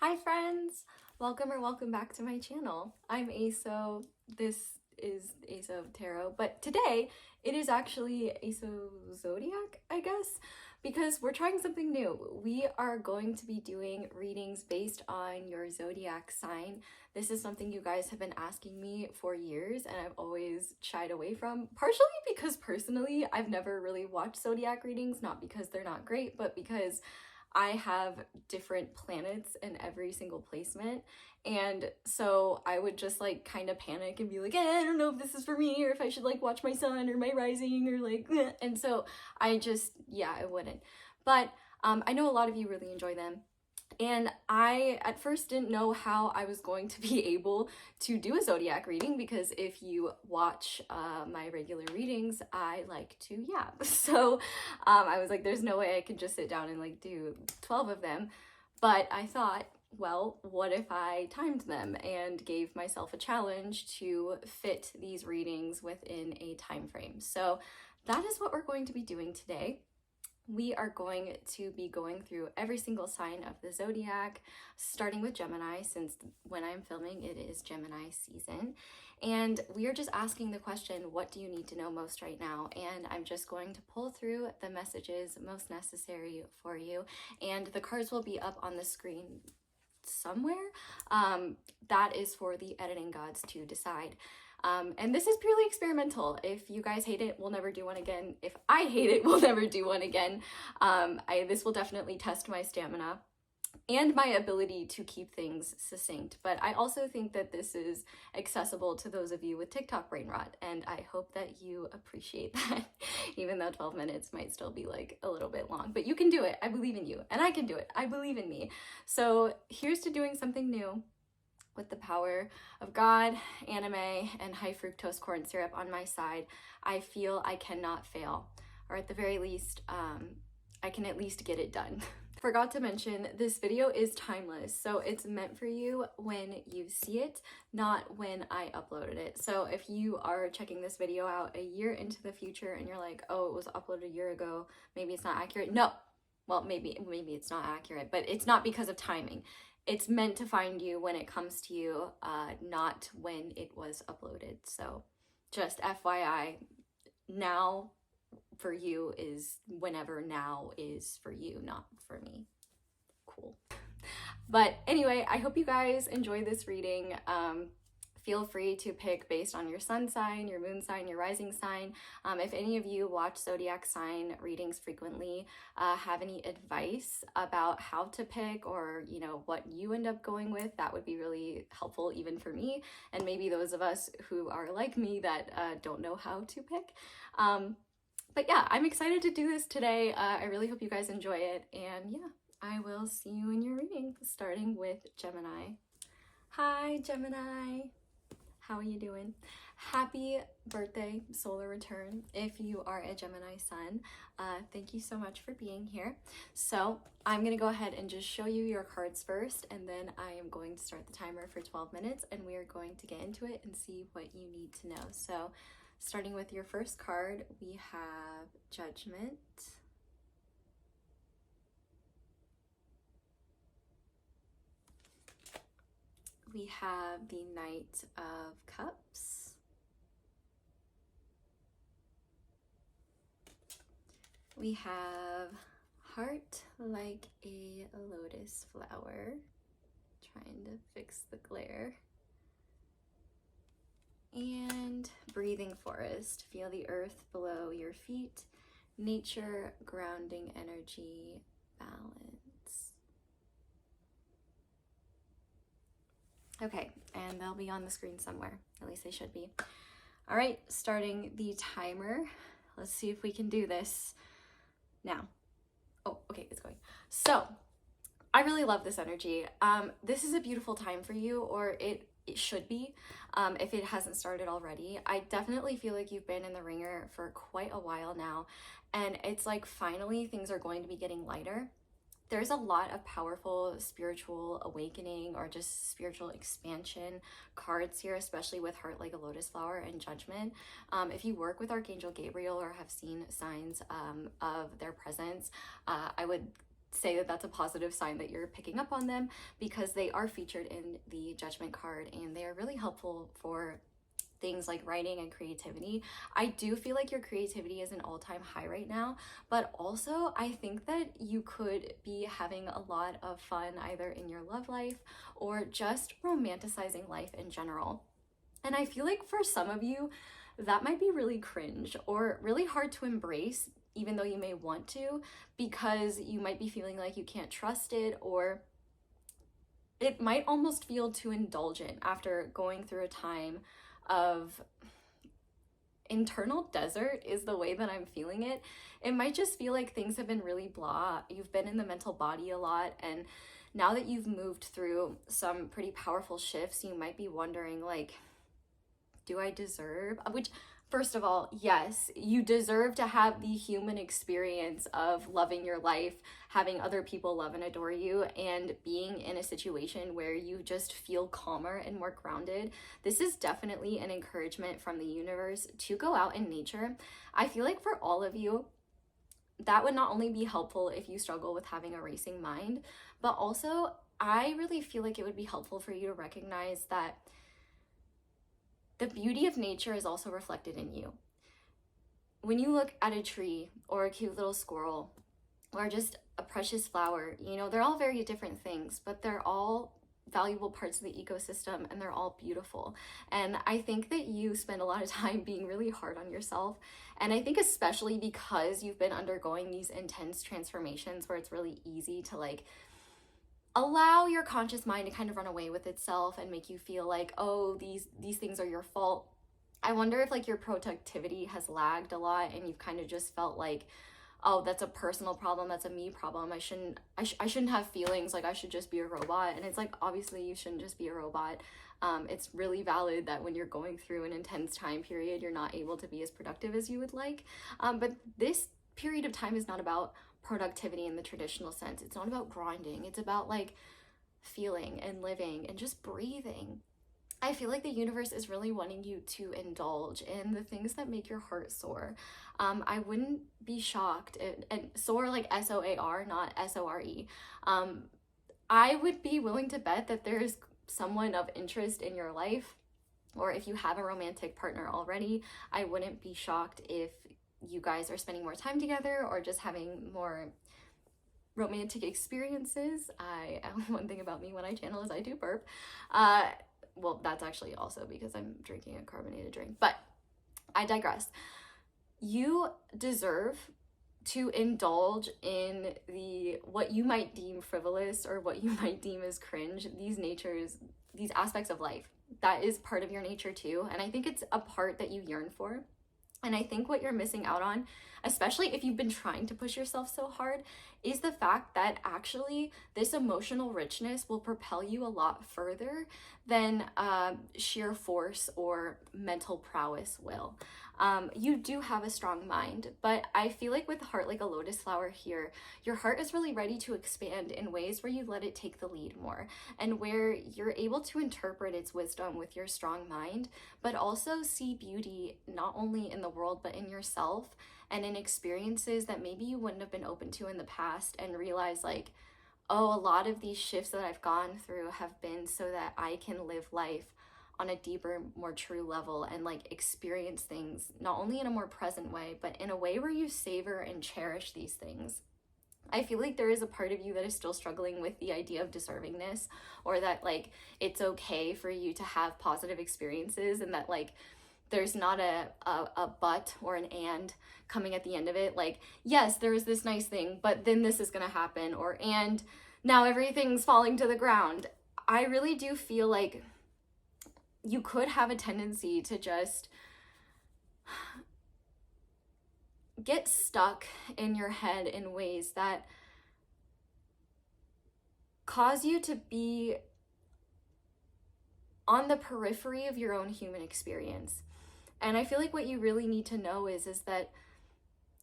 Hi friends! Welcome or welcome back to my channel. I'm Aso, this is Aso Tarot, but today it is actually Aso Zodiac, I guess, because we're trying something new. We are going to be doing readings based on your zodiac sign. This is something you guys have been asking me for years and I've always shied away from, partially because personally I've never really watched zodiac readings, not because they're not great, but because I have different planets in every single placement, and so I would just like kind of panic and be like, I don't know if this is for me or if I should like watch my sun or my rising or like and so I wouldn't. But I know a lot of you really enjoy them. And I at first didn't know how I was going to be able to do a zodiac reading, because if you watch my regular readings, I like to yap. So I was like, there's no way I could just sit down and like do 12 of them. But I thought, well, what if I timed them and gave myself a challenge to fit these readings within a time frame? So that is what we're going to be doing today. We are going to be going through every single sign of the zodiac, starting with Gemini, since when I'm filming it is Gemini season. And we are just asking the question, what do you need to know most right now? And I'm just going to pull through the messages most necessary for you. And the cards will be up on the screen somewhere. That is for the editing gods to decide. And this is purely experimental. If you guys hate it, we'll never do one again. If I hate it, we'll never do one again. This will definitely test my stamina and my ability to keep things succinct. But I also think that this is accessible to those of you with TikTok brain rot, and I hope that you appreciate that, even though 12 minutes might still be like a little bit long. But you can do it. I believe in you, and I can do it. I believe in me. So here's to doing something new with the power of God, anime, and high fructose corn syrup on my side. I feel I cannot fail, or at the very least, I can at least get it done. Forgot to mention, this video is timeless, so it's meant for you when you see it, not when I uploaded it. So if you are checking this video out a year into the future and you're like, oh, it was uploaded a year ago, maybe it's not accurate. No, well, maybe it's not accurate, but it's not because of timing. It's meant to find you when it comes to you, not when it was uploaded. So just FYI, now for you is whenever now is for you, not for me. Cool. But anyway, I hope you guys enjoy this reading. Feel free to pick based on your sun sign, your moon sign, your rising sign. If any of you watch zodiac sign readings frequently, have any advice about how to pick, or you know what you end up going with, that would be really helpful even for me, and maybe those of us who are like me that don't know how to pick. But yeah, I'm excited to do this today. I really hope you guys enjoy it, and yeah, I will see you in your reading, starting with Gemini. Hi, Gemini. How are you doing? Happy birthday, solar return, if you are a Gemini sun. Thank you so much for being here. So I'm gonna go ahead and just show you your cards first, and then I am going to start the timer for 12 minutes, and we are going to get into it and see what you need to know. So starting with your first card, we have Judgment. We have the Knight of Cups. We have Heart like a lotus flower. Trying to fix the glare. And Breathing Forest. Feel the earth below your feet. Nature, grounding energy, balance. Okay, and they'll be on the screen somewhere. At least they should be. All right, starting the timer. Let's see if we can do this now. Oh, okay, it's going. So, I really love this energy. This is a beautiful time for you, or it should be, if it hasn't started already. I definitely feel like you've been in the ringer for quite a while now, and it's like finally things are going to be getting lighter. There's a lot of powerful spiritual awakening or just spiritual expansion cards here, especially with Heart Like a Lotus Flower and Judgment. If you work with Archangel Gabriel or have seen signs of their presence, I would say that that's a positive sign that you're picking up on them, because they are featured in the Judgment card and they are really helpful for things like writing and creativity. I do feel like your creativity is an all-time high right now, but also I think that you could be having a lot of fun either in your love life or just romanticizing life in general. And I feel like for some of you, that might be really cringe or really hard to embrace, even though you may want to, because you might be feeling like you can't trust it, or it might almost feel too indulgent after going through a time of internal desert is the way that I'm feeling it. It might just feel like things have been really blah. You've been in the mental body a lot, and now that you've moved through some pretty powerful shifts, you might be wondering, like, do I deserve? Which, first of all, yes, you deserve to have the human experience of loving your life, having other people love and adore you, and being in a situation where you just feel calmer and more grounded. This is definitely an encouragement from the universe to go out in nature. I feel like for all of you, that would not only be helpful if you struggle with having a racing mind, but also I really feel like it would be helpful for you to recognize that the beauty of nature is also reflected in you. When you look at a tree or a cute little squirrel or just a precious flower, you know, they're all very different things, but they're all valuable parts of the ecosystem and they're all beautiful. And I think that you spend a lot of time being really hard on yourself. And I think especially because you've been undergoing these intense transformations where it's really easy to like allow your conscious mind to kind of run away with itself and make you feel like, oh, these things are your fault. I wonder if like your productivity has lagged a lot and you've kind of just felt like, oh, that's a personal problem, that's a me problem. I shouldn't have feelings, like I should just be a robot. And it's like, obviously you shouldn't just be a robot. It's really valid that when you're going through an intense time period, you're not able to be as productive as you would like. But this period of time is not about productivity in the traditional sense. It's not about grinding. It's about like feeling and living and just breathing. I feel like the universe is really wanting you to indulge in the things that make your heart soar. I wouldn't be shocked, and soar like SOAR, not SORE. I would be willing to bet that there's someone of interest in your life, or if you have a romantic partner already, I wouldn't be shocked if you guys are spending more time together or just having more romantic experiences. One thing about me when I channel is I do burp. Well, that's actually also because I'm drinking a carbonated drink, but I digress. You deserve to indulge in what you might deem frivolous or what you might deem as cringe, these aspects of life. That is part of your nature too, and I think it's a part that you yearn for. And I think what you're missing out on, especially if you've been trying to push yourself so hard, is the fact that actually this emotional richness will propel you a lot further than sheer force or mental prowess will. You do have a strong mind, but I feel like with heart like a lotus flower here, your heart is really ready to expand in ways where you let it take the lead more, and where you're able to interpret its wisdom with your strong mind, but also see beauty not only in the world, but in yourself and in experiences that maybe you wouldn't have been open to in the past, and realize like, oh, a lot of these shifts that I've gone through have been so that I can live life on a deeper, more true level and like experience things not only in a more present way, but in a way where you savor and cherish these things. I feel like there is a part of you that is still struggling with the idea of deservingness, or that like it's okay for you to have positive experiences, and that like there's not a but or an and coming at the end of it. Like, yes, there is this nice thing, but then this is gonna happen, or and now everything's falling to the ground. I really do feel like you could have a tendency to just get stuck in your head in ways that cause you to be on the periphery of your own human experience. And I feel like what you really need to know is that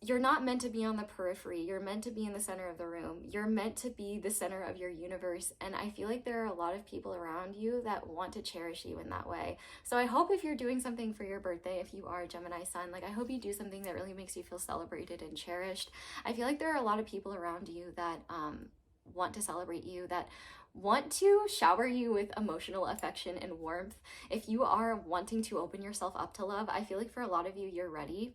you're not meant to be on the periphery. You're meant to be in the center of the room. You're meant to be the center of your universe. And I feel like there are a lot of people around you that want to cherish you in that way. So I hope if you're doing something for your birthday, if you are a Gemini sun, like I hope you do something that really makes you feel celebrated and cherished. I feel like there are a lot of people around you that want to celebrate you, that want to shower you with emotional affection and warmth. If you are wanting to open yourself up to love, I feel like for a lot of you, you're ready.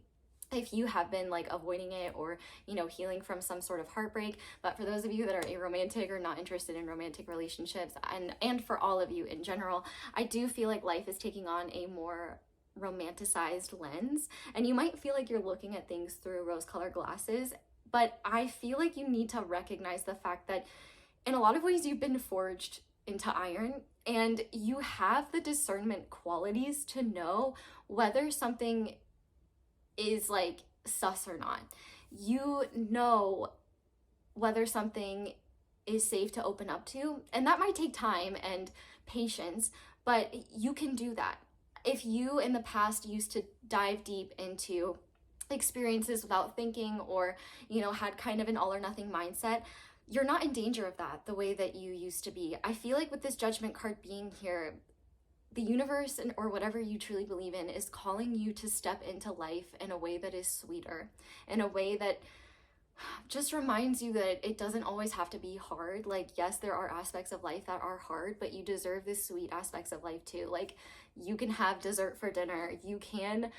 If you have been like avoiding it or, you know, healing from some sort of heartbreak. But for those of you that are aromantic or not interested in romantic relationships, and for all of you in general, I do feel like life is taking on a more romanticized lens, and you might feel like you're looking at things through rose-colored glasses, but I feel like you need to recognize the fact that in a lot of ways you've been forged into iron, and you have the discernment qualities to know whether something is like sus or not. You know whether something is safe to open up to, and that might take time and patience, but you can do that. If you in the past used to dive deep into experiences without thinking, or, you know, had kind of an all or nothing mindset, you're not in danger of that the way that you used to be. I feel like with this Judgment card being here, the universe or whatever you truly believe in is calling you to step into life in a way that is sweeter, in a way that just reminds you that it doesn't always have to be hard. Like, yes, there are aspects of life that are hard, but you deserve the sweet aspects of life too. Like, you can have dessert for dinner. You can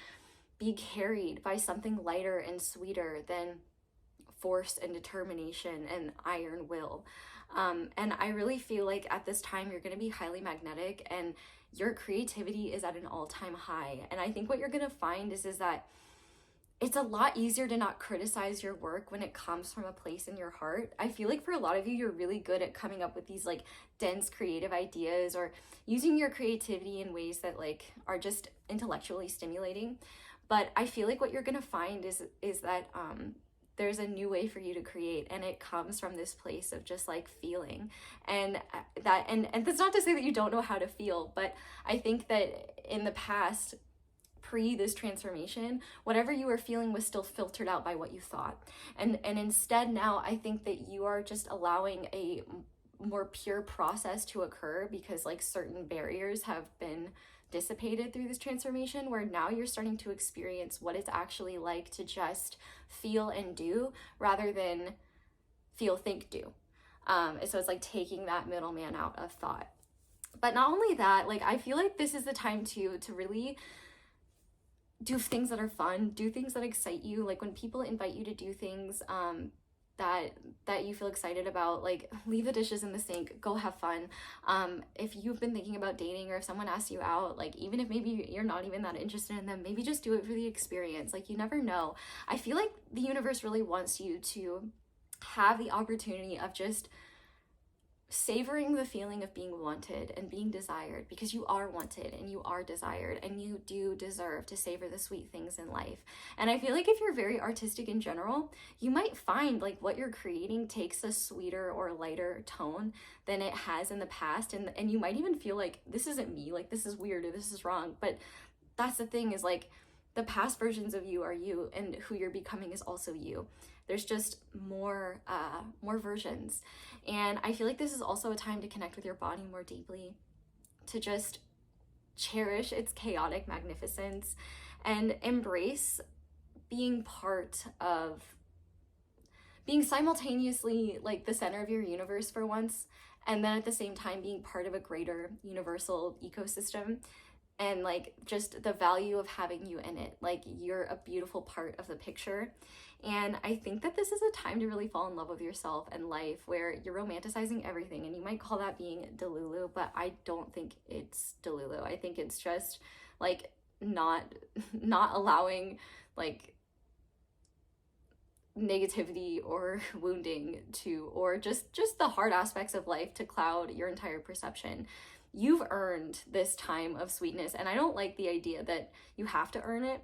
be carried by something lighter and sweeter than force and determination and iron will. And I really feel like at this time you're going to be highly magnetic, and your creativity is at an all-time high. And I think what you're going to find is that it's a lot easier to not criticize your work when it comes from a place in your heart. I feel like for a lot of you, you're really good at coming up with these like dense creative ideas, or using your creativity in ways that like are just intellectually stimulating. But I feel like what you're going to find is that there's a new way for you to create, and it comes from this place of just like feeling. And that's not to say that you don't know how to feel, but I think that in the past, pre this transformation, whatever you were feeling was still filtered out by what you thought. And instead now, I think that you are just allowing a more pure process to occur, because like certain barriers have been dissipated through this transformation, where now you're starting to experience what it's actually like to just feel and do, rather than feel, think, do. So it's like taking that middleman out of thought. But not only that, like I feel like this is the time to really do things that are fun, do things that excite you. Like when people invite you to do things that you feel excited about, like leave the dishes in the sink, go have fun. If you've been thinking about dating, or if someone asks you out, like even if maybe you're not even that interested in them, maybe just do it for the experience. Like you never know. I feel like the universe really wants you to have the opportunity of just savoring the feeling of being wanted and being desired, because you are wanted and you are desired, and you do deserve to savor the sweet things in life. And I feel like if you're very artistic in general, you might find like what you're creating takes a sweeter or lighter tone than it has in the past, and you might even feel like this isn't me, like this is weird or this is wrong. But that's the thing, is like the past versions of you are you, and who you're becoming is also you. There's just more versions. And I feel like this is also a time to connect with your body more deeply, to just cherish its chaotic magnificence, and embrace being simultaneously like the center of your universe for once, and then at the same time being part of a greater universal ecosystem. And like just the value of having you in it, like you're a beautiful part of the picture. And I think that this is a time to really fall in love with yourself and life, where you're romanticizing everything. And you might call that being delulu, but I don't think it's delulu. I think it's just like not allowing like negativity or wounding to, or just the hard aspects of life to cloud your entire perception. You've earned this time of sweetness, and I don't like the idea that you have to earn it,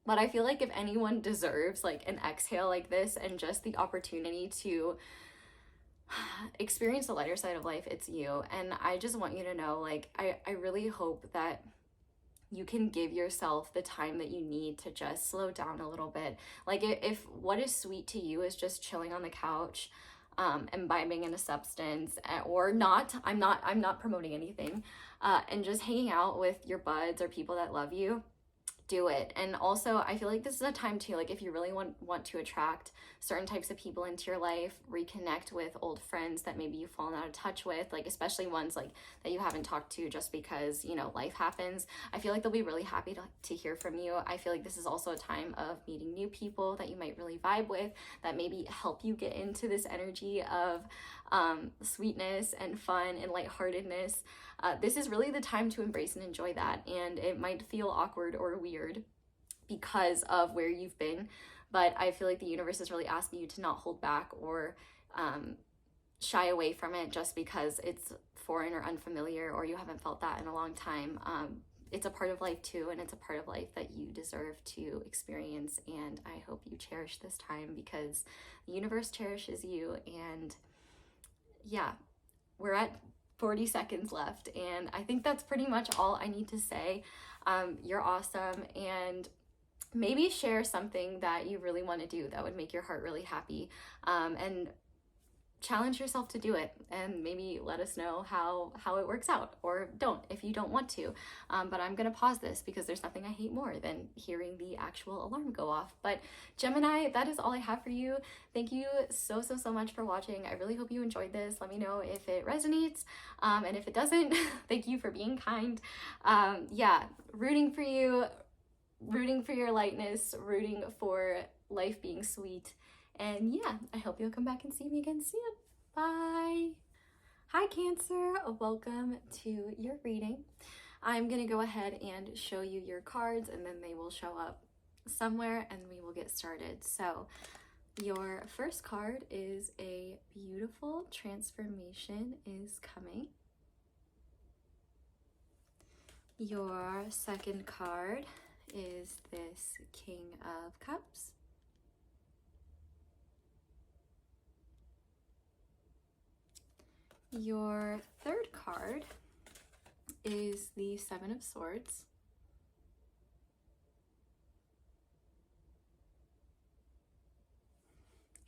but I feel like if anyone deserves like an exhale like this and just the opportunity to experience the lighter side of life, it's you. And I just want you to know, like I really hope that you can give yourself the time that you need to just slow down a little bit. Like if what is sweet to you is just chilling on the couch, imbibing in a substance, or not, I'm not promoting anything, and just hanging out with your buds or people that love you, do it. And also, I feel like this is a time too, like if you really want to attract certain types of people into your life, reconnect with old friends that maybe you've fallen out of touch with, like especially ones like that you haven't talked to just because, you know, life happens. I feel like they'll be really happy to hear from you. I feel like this is also a time of meeting new people that you might really vibe with, that maybe help you get into this energy of sweetness and fun and lightheartedness. This is really the time to embrace and enjoy that. And it might feel awkward or weird because of where you've been, but I feel like the universe is really asking you to not hold back or shy away from it just because it's foreign or unfamiliar, or you haven't felt that in a long time. It's a part of life too, and it's a part of life that you deserve to experience. And I hope you cherish this time because the universe cherishes you. And yeah, we're at 40 seconds left, and I think that's pretty much all I need to say. You're awesome, and maybe share something that you really want to do that would make your heart really happy, and challenge yourself to do it, and maybe let us know how it works out, or don't if you don't want to. But I'm gonna pause this because there's nothing I hate more than hearing the actual alarm go off. But Gemini, that is all I have for you. Thank you so much for watching. I really hope you enjoyed this. Let me know if it resonates, and if it doesn't, thank you for being kind. Yeah, rooting for you, rooting for your lightness, rooting for life being sweet. And yeah, I hope you'll come back and see me again soon. Bye. Hi Cancer, welcome to your reading. I'm gonna go ahead and show you your cards, and then they will show up somewhere and we will get started. So your first card is a beautiful transformation is coming. Your second card is this King of Cups. Your third card is the Seven of Swords.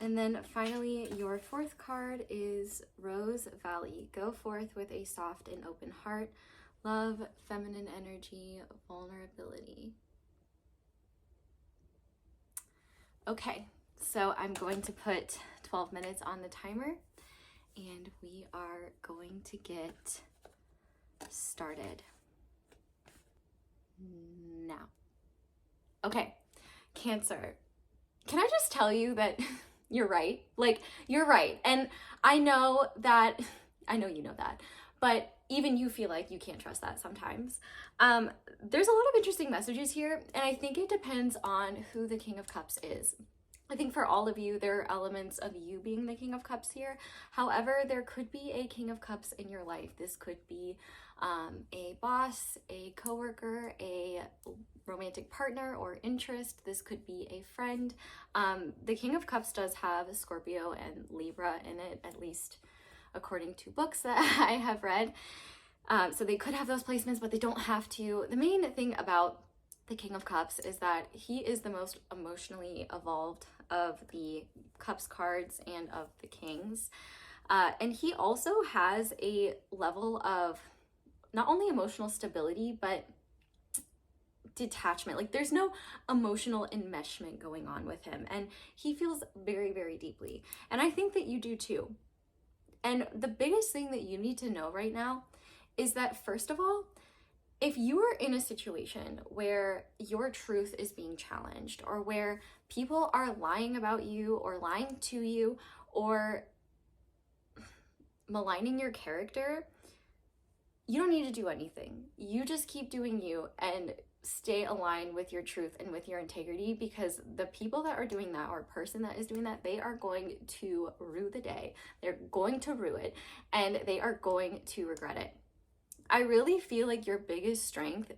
And then finally, your fourth card is Rose Valley. Go forth with a soft and open heart. Love, feminine energy, vulnerability. Okay, so I'm going to put 12 minutes on the timer, and we are going to get started now. Okay, Cancer, can I just tell you that you're right? Like, you're right. And I know you know that, but even you feel like you can't trust that sometimes. There's a lot of interesting messages here, and I think it depends on who the King of Cups is. I think for all of you, there are elements of you being the King of Cups here. However, there could be a King of Cups in your life. This could be a boss, a coworker, a romantic partner or interest. This could be a friend. The King of Cups does have Scorpio and Libra in it, at least according to books that I have read. So they could have those placements, but they don't have to. The main thing about the King of Cups is that he is the most emotionally evolved of the Cups cards and of the Kings. And he also has a level of not only emotional stability, but detachment. Like, there's no emotional enmeshment going on with him. And he feels very, very deeply. And I think that you do too. And the biggest thing that you need to know right now is that, first of all, if you are in a situation where your truth is being challenged, or where people are lying about you or lying to you or maligning your character, you don't need to do anything. You just keep doing you and stay aligned with your truth and with your integrity, because the people that are doing that, or person that is doing that, they are going to rue the day. They're going to rue it, and they are going to regret it. I really feel like your biggest strength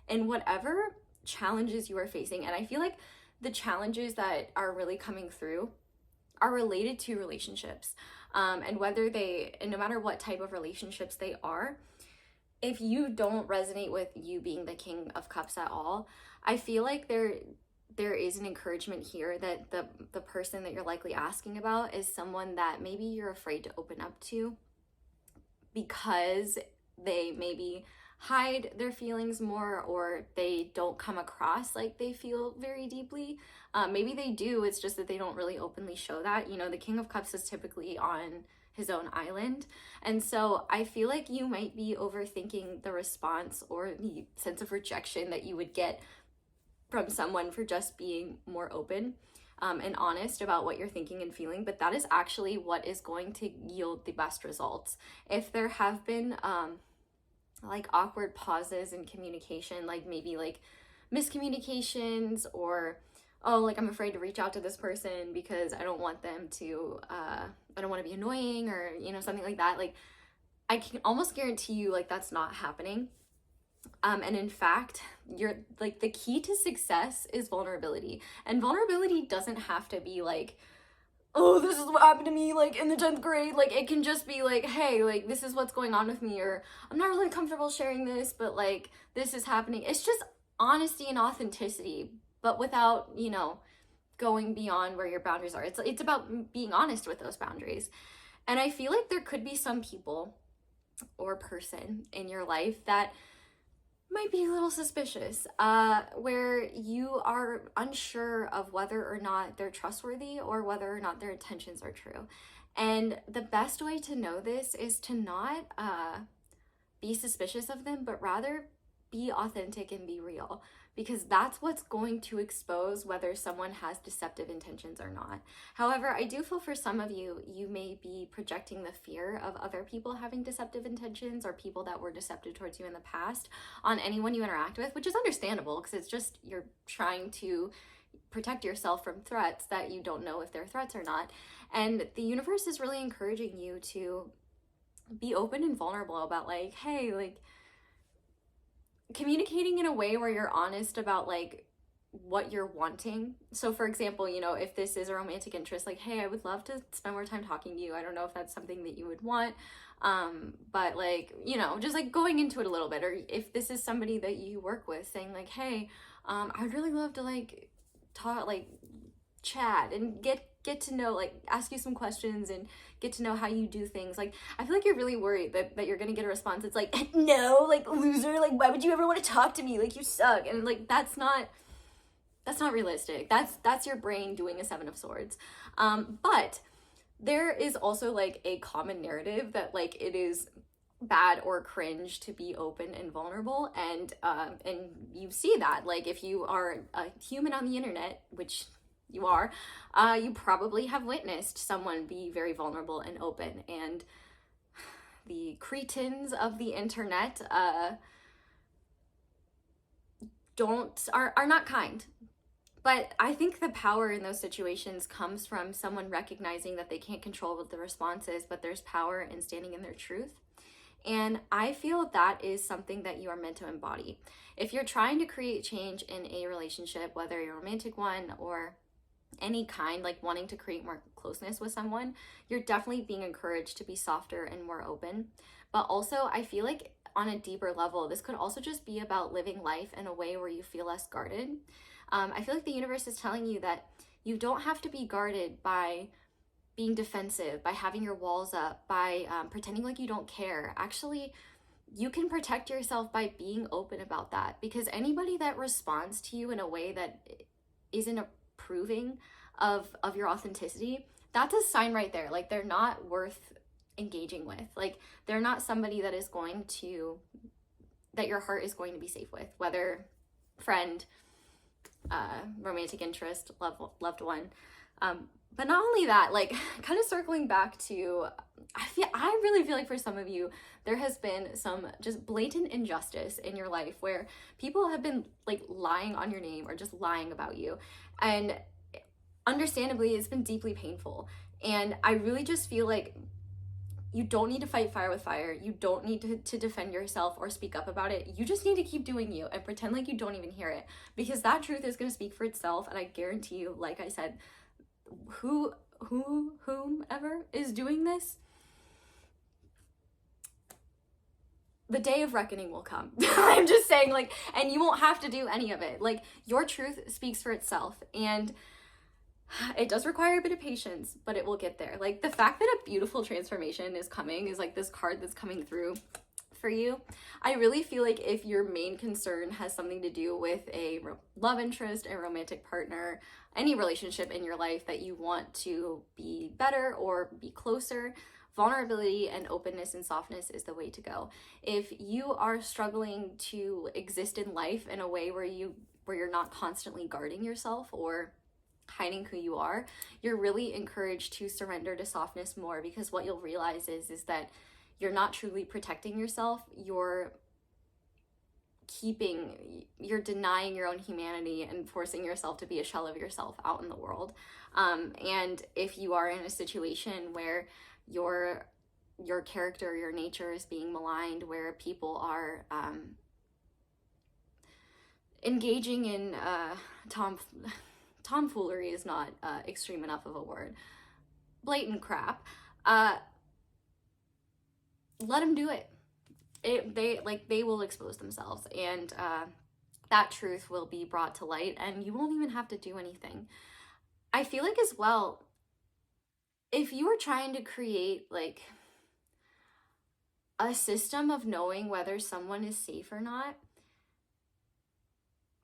in whatever challenges you are facing, and I feel like the challenges that are really coming through are related to relationships, and no matter what type of relationships they are, if you don't resonate with you being the King of Cups at all, I feel like there is an encouragement here that the person that you're likely asking about is someone that maybe you're afraid to open up to because they maybe hide their feelings more, or they don't come across like they feel very deeply. Maybe they do, it's just that they don't really openly show that. You know, the King of Cups is typically on his own island. And so I feel like you might be overthinking the response or the sense of rejection that you would get from someone for just being more open and honest about what you're thinking and feeling. But that is actually what is going to yield the best results. If there have been like awkward pauses in communication, like maybe like miscommunications, or oh, like I'm afraid to reach out to this person because I don't want them to I don't want to be annoying, or you know, something like that, like I can almost guarantee you like that's not happening. And in fact, you're like, the key to success is vulnerability, and vulnerability doesn't have to be like, oh, this is what happened to me like in the 10th grade. Like it can just be like, hey, like this is what's going on with me, or I'm not really comfortable sharing this, but like this is happening. It's just honesty and authenticity, but without, you know, going beyond where your boundaries are. It's about being honest with those boundaries. And I feel like there could be some people or person in your life that might be a little suspicious, where you are unsure of whether or not they're trustworthy or whether or not their intentions are true. And the best way to know this is to not be suspicious of them, but rather be authentic and be real, because that's what's going to expose whether someone has deceptive intentions or not. However, I do feel for some of you, you may be projecting the fear of other people having deceptive intentions, or people that were deceptive towards you in the past, on anyone you interact with, which is understandable because it's just you're trying to protect yourself from threats that you don't know if they're threats or not. And the universe is really encouraging you to be open and vulnerable about like, hey, like communicating in a way where you're honest about like what you're wanting. So for example, you know, if this is a romantic interest, like, hey, I would love to spend more time talking to you. I don't know if that's something that you would want, but like, you know, just like going into it a little bit. Or if this is somebody that you work with, saying like, hey, I'd really love to like talk, like chat and get to know, like ask you some questions and get to know how you do things. Like I feel like you're really worried that you're gonna get a response it's like, no, like loser, like why would you ever want to talk to me, like you suck. And like that's not realistic. That's your brain doing a 7 of Swords. But there is also like a common narrative that like it is bad or cringe to be open and vulnerable, and you see that like if you are a human on the internet, which you are, you probably have witnessed someone be very vulnerable and open, and the cretins of the internet are not kind. But I think the power in those situations comes from someone recognizing that they can't control what the response is, but there's power in standing in their truth. And I feel that is something that you are meant to embody. If you're trying to create change in a relationship, whether you're a romantic one or any kind, like wanting to create more closeness with someone, you're definitely being encouraged to be softer and more open. But also, I feel like on a deeper level, this could also just be about living life in a way where you feel less guarded. I feel like the universe is telling you that you don't have to be guarded by being defensive, by having your walls up, by pretending like you don't care. Actually, you can protect yourself by being open about that, because anybody that responds to you in a way that isn't approving of your authenticity, that's a sign right there. Like they're not worth engaging with. Like they're not somebody that is going to, that your heart is going to be safe with, whether friend, romantic interest, loved one. But not only that, like kind of circling back to, I really feel like for some of you, there has been some just blatant injustice in your life where people have been like lying on your name or just lying about you. And understandably, it's been deeply painful. And I really just feel like you don't need to fight fire with fire. You don't need to defend yourself or speak up about it. You just need to keep doing you and pretend like you don't even hear it, because that truth is going to speak for itself. And I guarantee you, like I said, whomever is doing this, the day of reckoning will come. I'm just saying, like, and you won't have to do any of it. Like, your truth speaks for itself, and it does require a bit of patience, but it will get there. Like, the fact that a beautiful transformation is coming is like this card that's coming through for you. I really feel like if your main concern has something to do with a love interest, a romantic partner, any relationship in your life that you want to be better or be closer, vulnerability and openness and softness is the way to go. If you are struggling to exist in life in a way where you're not constantly guarding yourself or hiding who you are, you're really encouraged to surrender to softness more, because what you'll realize is that you're not truly protecting yourself. You're denying your own humanity and forcing yourself to be a shell of yourself out in the world. And if you are in a situation where your character, your nature is being maligned, where people are engaging in tomfoolery is not extreme enough of a word, blatant crap, let them do it. They will expose themselves, and that truth will be brought to light, and you won't even have to do anything. I feel like as well, if you are trying to create like a system of knowing whether someone is safe or not,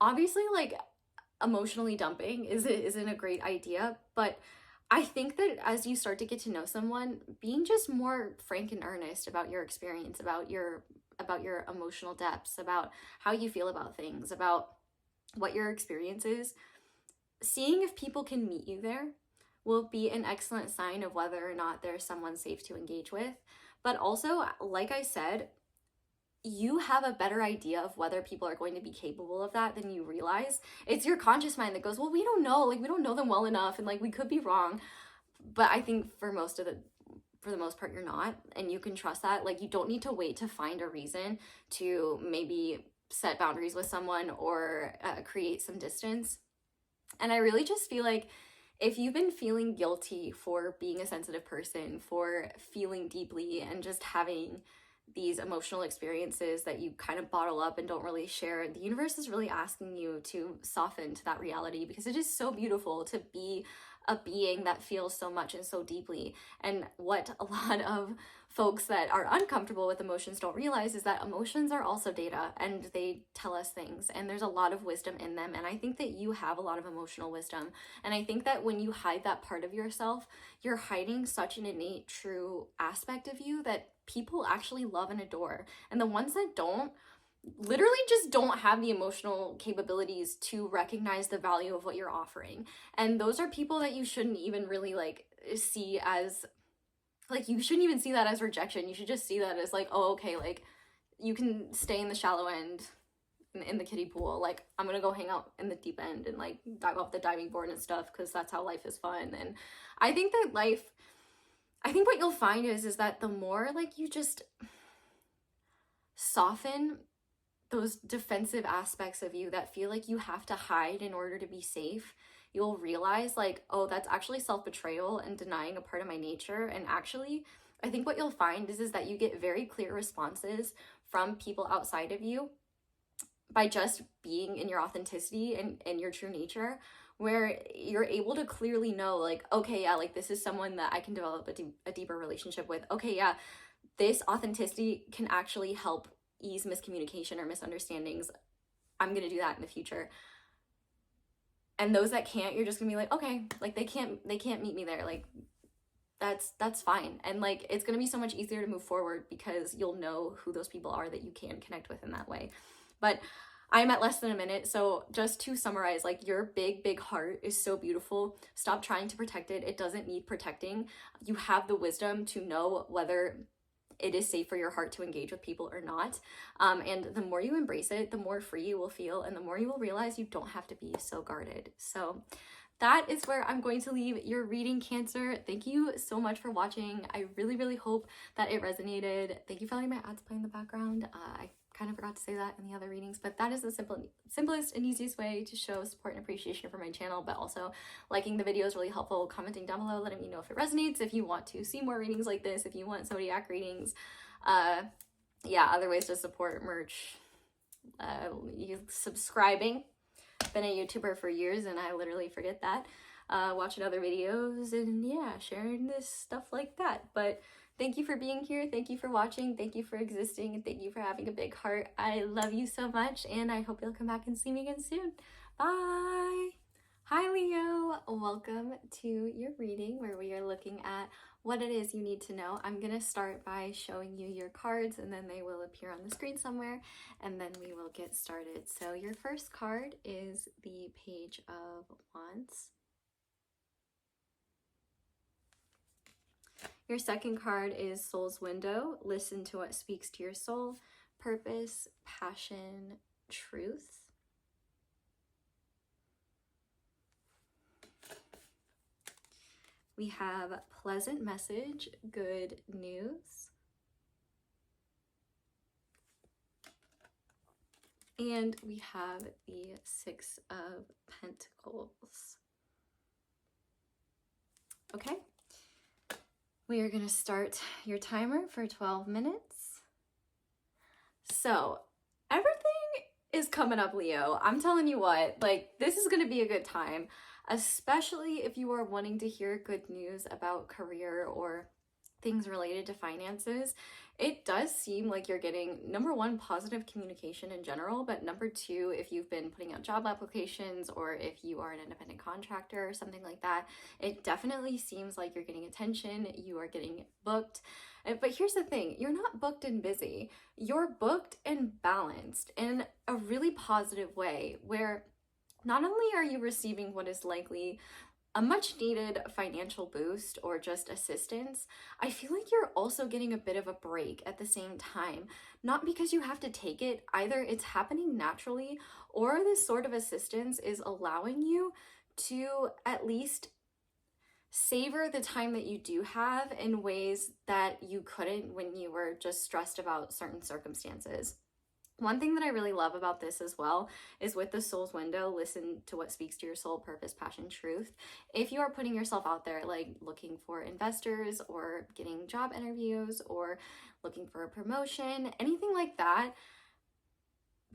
obviously like emotionally dumping isn't a great idea, but I think that as you start to get to know someone, being just more frank and earnest about your experience, about your emotional depths, about how you feel about things, about what your experience is, seeing if people can meet you there will be an excellent sign of whether or not there's someone safe to engage with. But also, like I said, you have a better idea of whether people are going to be capable of that than you realize. It's your conscious mind that goes, well, we don't know, like, we don't know them well enough, and like, we could be wrong. But I think for the most part, you're not, and you can trust that. Like, you don't need to wait to find a reason to maybe set boundaries with someone or create some distance. And I really just feel like if you've been feeling guilty for being a sensitive person, for feeling deeply and just having these emotional experiences that you kind of bottle up and don't really share, the universe is really asking you to soften to that reality, because it is so beautiful to be a being that feels so much and so deeply. And what a lot of folks that are uncomfortable with emotions don't realize is that emotions are also data, and they tell us things, and there's a lot of wisdom in them. And I think that you have a lot of emotional wisdom, and I think that when you hide that part of yourself, you're hiding such an innate, true aspect of you that people actually love and adore. And the ones that don't, literally just don't have the emotional capabilities to recognize the value of what you're offering. And those are people that you shouldn't even really like see as, like, you shouldn't even see that as rejection. You should just see that as like, oh, okay, like, you can stay in the shallow end in the kiddie pool. Like, I'm gonna go hang out in the deep end and like dive off the diving board and stuff, because that's how life is fun. And I think what you'll find is that the more like you just soften those defensive aspects of you that feel like you have to hide in order to be safe, you'll realize like, oh, that's actually self-betrayal and denying a part of my nature. And actually, I think what you'll find is that you get very clear responses from people outside of you by just being in your authenticity and your true nature, where you're able to clearly know like, okay, yeah, like this is someone that I can develop a deeper relationship with. Okay, yeah, this authenticity can actually help ease miscommunication or misunderstandings. I'm gonna do that in the future. And those that can't, you're just gonna be like, okay, like they can't meet me there, like that's fine. And like, it's gonna be so much easier to move forward because you'll know who those people are that you can connect with in that way. But I'm at less than a minute, so just to summarize, like, your big heart is so beautiful. Stop trying to protect it. It doesn't need protecting. You have the wisdom to know whether it is safe for your heart to engage with people or not. And the more you embrace it, the more free you will feel, and the more you will realize you don't have to be so guarded. So that is where I'm going to leave your reading, Cancer. Thank you so much for watching. I really hope that it resonated. Thank you for letting my ads play in the background. I kind of forgot to say that in the other readings, but that is the simplest and easiest way to show support and appreciation for my channel. But also, liking the video is really helpful. Commenting down below, letting me know if it resonates, if you want to see more readings like this, if you want zodiac readings, yeah, other ways to support merch. You subscribing. Been a YouTuber for years and I literally forget that. Watching other videos and yeah, sharing this stuff like that. But thank you for being here. Thank you for watching. Thank you for existing. And thank you for having a big heart. I love you so much and I hope you'll come back and see me again soon. Bye. Hi Leo. Welcome to your reading where we are looking at what it is you need to know. I'm going to start by showing you your cards and then they will appear on the screen somewhere and then we will get started. So your first card is the Page of Wands. Your second card is Soul's Window. Listen to what speaks to your soul. Purpose, passion, truth. We have Pleasant Message, Good News. And we have the Six of Pentacles. Okay, we are going to start your timer for 12 minutes. So, everything is coming up, Leo. I'm telling you what, like, this is going to be a good time, especially if you are wanting to hear good news about career or things related to finances. It does seem like you're getting, number one, positive communication in general, but number two, if you've been putting out job applications or if you are an independent contractor or something like that, it definitely seems like you're getting attention, you are getting booked. But here's the thing, you're not booked and busy, you're booked and balanced in a really positive way where not only are you receiving what is likely a much needed financial boost or just assistance, I feel like you're also getting a bit of a break at the same time. Not because you have to take it, either it's happening naturally or this sort of assistance is allowing you to at least savor the time that you do have in ways that you couldn't when you were just stressed about certain circumstances. One thing that I really love about this as well is with the Soul's Window, listen to what speaks to your soul, purpose, passion, truth. If you are putting yourself out there, like looking for investors or getting job interviews or looking for a promotion, anything like that,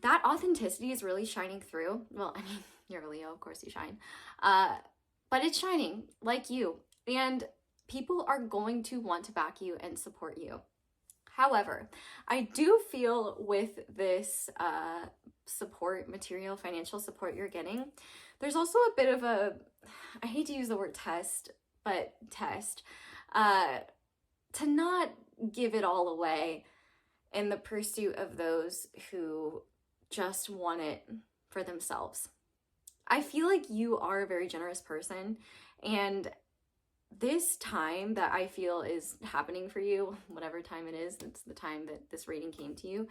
that authenticity is really shining through. Well, I mean, you're a Leo, of course you shine. But it's shining like you. And people are going to want to back you and support you. However, I do feel with this support, material, financial support you're getting, there's also a bit of a, I hate to use the word test, but test, to not give it all away in the pursuit of those who just want it for themselves. I feel like you are a very generous person, and this time that I feel is happening for you, whatever time it is, it's the time that this reading came to you,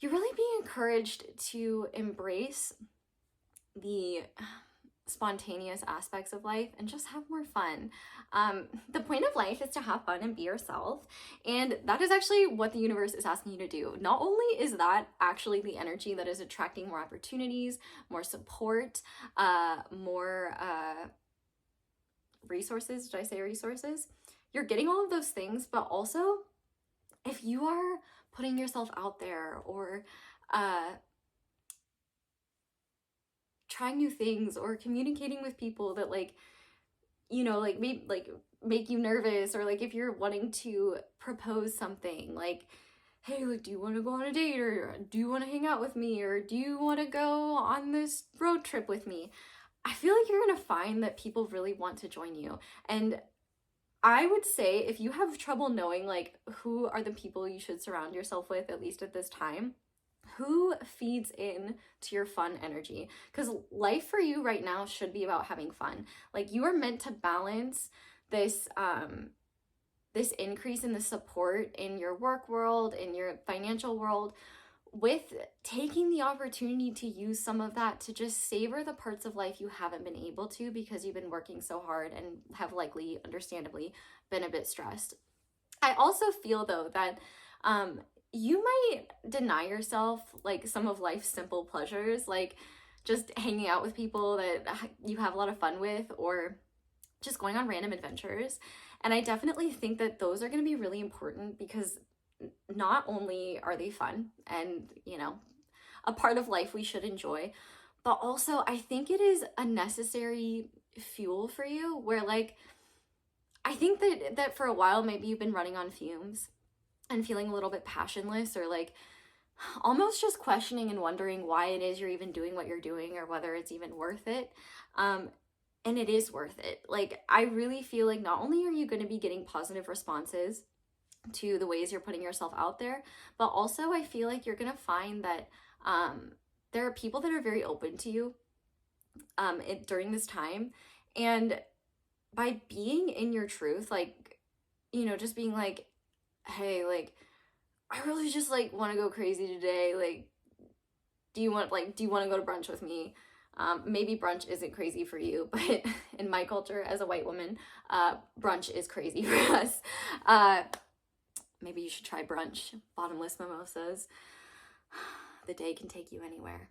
you're really being encouraged to embrace the spontaneous aspects of life and just have more fun. The point of life is to have fun and be yourself, and that is actually what the universe is asking you to do. Not only is that actually the energy that is attracting more opportunities, more support, more resources, did I say resources? You're getting all of those things, but also if you are putting yourself out there or trying new things or communicating with people that like, you know, like make you nervous, or like if you're wanting to propose something like, hey, like, do you want to go on a date, or do you want to hang out with me, or do you want to go on this road trip with me? I feel like you're going to find that people really want to join you. And I would say if you have trouble knowing like who are the people you should surround yourself with, at least at this time, who feeds in to your fun energy? Because life for you right now should be about having fun. Like you are meant to balance this this increase in the support in your work world, in your financial world, with taking the opportunity to use some of that to just savor the parts of life you haven't been able to because you've been working so hard and have likely, understandably, been a bit stressed. I also feel though that you might deny yourself like some of life's simple pleasures, like just hanging out with people that you have a lot of fun with, or just going on random adventures. And I definitely think that those are going to be really important because not only are they fun and, you know, a part of life we should enjoy, but also I think it is a necessary fuel for you, where like, I think that for a while maybe you've been running on fumes and feeling a little bit passionless, or like almost just questioning and wondering why it is you're even doing what you're doing, or whether it's even worth it. And it is worth it. Like, I really feel like not only are you going to be getting positive responses to the ways you're putting yourself out there, but also I feel like you're going to find that there are people that are very open to you during this time. And by being in your truth, like, you know, just being like, hey, like, I really just like want to go crazy today. Like, do you want to go to brunch with me? Maybe brunch isn't crazy for you, but in my culture as a white woman, brunch is crazy for us. Maybe you should try brunch. Bottomless mimosas. The day can take you anywhere.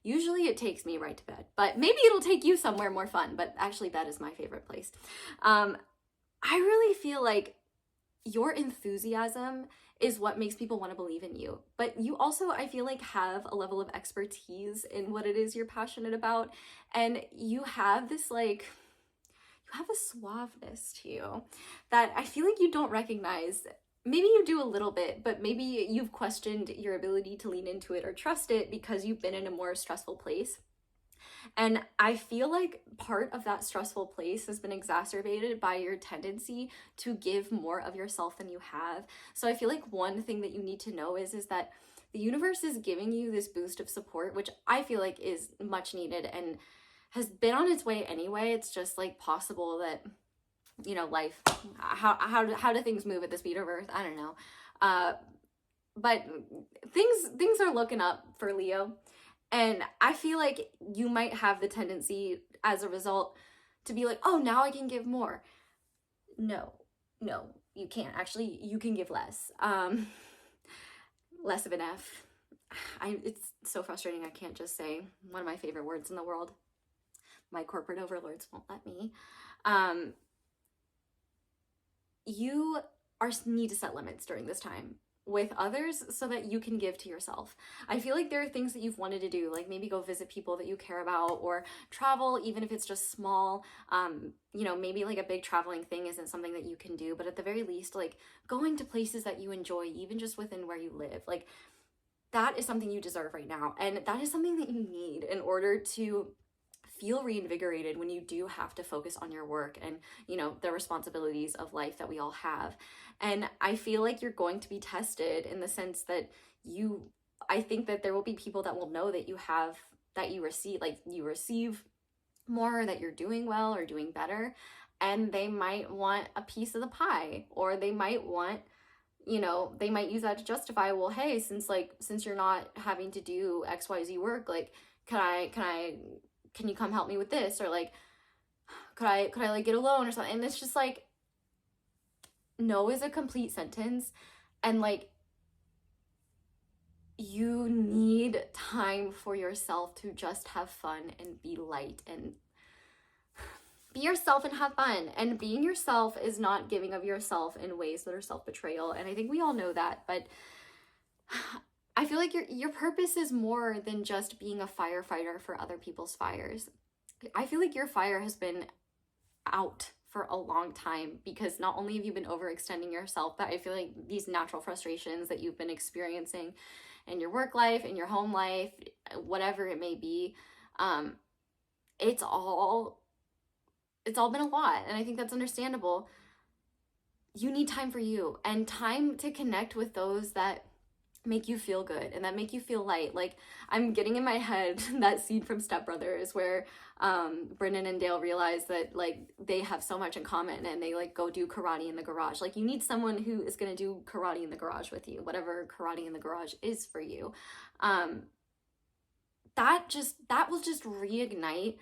Usually it takes me right to bed, but maybe it'll take you somewhere more fun. But actually, bed is my favorite place. I really feel like your enthusiasm is what makes people want to believe in you. But you also, I feel like, have a level of expertise in what it is you're passionate about. And you have this like, you have a suaveness to you that I feel like you don't recognize. Maybe you do a little bit, but maybe you've questioned your ability to lean into it or trust it because you've been in a more stressful place. And I feel like part of that stressful place has been exacerbated by your tendency to give more of yourself than you have. So I feel like one thing that you need to know is that the universe is giving you this boost of support, which I feel like is much needed and has been on its way anyway. It's just like possible that, you know, life, how do things move at the speed of Earth? I don't know. But things are looking up for Leo. And I feel like you might have the tendency as a result to be like, oh, now I can give more. No, you can't. Actually, you can give less. Less of an F. It's so frustrating. I can't just say one of my favorite words in the world. My corporate overlords won't let me. You need to set limits during this time with others so that you can give to yourself. I feel like there are things that you've wanted to do, like maybe go visit people that you care about, or travel, even if it's just small. You know, maybe like a big traveling thing isn't something that you can do, but at the very least, like going to places that you enjoy, even just within where you live, like that is something you deserve right now. And that is something that you need in order to feel reinvigorated when you do have to focus on your work and, you know, the responsibilities of life that we all have. And I feel like you're going to be tested in the sense that I think that there will be people that will know that you receive more, that you're doing well or doing better, and they might want a piece of the pie, or they might want, you know, they might use that to justify, well, hey, since you're not having to do XYZ work, like, can you come help me with this? Or like, could I like get a loan or something? And it's just like, no is a complete sentence. And like, you need time for yourself to just have fun and be light and be yourself and have fun. And being yourself is not giving of yourself in ways that are self-betrayal. And I think we all know that, but I feel like your purpose is more than just being a firefighter for other people's fires. I feel like your fire has been out for a long time, because not only have you been overextending yourself, but I feel like these natural frustrations that you've been experiencing in your work life, in your home life, whatever it may be, it's all been a lot. And I think that's understandable. You need time for you and time to connect with those that make you feel good and that make you feel light. Like, I'm getting in my head that scene from Step Brothers where Brennan and Dale realize that like they have so much in common, and they like go do karate in the garage. Like, you need someone who is going to do karate in the garage with you, whatever karate in the garage is for you. That will just reignite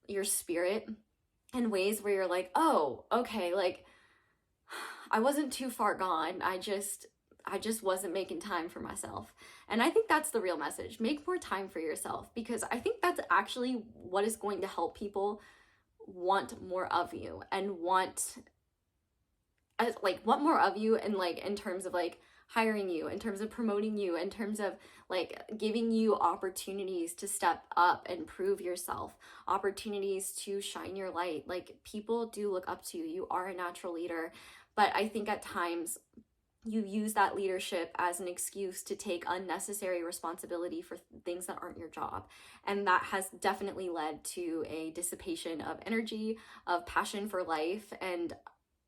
your spirit in ways where you're like, oh, okay, like I wasn't too far gone. I just wasn't making time for myself. And I think that's the real message. Make more time for yourself, because I think that's actually what is going to help people want more of you, and want more of you, and like in terms of like hiring you, in terms of promoting you, in terms of like giving you opportunities to step up and prove yourself, opportunities to shine your light. Like, people do look up to you. You are a natural leader. But I think at times you use that leadership as an excuse to take unnecessary responsibility for things that aren't your job. And that has definitely led to a dissipation of energy, of passion for life, and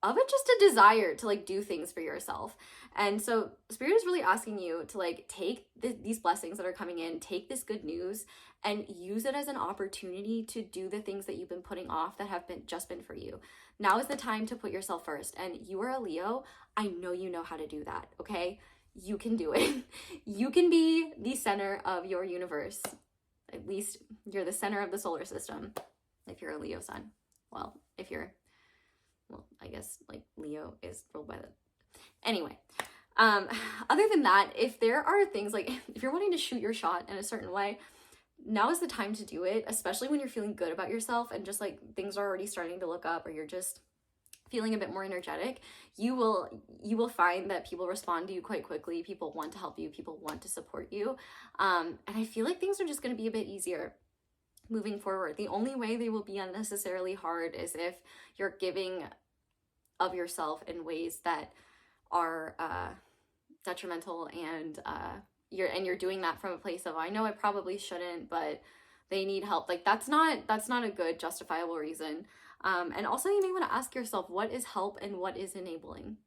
of it just a desire to like do things for yourself. And so Spirit is really asking you to like take these blessings that are coming in, take this good news and use it as an opportunity to do the things that you've been putting off that have just been for you. Now is the time to put yourself first. And you are a Leo. I know you know how to do that, okay? You can do it. You can be the center of your universe. At least you're the center of the solar system if you're a Leo sun. Well, I guess like Leo is ruled by the... Anyway, other than that, if there are things like, if you're wanting to shoot your shot in a certain way, now is the time to do it, especially when you're feeling good about yourself and just like things are already starting to look up, or you're just feeling a bit more energetic. You will find that people respond to you quite quickly. People want to help you. People want to support you. And I feel like things are just going to be a bit easier moving forward. The only way they will be unnecessarily hard is if you're giving of yourself in ways that are detrimental, and you're doing that from a place of, I know I probably shouldn't, but they need help. Like, that's not a good justifiable reason. And also you may want to ask yourself, what is help and what is enabling?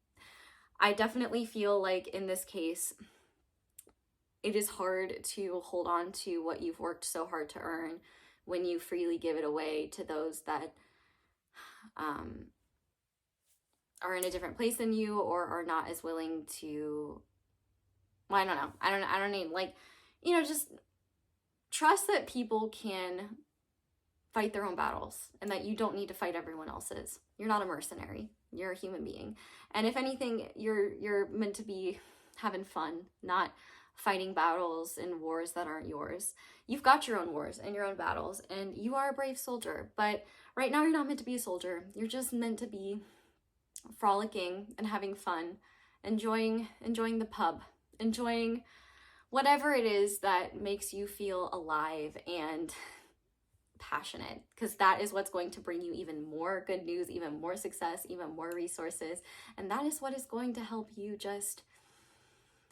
I definitely feel like in this case, it is hard to hold on to what you've worked so hard to earn when you freely give it away to those that are in a different place than you, or are not as willing to, well, I don't know. I don't need, like, you know, just trust that people can fight their own battles and that you don't need to fight everyone else's. You're not a mercenary. You're a human being. And if anything, you're meant to be having fun, not fighting battles in wars that aren't yours. You've got your own wars and your own battles, and you are a brave soldier. But right now you're not meant to be a soldier. You're just meant to be frolicking and having fun, enjoying the pub, enjoying whatever it is that makes you feel alive and passionate, because that is what's going to bring you even more good news, even more success, even more resources. And that is what is going to help you just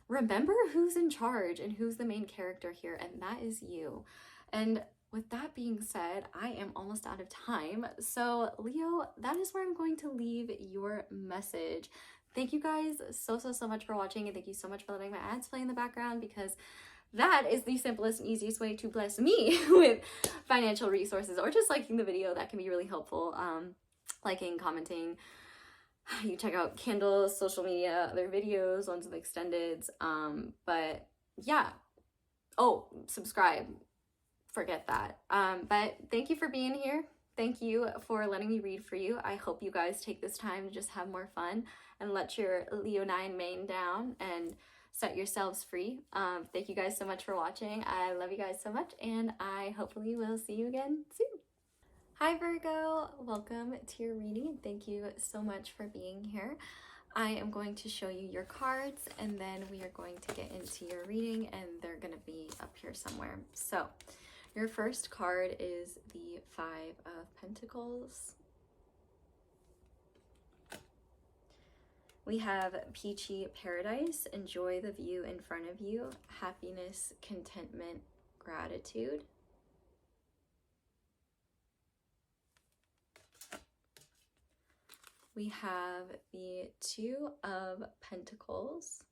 remember who's in charge and who's the main character here, and that is you. And with that being said, I am almost out of time. So Leo, that is where I'm going to leave your message. Thank you guys so much for watching, and thank you so much for letting my ads play in the background, because that is the simplest and easiest way to bless me with financial resources, or just liking the video. That can be really helpful. Liking, commenting. You check out Kindle's social media, other videos, ones with extendeds. But yeah. Oh, subscribe. Forget that. But thank you for being here. Thank you for letting me read for you. I hope you guys take this time to just have more fun and let your Leonine mane down and set yourselves free. Thank you guys so much for watching. I love you guys so much, and I hopefully will see you again soon. Hi Virgo, welcome to your reading, and thank you so much for being here. I am going to show you your cards, and then we are going to get into your reading, and they're going to be up here somewhere. So your first card is the Five of Pentacles. We have Peachy Paradise, enjoy the view in front of you, happiness, contentment, gratitude. We have the Two of Pentacles.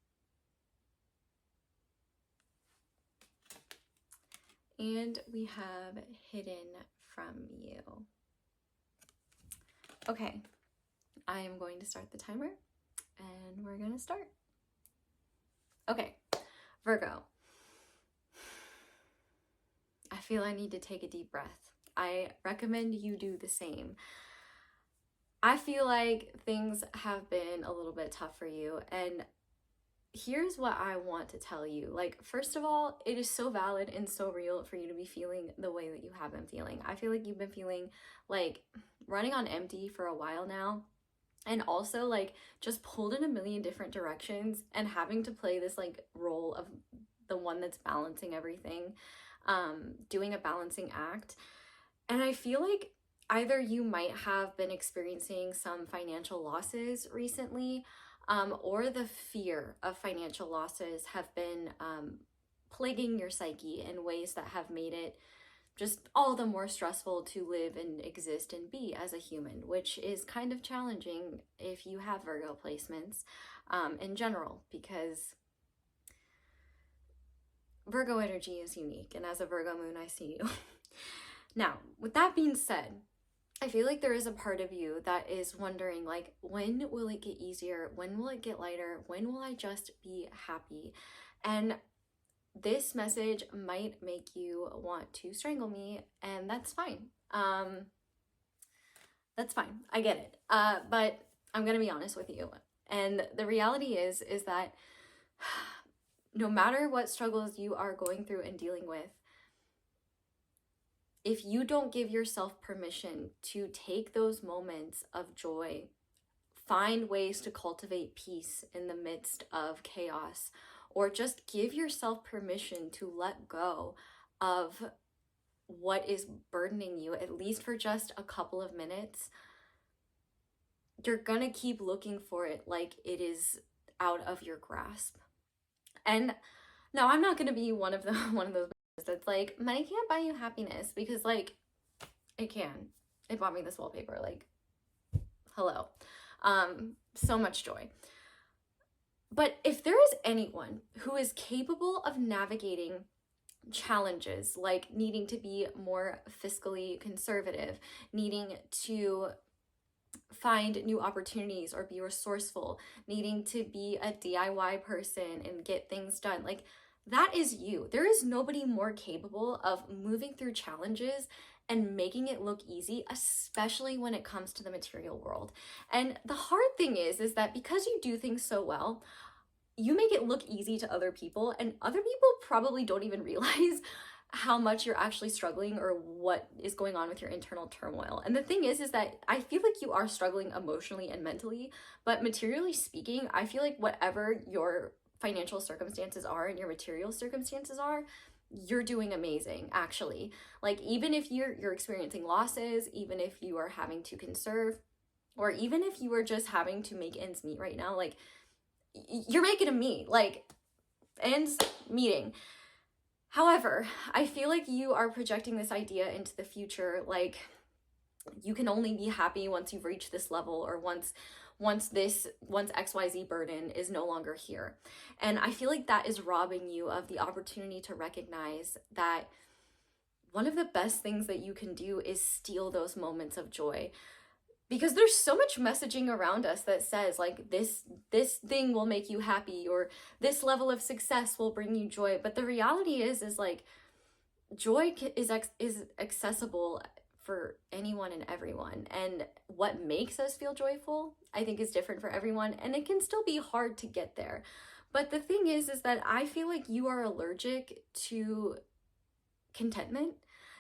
And we have Hidden from You. Okay, I am going to start the timer, and we're going to start. Okay, Virgo. I feel I need to take a deep breath. I recommend you do the same. I feel like things have been a little bit tough for you, and here's what I want to tell you. Like, first of all, it is so valid and so real for you to be feeling the way that you have been feeling. I feel like you've been feeling like running on empty for a while now, and also like just pulled in a million different directions and having to play this like role of the one that's balancing everything, doing a balancing act. And I feel like either you might have been experiencing some financial losses recently, or the fear of financial losses have been plaguing your psyche in ways that have made it just all the more stressful to live and exist and be as a human, which is kind of challenging if you have Virgo placements in general, because Virgo energy is unique, and as a Virgo moon, I see you. Now, with that being said, I feel like there is a part of you that is wondering, like, when will it get easier? When will it get lighter? When will I just be happy? And this message might make you want to strangle me, and that's fine. That's fine. I get it. But I'm gonna be honest with you. And the reality is that no matter what struggles you are going through and dealing with, if you don't give yourself permission to take those moments of joy, find ways to cultivate peace in the midst of chaos, or just give yourself permission to let go of what is burdening you, at least for just a couple of minutes, you're gonna keep looking for it like it is out of your grasp. And no, I'm not gonna be one of those that's like, money can't buy you happiness, because like it can. It bought me this wallpaper, like hello. So much joy. But if there is anyone who is capable of navigating challenges, like needing to be more fiscally conservative, needing to find new opportunities or be resourceful, needing to be a DIY person and get things done, like that is you. There is nobody more capable of moving through challenges and making it look easy, especially when it comes to the material world. And the hard thing is that because you do things so well, you make it look easy to other people, and other people probably don't even realize how much you're actually struggling or what is going on with your internal turmoil. And the thing is that I feel like you are struggling emotionally and mentally, but materially speaking, I feel like whatever your financial circumstances are and your material circumstances are, you're doing amazing, actually. Like, even if you're experiencing losses, even if you are having to conserve, or even if you are just having to make ends meet right now, like, you're making them meet, like, ends meeting. However, I feel like you are projecting this idea into the future, like you can only be happy once you've reached this level, or once XYZ burden is no longer here. And I feel like that is robbing you of the opportunity to recognize that one of the best things that you can do is steal those moments of joy. Because there's so much messaging around us that says like this thing will make you happy, or this level of success will bring you joy. But the reality is like joy is accessible for anyone and everyone. And what makes us feel joyful, I think, is different for everyone, and it can still be hard to get there. But the thing is that I feel like you are allergic to contentment,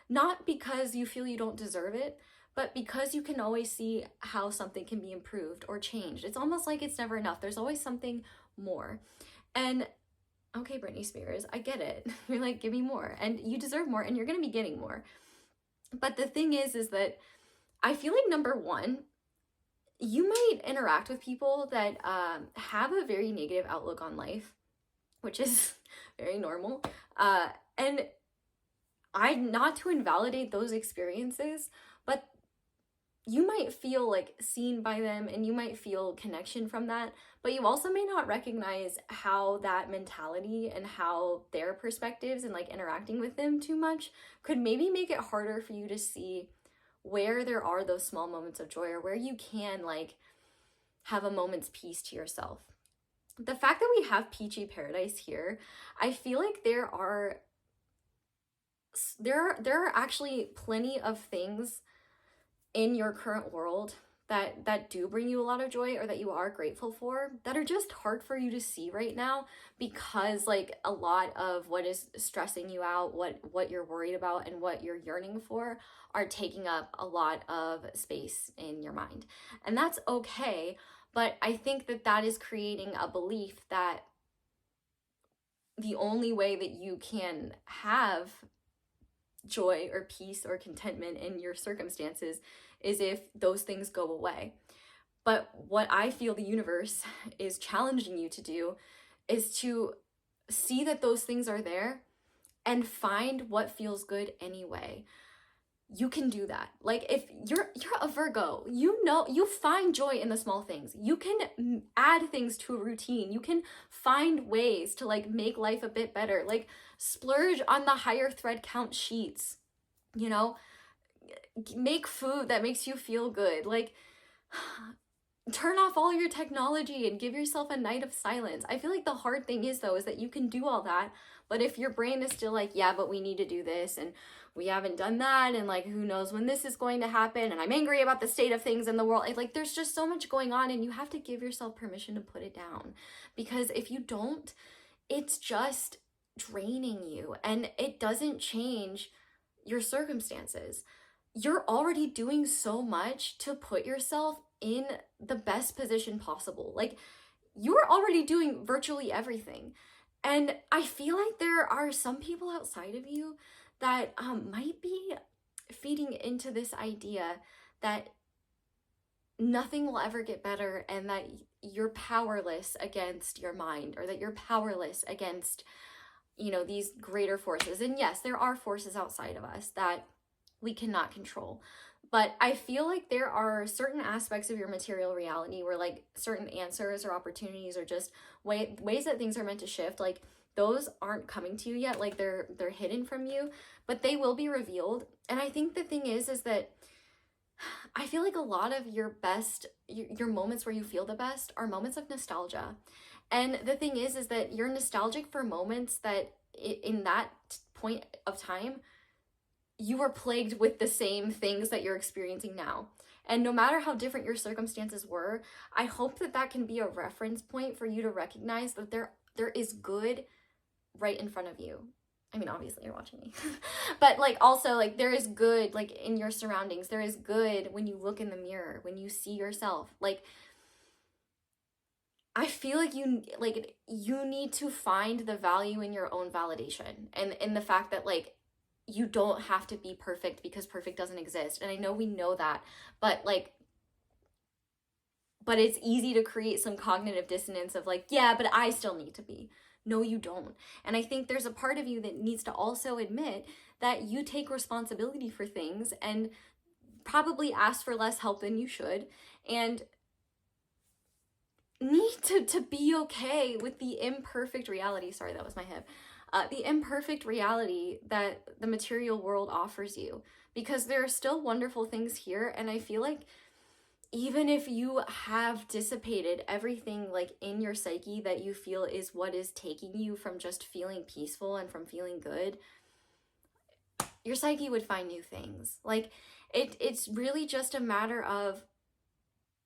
not because you feel you don't deserve it, but because you can always see how something can be improved or changed. It's almost like it's never enough. There's always something more. And okay, Britney Spears, I get it. You're like, give me more, and you deserve more, and you're gonna be getting more. But the thing is that I feel like, number one, you might interact with people that have a very negative outlook on life, which is very normal. And not to invalidate those experiences, but you might feel like seen by them, and you might feel connection from that, but you also may not recognize how that mentality and how their perspectives and like interacting with them too much could maybe make it harder for you to see where there are those small moments of joy, or where you can like have a moment's peace to yourself. The fact that we have Peachy Paradise here, I feel like there are actually plenty of things in your current world that do bring you a lot of joy or that you are grateful for, that are just hard for you to see right now because like a lot of what is stressing you out, what you're worried about and what you're yearning for are taking up a lot of space in your mind. And that's okay, but I think that that is creating a belief that the only way that you can have joy or peace or contentment in your circumstances is if those things go away. But what I feel the universe is challenging you to do is to see that those things are there and find what feels good anyway. You can do that. Like if you're a Virgo, you know, you find joy in the small things. You can add things to a routine. You can find ways to like make life a bit better. Like splurge on the higher thread count sheets, you know, make food that makes you feel good. Like turn off all your technology and give yourself a night of silence. I feel like the hard thing is though, is that you can do all that, but if your brain is still like, yeah, but we need to do this and we haven't done that, and like who knows when this is going to happen, and I'm angry about the state of things in the world. Like there's just so much going on, and you have to give yourself permission to put it down, because if you don't, it's just draining you and it doesn't change your circumstances. You're already doing so much to put yourself in the best position possible. Like you're already doing virtually everything. And I feel like there are some people outside of you that might be feeding into this idea that nothing will ever get better and that you're powerless against your mind, or that you're powerless against, you know, these greater forces. And yes, there are forces outside of us that we cannot control. But I feel like there are certain aspects of your material reality where like certain answers or opportunities or just ways that things are meant to shift, like those aren't coming to you yet. Like they're hidden from you, but they will be revealed. And I think the thing is that I feel like a lot of your best, your moments where you feel the best are moments of nostalgia. And the thing is that you're nostalgic for moments that in that point of time, you were plagued with the same things that you're experiencing now. And no matter how different your circumstances were, I hope that that can be a reference point for you to recognize that there is good right in front of you. I mean, obviously you're watching me, but like also like there is good like in your surroundings. There is good when you look in the mirror, when you see yourself. Like I feel like you need to find the value in your own validation, and in the fact that like you don't have to be perfect, because perfect doesn't exist. And I know we know that, but it's easy to create some cognitive dissonance of like, yeah, but I still need to be. No, you don't. And I think there's a part of you that needs to also admit that you take responsibility for things and probably ask for less help than you should, and need to be okay with the imperfect reality. Sorry, that was my hip. The imperfect reality that the material world offers you, because there are still wonderful things here. And I feel like even if you have dissipated everything like in your psyche that you feel is what is taking you from just feeling peaceful and from feeling good, your psyche would find new things. Like it's really just a matter of,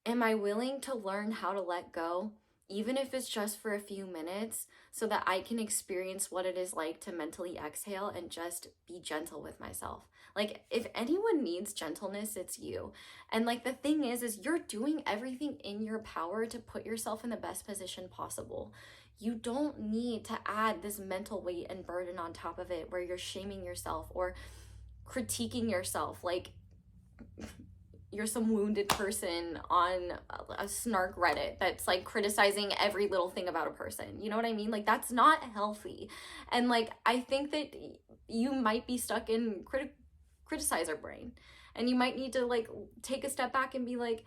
am I willing to learn how to let go, even if it's just for a few minutes, so that I can experience what it is like to mentally exhale and just be gentle with myself. Like if anyone needs gentleness, it's you. And like the thing is you're doing everything in your power to put yourself in the best position possible. You don't need to add this mental weight and burden on top of it where you're shaming yourself or critiquing yourself like you're some wounded person on a snark Reddit that's like criticizing every little thing about a person. You know what I mean? Like that's not healthy. And like I think that you might be stuck in criticizer brain, and you might need to like take a step back and be like,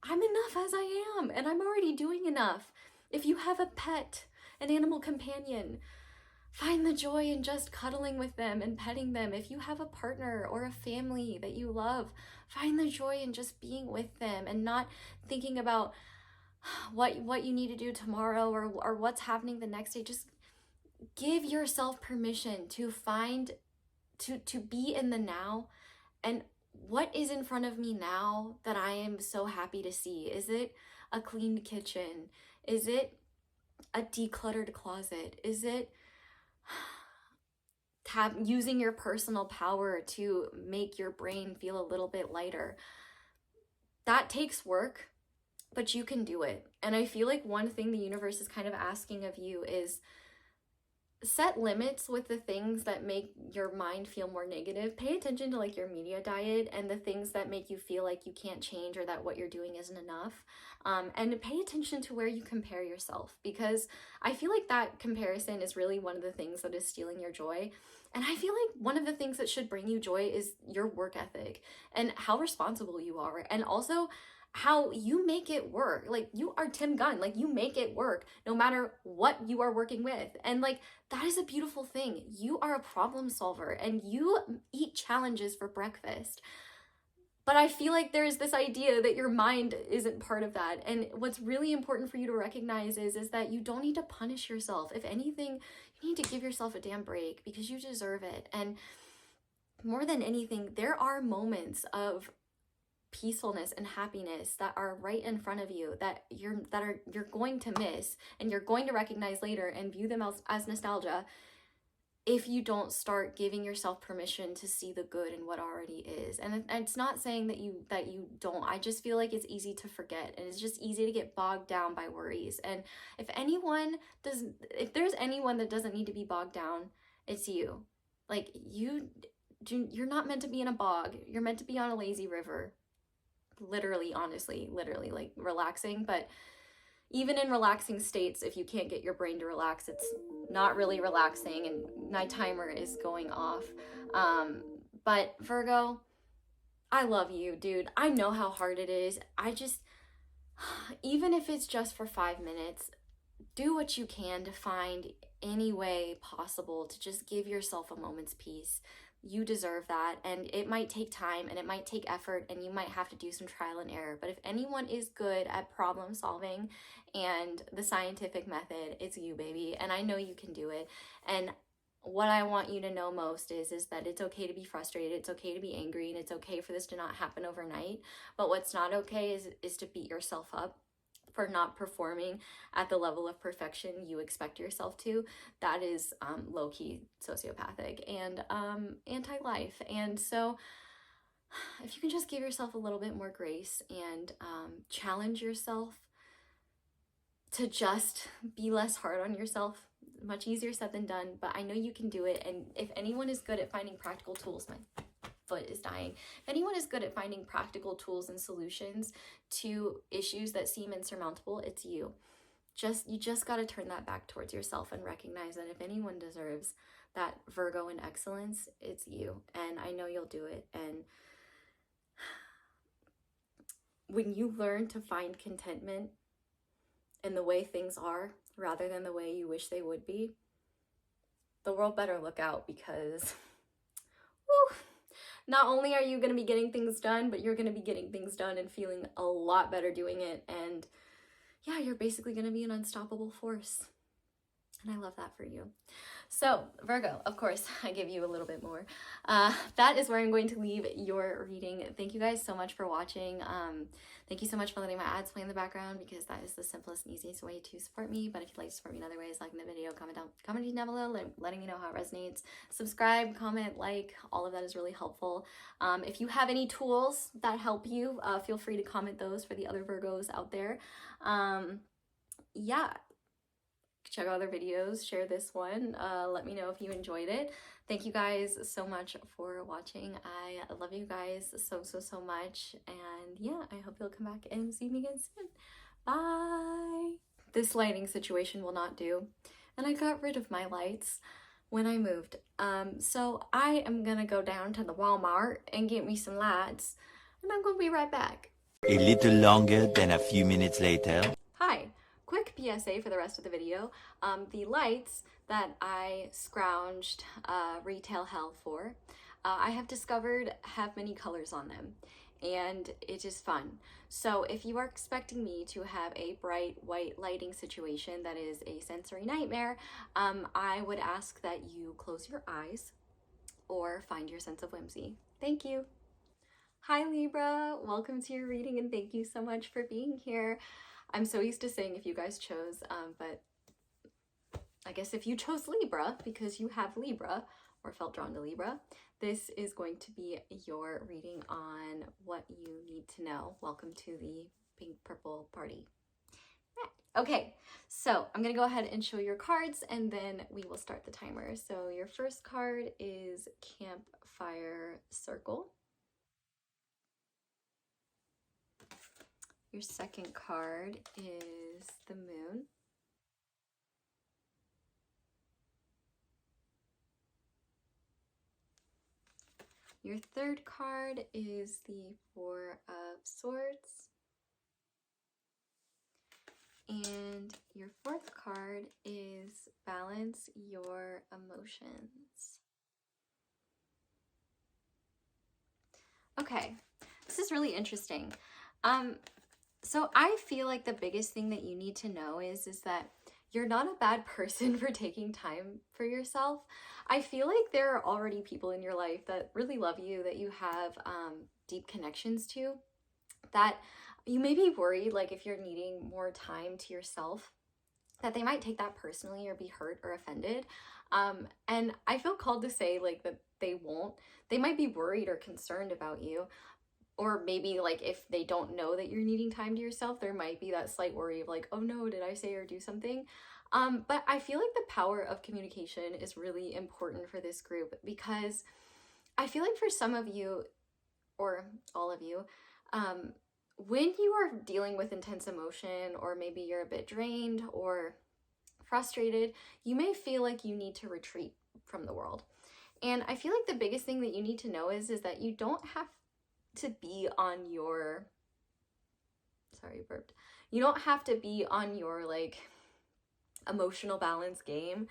I'm enough as I am, and I'm already doing enough. If you have a pet, an animal companion, find the joy in just cuddling with them and petting them. If you have a partner or a family that you love, find the joy in just being with them and not thinking about what you need to do tomorrow or what's happening the next day. Just give yourself permission to find, to be in the now and what is in front of me now that I am so happy to see? Is it a cleaned kitchen? Is it a decluttered closet? Is it using your personal power to make your brain feel a little bit lighter? That takes work, but you can do it. And I feel like one thing the universe is kind of asking of you is set limits with the things that make your mind feel more negative. Pay attention to like your media diet and the things that make you feel like you can't change or that what you're doing isn't enough. And pay attention to where you compare yourself, because I feel like that comparison is really one of the things that is stealing your joy. And I feel like one of the things that should bring you joy is your work ethic and how responsible you are, and also how you make it work. Like, you are Tim Gunn, like you make it work no matter what you are working with. And like, that is a beautiful thing. You are a problem solver and you eat challenges for breakfast. But I feel like there's this idea that your mind isn't part of that. And what's really important for you to recognize is that you don't need to punish yourself. If anything, you need to give yourself a damn break, because you deserve it. And more than anything, there are moments of peacefulness and happiness that are right in front of you that you're going to miss, and you're going to recognize later and view them as nostalgia if you don't start giving yourself permission to see the good in what already is. And it's not saying that you don't. I just feel like it's easy to forget, and it's just easy to get bogged down by worries. And if there's anyone that doesn't need to be bogged down, it's you. Like, you're not meant to be in a bog. You're meant to be on a lazy river. Literally, honestly, literally, like relaxing. But even in relaxing states, if you can't get your brain to relax, it's not really relaxing, and my timer is going off. But Virgo, I love you, dude. I know how hard it is. Even if it's just for 5 minutes, do what you can to find any way possible to just give yourself a moment's peace. You deserve that, and it might take time and it might take effort, and you might have to do some trial and error. But if anyone is good at problem solving and the scientific method, it's you, baby. And I know you can do it. And what I want you to know most is that it's okay to be frustrated, it's okay to be angry, and it's okay for this to not happen overnight. But what's not okay is to beat yourself up for not performing at the level of perfection you expect yourself to. That is low-key sociopathic and anti-life. And so if you can just give yourself a little bit more grace and challenge yourself to just be less hard on yourself. Much easier said than done, but I know you can do it. And if anyone is good at finding practical tools, my foot is dying. If anyone is good at finding practical tools and solutions to issues that seem insurmountable, it's you. You just got to turn that back towards yourself and recognize that if anyone deserves that Virgo in excellence, it's you. And I know you'll do it. And when you learn to find contentment in the way things are rather than the way you wish they would be, the world better look out, because whew, not only are you going to be getting things done, but you're going to be getting things done and feeling a lot better doing it. And yeah, you're basically going to be an unstoppable force. And I love that for you. So Virgo, of course, I give you a little bit more. That is where I'm going to leave your reading. Thank you guys so much for watching. Thank you so much for letting my ads play in the background, because that is the simplest and easiest way to support me. But if you'd like to support me in other ways, liking the video, commenting down below, letting me know how it resonates. Subscribe, comment, like, all of that is really helpful. If you have any tools that help you, feel free to comment those for the other Virgos out there. Yeah. Check out other videos, share this one, let me know if you enjoyed it. Thank you guys so much for watching. I love you guys so much, and yeah, I hope you'll come back and see me again soon. Bye! This lighting situation will not do, and I got rid of my lights when I moved, so I am gonna go down to the Walmart and get me some lights, and I'm gonna be right back. A little longer than a few minutes later. Hi. Quick PSA for the rest of the video. The lights that I scrounged retail hell for, I have discovered have many colors on them, and it is fun. So if you are expecting me to have a bright white lighting situation that is a sensory nightmare, I would ask that you close your eyes or find your sense of whimsy. Thank you. Hi Libra, welcome to your reading and thank you so much for being here. I'm so used to saying if you guys chose, but I guess if you chose Libra because you have Libra or felt drawn to Libra, this is going to be your reading on what you need to know. Welcome to the pink purple party. Okay, so I'm gonna go ahead and show your cards and then we will start the timer. So your first card is Campfire Circle. Your second card is the Moon. Your third card is the Four of Swords. And your fourth card is Balance Your Emotions. Okay, this is really interesting. So I feel like the biggest thing that you need to know is that you're not a bad person for taking time for yourself. I feel like there are already people in your life that really love you, that you have deep connections to, that you may be worried, like if you're needing more time to yourself, that they might take that personally or be hurt or offended. And I feel called to say like that they won't. They might be worried or concerned about you, or maybe like if they don't know that you're needing time to yourself, there might be that slight worry of like, oh no, did I say or do something? But I feel like the power of communication is really important for this group, because I feel like for some of you, or all of you, when you are dealing with intense emotion, or maybe you're a bit drained or frustrated, you may feel like you need to retreat from the world. And I feel like the biggest thing that you need to know is that you don't have to be on your, sorry, burped. You don't have to be on your like emotional balance game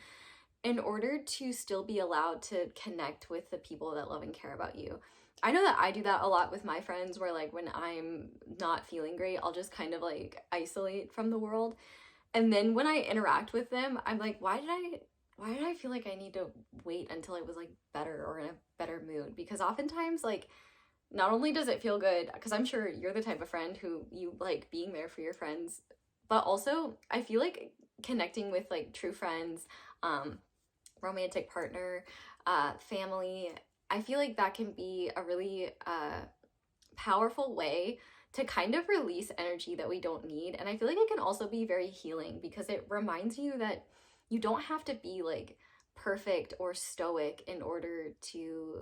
in order to still be allowed to connect with the people that love and care about you. I know that I do that a lot with my friends, where like when I'm not feeling great, I'll just kind of like isolate from the world. And then when I interact with them, I'm like, why did I feel like I need to wait until I was like better or in a better mood? Because oftentimes like not only does it feel good, because I'm sure you're the type of friend who you like being there for your friends, but also I feel like connecting with like true friends, romantic partner, family, I feel like that can be a really powerful way to kind of release energy that we don't need. And I feel like it can also be very healing, because it reminds you that you don't have to be like perfect or stoic in order to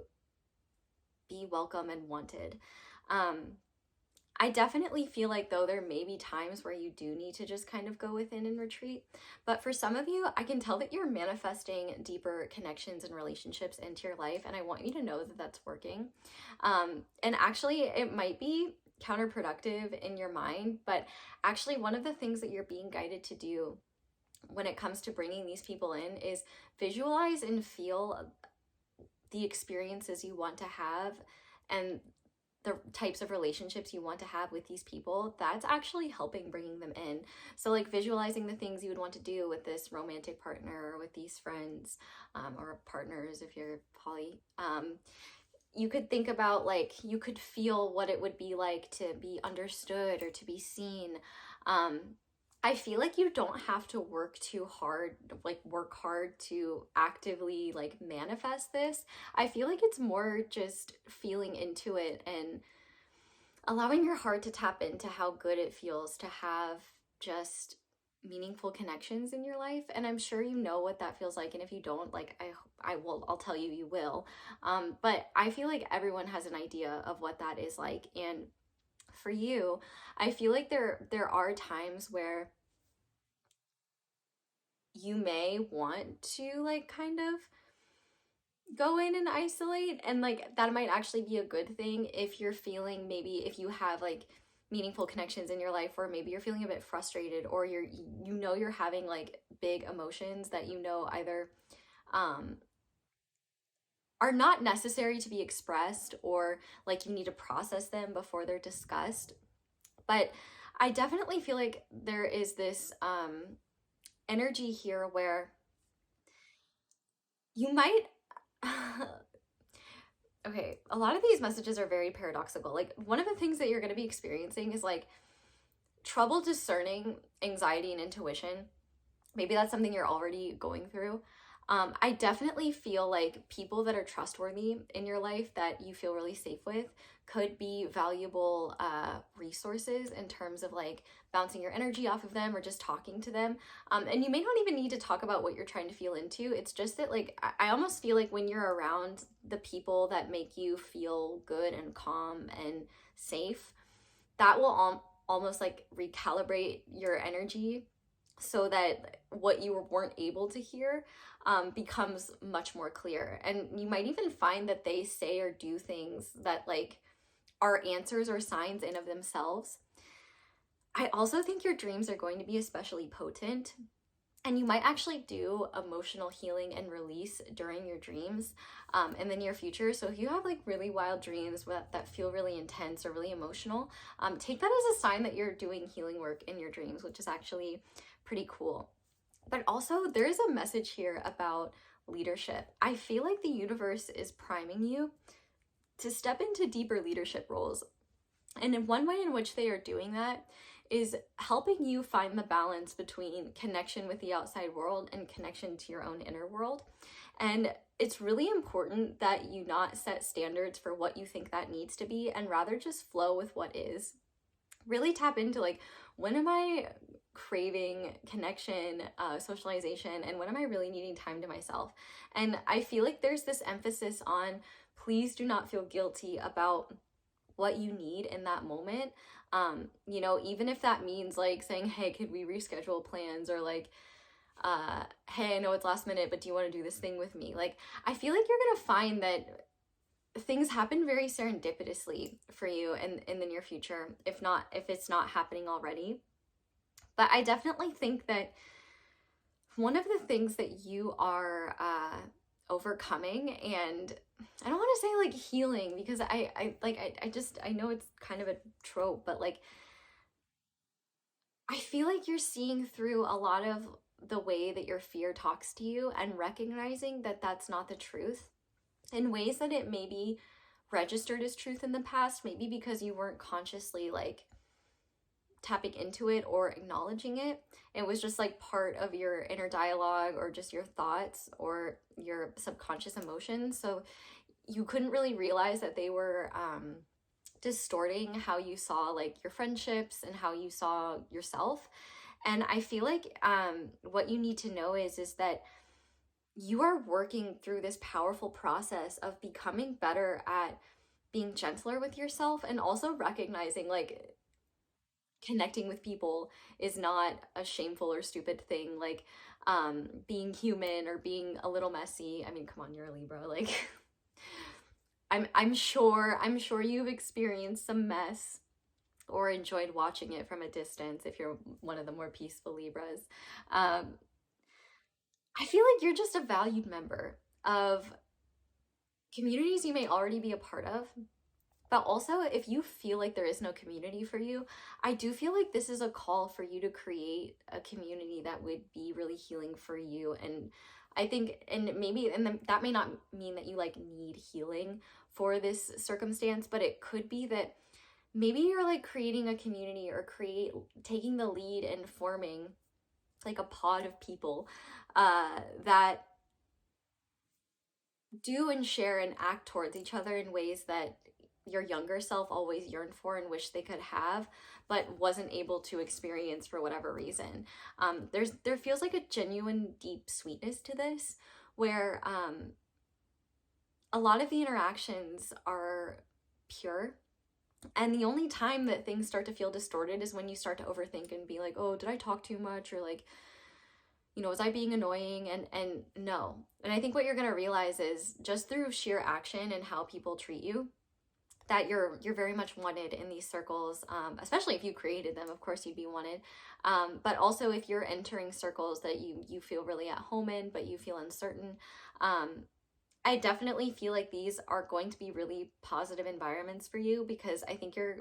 be welcome and wanted. I definitely feel like though there may be times where you do need to just kind of go within and retreat. But for some of you, I can tell that you're manifesting deeper connections and relationships into your life. And I want you to know that that's working. And actually, it might be counterproductive in your mind, but actually one of the things that you're being guided to do when it comes to bringing these people in is visualize and feel the experiences you want to have and the types of relationships you want to have with these people. That's actually helping bringing them in. So like visualizing the things you would want to do with this romantic partner or with these friends, or partners if you're poly. You could think about like, you could feel what it would be like to be understood or to be seen. I feel like you don't have to work too hard, like work hard to actively like manifest this. I feel like it's more just feeling into it and allowing your heart to tap into how good it feels to have just meaningful connections in your life. And I'm sure you know what that feels like. And if you don't, like I'll tell you, you will. But I feel like everyone has an idea of what that is like. And for you, I feel like there are times where you may want to like kind of go in and isolate, and like that might actually be a good thing if you're feeling, maybe if you have like meaningful connections in your life, or maybe you're feeling a bit frustrated, or you're having like big emotions that either are not necessary to be expressed, or like you need to process them before they're discussed. But I definitely feel like there is this energy here where you might okay, a lot of these messages are very paradoxical. Like, one of the things that you're going to be experiencing is like trouble discerning anxiety and intuition. Maybe that's something you're already going through. I definitely feel like people that are trustworthy in your life that you feel really safe with could be valuable resources in terms of like bouncing your energy off of them or just talking to them. And you may not even need to talk about what you're trying to feel into. It's just that like I almost feel like when you're around the people that make you feel good and calm and safe, that will almost like recalibrate your energy so that what you weren't able to hear becomes much more clear. And you might even find that they say or do things that like are answers or signs in of themselves. I also think your dreams are going to be especially potent, and you might actually do emotional healing and release during your dreams in the near future. So if you have like really wild dreams that feel really intense or really emotional, take that as a sign that you're doing healing work in your dreams, which is actually pretty cool. But also there's a message here about leadership. I feel like the universe is priming you to step into deeper leadership roles. And in one way in which they are doing that is helping you find the balance between connection with the outside world and connection to your own inner world. And it's really important that you not set standards for what you think that needs to be, and rather just flow with what is. Really tap into like, when am I craving connection, socialization, and when am I really needing time to myself? And I feel like there's this emphasis on, please do not feel guilty about what you need in that moment. You know, even if that means like saying, hey, could we reschedule plans? Or like, hey, I know it's last minute, but do you want to do this thing with me? Like, I feel like you're gonna find that things happen very serendipitously for you in the near future, if it's not happening already. But I definitely think that one of the things that you are overcoming, and I don't want to say like healing, because I know it's kind of a trope, but like I feel like you're seeing through a lot of the way that your fear talks to you and recognizing that that's not the truth in ways that it may be registered as truth in the past, maybe because you weren't consciously like tapping into it or acknowledging it. It was just like part of your inner dialogue or just your thoughts or your subconscious emotions. So you couldn't really realize that they were distorting how you saw like your friendships and how you saw yourself. And I feel like what you need to know is that you are working through this powerful process of becoming better at being gentler with yourself, and also recognizing like connecting with people is not a shameful or stupid thing. Like being human or being a little messy. I mean, come on, you're a Libra. Like I'm sure you've experienced some mess or enjoyed watching it from a distance if you're one of the more peaceful Libras. I feel like you're just a valued member of communities you may already be a part of. But also, if you feel like there is no community for you, I do feel like this is a call for you to create a community that would be really healing for you. And I think, that may not mean that you like need healing for this circumstance, but it could be that maybe you're like creating a community or taking the lead and forming like a pod of people that do and share and act towards each other in ways that your younger self always yearned for and wished they could have, but wasn't able to experience for whatever reason. There feels like a genuine deep sweetness to this, where a lot of the interactions are pure. And the only time that things start to feel distorted is when you start to overthink and be like, oh, did I talk too much? Or like, you know, was I being annoying? And no. And I think what you're going to realize is just through sheer action and how people treat you, that you're very much wanted in these circles, especially if you created them. Of course you'd be wanted, but also if you're entering circles that you feel really at home in, but you feel uncertain. I definitely feel like these are going to be really positive environments for you, because I think you're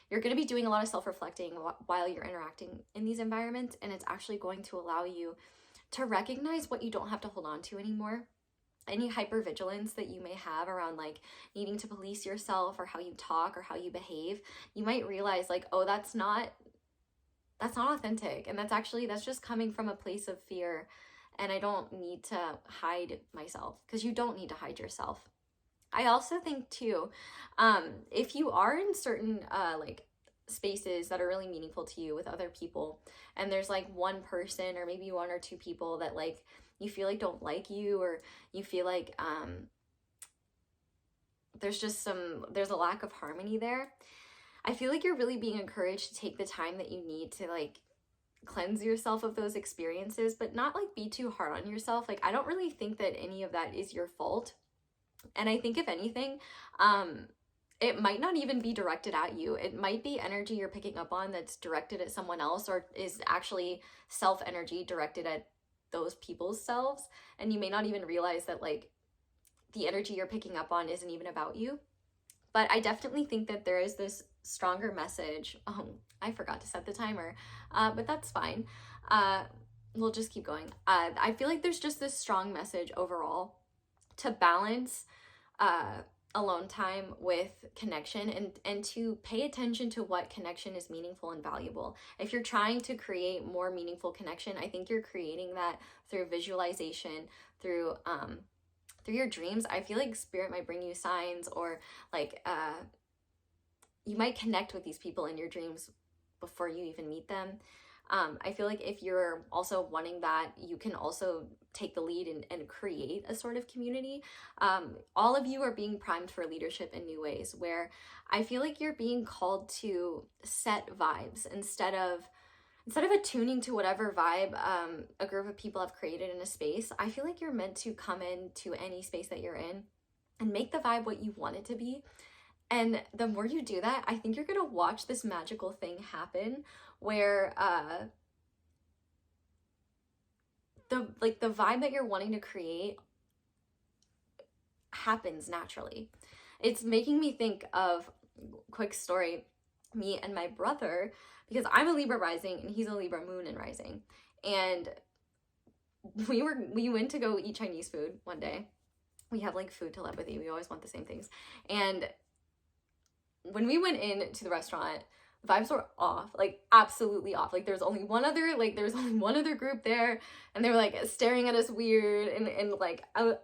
going to be doing a lot of self-reflecting while you're interacting in these environments, and it's actually going to allow you to recognize what you don't have to hold on to anymore, any hypervigilance that you may have around like needing to police yourself or how you talk or how you behave, you might realize like, oh, that's not authentic. And that's just coming from a place of fear. And I don't need to hide myself, because you don't need to hide yourself. I also think too, if you are in certain like spaces that are really meaningful to you with other people, and there's like one person or maybe one or two people that like you feel like don't like you, or you feel like there's a lack of harmony there, I feel like you're really being encouraged to take the time that you need to like cleanse yourself of those experiences, but not like be too hard on yourself. Like, I don't really think that any of that is your fault. And I think if anything, it might not even be directed at you. It might be energy you're picking up on that's directed at someone else, or is actually self energy directed at those people's selves. And you may not even realize that like the energy you're picking up on isn't even about you. But I definitely think that there is this stronger message. Oh, I forgot to set the timer, but that's fine. We'll just keep going. I feel like there's just this strong message overall to balance alone time with connection, and to pay attention to what connection is meaningful and valuable. If you're trying to create more meaningful connection, I think you're creating that through visualization, through your dreams. I feel like spirit might bring you signs, or like you might connect with these people in your dreams before you even meet them. I feel like if you're also wanting that, you can also take the lead and create a sort of community. All of you are being primed for leadership in new ways, where I feel like you're being called to set vibes instead of attuning to whatever vibe a group of people have created in a space. I feel like you're meant to come into any space that you're in and make the vibe what you want it to be. And the more you do that, I think you're gonna watch this magical thing happen, where the vibe that you're wanting to create happens naturally. It's making me think of, quick story, me and my brother, because I'm a Libra rising and he's a Libra moon and rising. And we went to go eat Chinese food one day. We have like food telepathy. We always want the same things. And when we went in to the restaurant, the vibes were off, like absolutely off. Like there's only one other group there, and they were like staring at us weird, and like I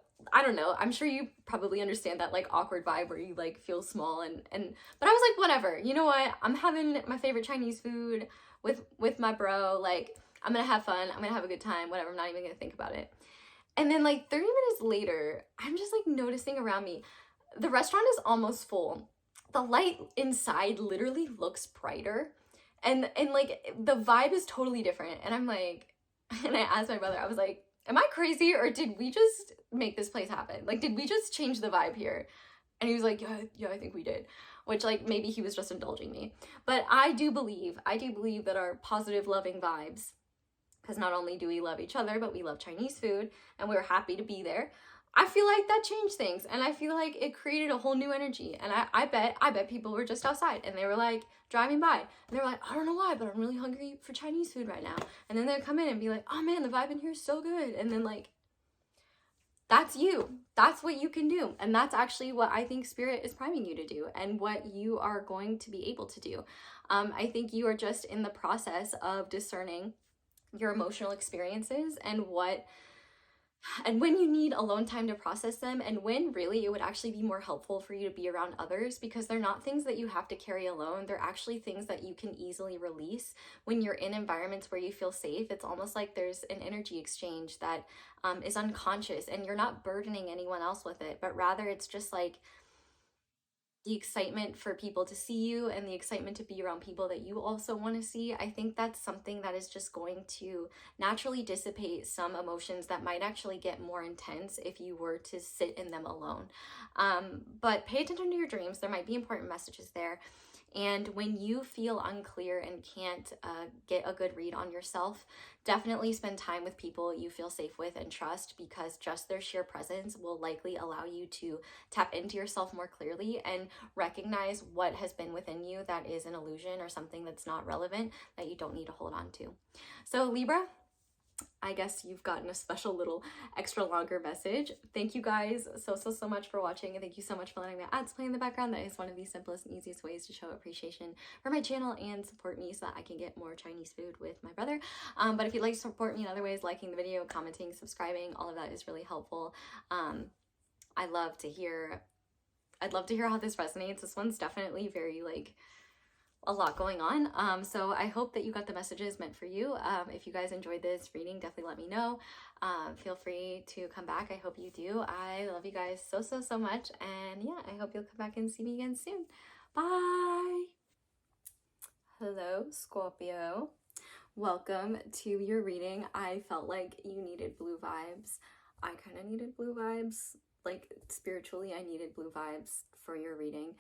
don't know. I'm sure you probably understand that like awkward vibe where you like feel small, and but I was like, whatever, you know what? I'm having my favorite Chinese food with my bro. Like, I'm gonna have fun. I'm gonna have a good time. Whatever. I'm not even gonna think about it. And then like 30 minutes later, I'm just like noticing around me, the restaurant is almost full. The light inside literally looks brighter, and like the vibe is totally different. And I'm like, and I asked my brother, I was like, am I crazy, or did we just make this place happen? Like, did we just change the vibe here? And he was like, yeah, I think we did. Which, like, maybe he was just indulging me. But I do believe that our positive, loving vibes, because not only do we love each other, but we love Chinese food, and we were happy to be there. I feel like that changed things, and I feel like it created a whole new energy. And I bet people were just outside, and they were like driving by, and they were like, I don't know why, but I'm really hungry for Chinese food right now. And then they'd come in and be like, oh man, the vibe in here is so good. And then like, that's you. That's what you can do. And that's actually what I think spirit is priming you to do, and what you are going to be able to do. I think you are just in the process of discerning your emotional experiences, and when you need alone time to process them, and when really it would actually be more helpful for you to be around others, because they're not things that you have to carry alone. They're actually things that you can easily release when you're in environments where you feel safe. It's almost like there's an energy exchange that is unconscious, and you're not burdening anyone else with it, but rather it's just like the excitement for people to see you, and the excitement to be around people that you also want to see. I think that's something that is just going to naturally dissipate some emotions that might actually get more intense if you were to sit in them alone. But pay attention to your dreams. There might be important messages there. And when you feel unclear and can't get a good read on yourself, definitely spend time with people you feel safe with and trust, because just their sheer presence will likely allow you to tap into yourself more clearly and recognize what has been within you that is an illusion or something that's not relevant, that you don't need to hold on to. So Libra, I guess you've gotten a special little extra longer message. Thank you guys so much for watching, and thank you so much for letting the ads play in the background. That is one of the simplest and easiest ways to show appreciation for my channel and support me so that I can get more Chinese food with my brother. But if you'd like to support me in other ways, liking the video, commenting, subscribing, all of that is really helpful. I'd love to hear how this resonates. This one's definitely very like a lot going on. So I hope that you got the messages meant for you. If you guys enjoyed this reading, definitely let me know. Feel free to come back. I hope you do. I love you guys so much. And yeah, I hope you'll come back and see me again soon. Bye. Hello, Scorpio. Welcome to your reading. I felt like you needed blue vibes. I kind of needed blue vibes. Like spiritually, I needed blue vibes for your reading.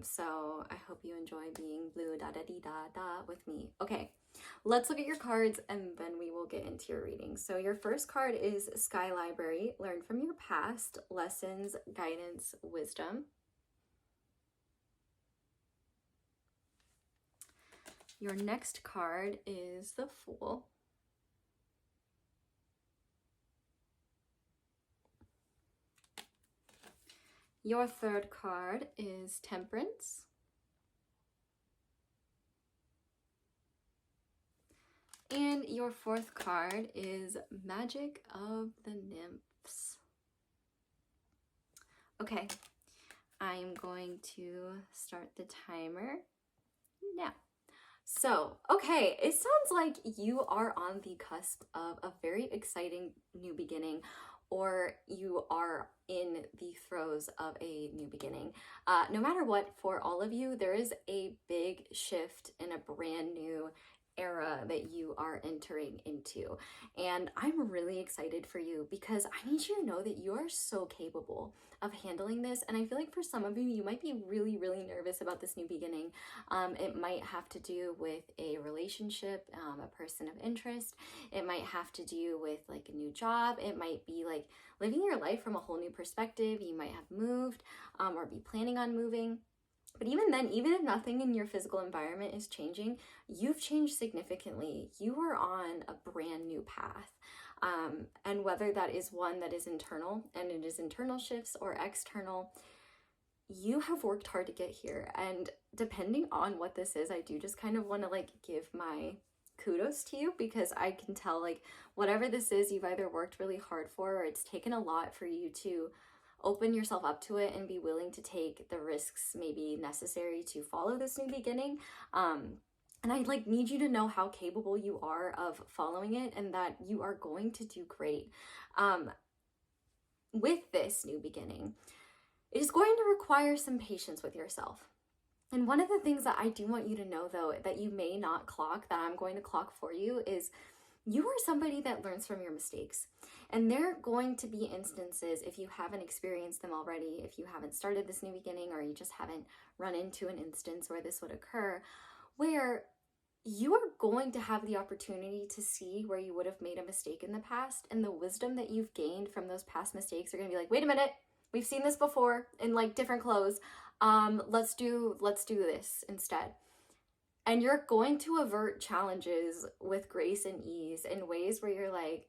So I hope you enjoy being blue da with me. Okay, let's look at your cards and then we will get into your reading. So your first card is Sky Library. Learn from your past, lessons, guidance, wisdom. Your next card is the Fool. Your third card is Temperance. And your fourth card is Magic of the Nymphs. Okay, I'm going to start the timer now. So, okay, it sounds like you are on the cusp of a very exciting new beginning, or you are in the throes of a new beginning. No matter what, for all of you, there is a big shift in a brand new era that you are entering into. And I'm really excited for you because I need you to know that you are so capable of handling this. And I feel like for some of you, you might be really nervous about this new beginning. It might have to do with a relationship, a person of interest. It might have to do with like a new job. It might be like living your life from a whole new perspective. You might have moved or be planning on moving. But even then, even if nothing in your physical environment is changing, you've changed significantly. You are on a brand new path. And whether that is one that is internal, and it is internal shifts, or external, you have worked hard to get here. And depending on what this is, I do just kind of want to like give my kudos to you, because I can tell like whatever this is, you've either worked really hard for, or it's taken a lot for you to open yourself up to it and be willing to take the risks maybe necessary to follow this new beginning. And I like need you to know how capable you are of following it, and that you are going to do great with this new beginning. It is going to require some patience with yourself. And one of the things that I do want you to know, though, that you may not clock, that I'm going to clock for you, is you are somebody that learns from your mistakes. And there are going to be instances, if you haven't experienced them already, if you haven't started this new beginning, or you just haven't run into an instance where this would occur, where you are going to have the opportunity to see where you would have made a mistake in the past, and the wisdom that you've gained from those past mistakes are going to be like, wait a minute, we've seen this before in like different clothes. Let's do this instead. And you're going to avert challenges with grace and ease in ways where you're like,